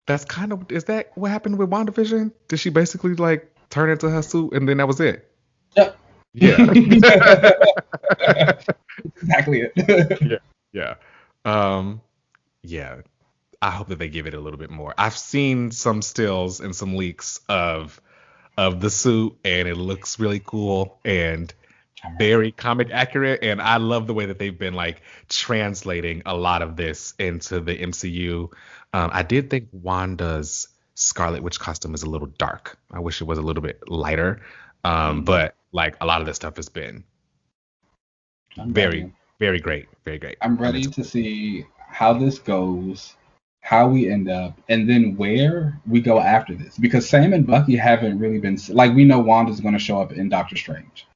that's kind of, is that what happened with WandaVision? Did she basically like turn into her suit and then that was it? Yep. Yeah. Exactly it. Yeah. Yeah. I hope that they give it a little bit more. I've seen some stills and some leaks of the suit, and it looks really cool and very comic accurate. And I love the way that they've been like translating a lot of this into the MCU. I did think Wanda's Scarlet Witch costume is a little dark. I wish it was a little bit lighter. But like a lot of this stuff has been very, very great. Very great. I'm ready to see how this goes, how we end up, and then where we go after this. Because Sam and Bucky haven't really been, like, we know Wanda's going to show up in Doctor Strange.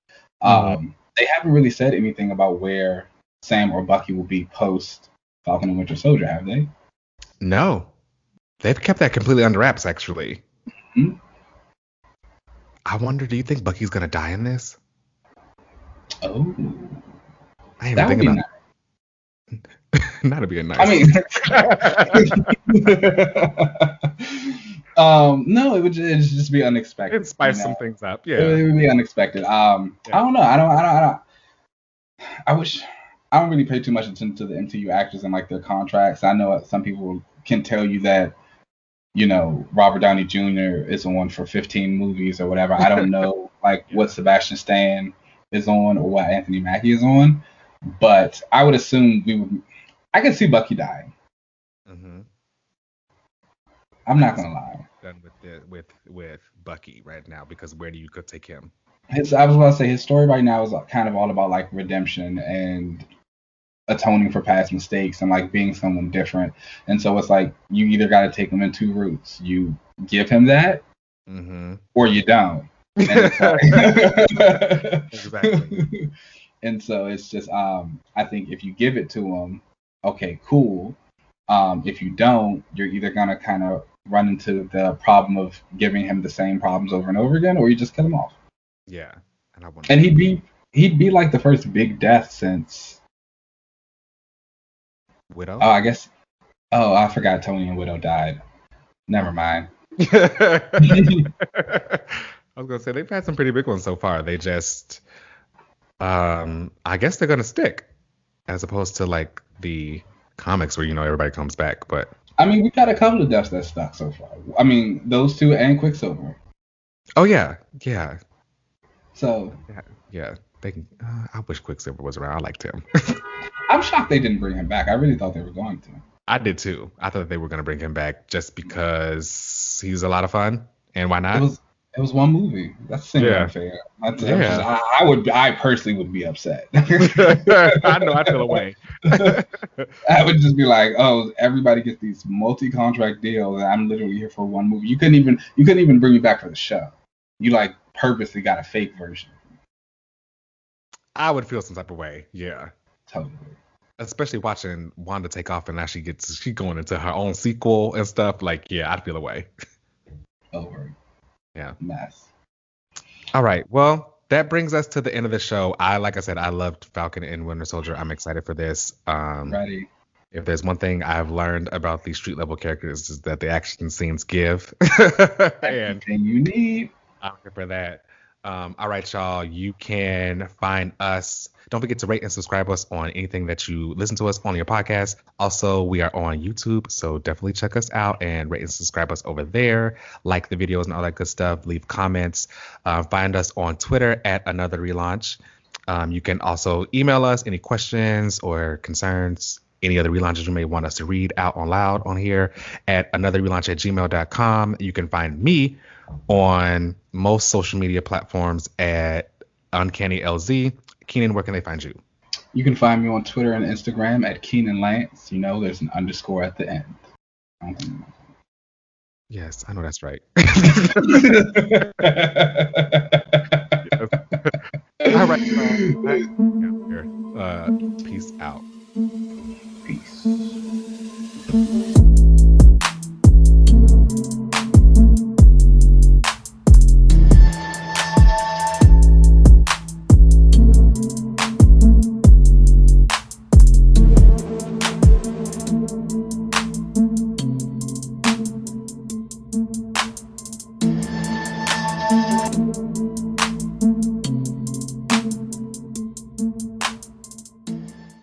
They haven't really said anything about where Sam or Bucky will be post Falcon and Winter Soldier, have they? No. They've kept that completely under wraps, actually. Mm-hmm. I wonder, do you think Bucky's going to die in this? Oh. I ain't even thinking about it. That'd be a nice. I mean, no, it would just be unexpected. It'd spice some things up. Yeah, it would be unexpected. I don't know. I don't really pay too much attention to the MCU actors and like their contracts. I know some people can tell you that, you know, Robert Downey Jr. is on for 15 movies or whatever. I don't know like what Sebastian Stan is on or what Anthony Mackie is on, but I would assume I could see Bucky dying. Mm-hmm. I'm not gonna lie. Done with Bucky right now, because where do you could take him? I was about to say his story right now is kind of all about like redemption and atoning for past mistakes and like being someone different. And so it's like you either got to take him in 2 routes. You give him that, or you don't. And exactly. And so it's just I think if you give it to him, okay, cool. If you don't, you're either gonna kind of run into the problem of giving him the same problems over and over again, or you just kill him off. Yeah, and he'd be like the first big death since Widow. Oh, I guess. Oh, I forgot Tony and Widow died. Never mind. I was gonna say they've had some pretty big ones so far. They just, I guess they're gonna stick, as opposed to like the comics where everybody comes back. But I mean, we got a couple of deaths that stuck so far. I mean, those 2 and Quicksilver. Oh yeah. So. Yeah. They can. I wish Quicksilver was around. I liked him. I'm shocked they didn't bring him back. I really thought they were going to. I did too. I thought they were going to bring him back just because he's a lot of fun, and why not? It was one movie. That's unfair. I personally would be upset. I know. I feel away. I would just be like, oh, everybody gets these multi-contract deals, and I'm literally here for one movie. You couldn't even bring me back for the show. You like purposely got a fake version. I would feel some type of way. Yeah. Totally. especially watching Wanda take off and now she going into her own sequel and stuff. Like, yeah, I'd feel away. Over. Yeah. Mess. All right. Well, that brings us to the end of the show. Like I said, I loved Falcon and Winter Soldier. I'm excited for this. Ready. If there's one thing I've learned about these street level characters is that the action scenes give. And you need. I'm here for that. All right, y'all. You can find us. Don't forget to rate and subscribe us on anything that you listen to us on your podcast. Also, we are on YouTube, so definitely check us out and rate and subscribe us over there. Like the videos and all that good stuff. Leave comments. Find us on Twitter at Another Relaunch. You can also email us any questions or concerns, any other relaunches you may want us to read out on loud on here at anotherrelaunch@gmail.com. You can find me on most social media platforms at UncannyLZ. Keenan, where can they find you? You can find me on Twitter and Instagram at Keenan Lance. You know, there's an underscore at the end. Yes, I know that's right. All right. Peace out.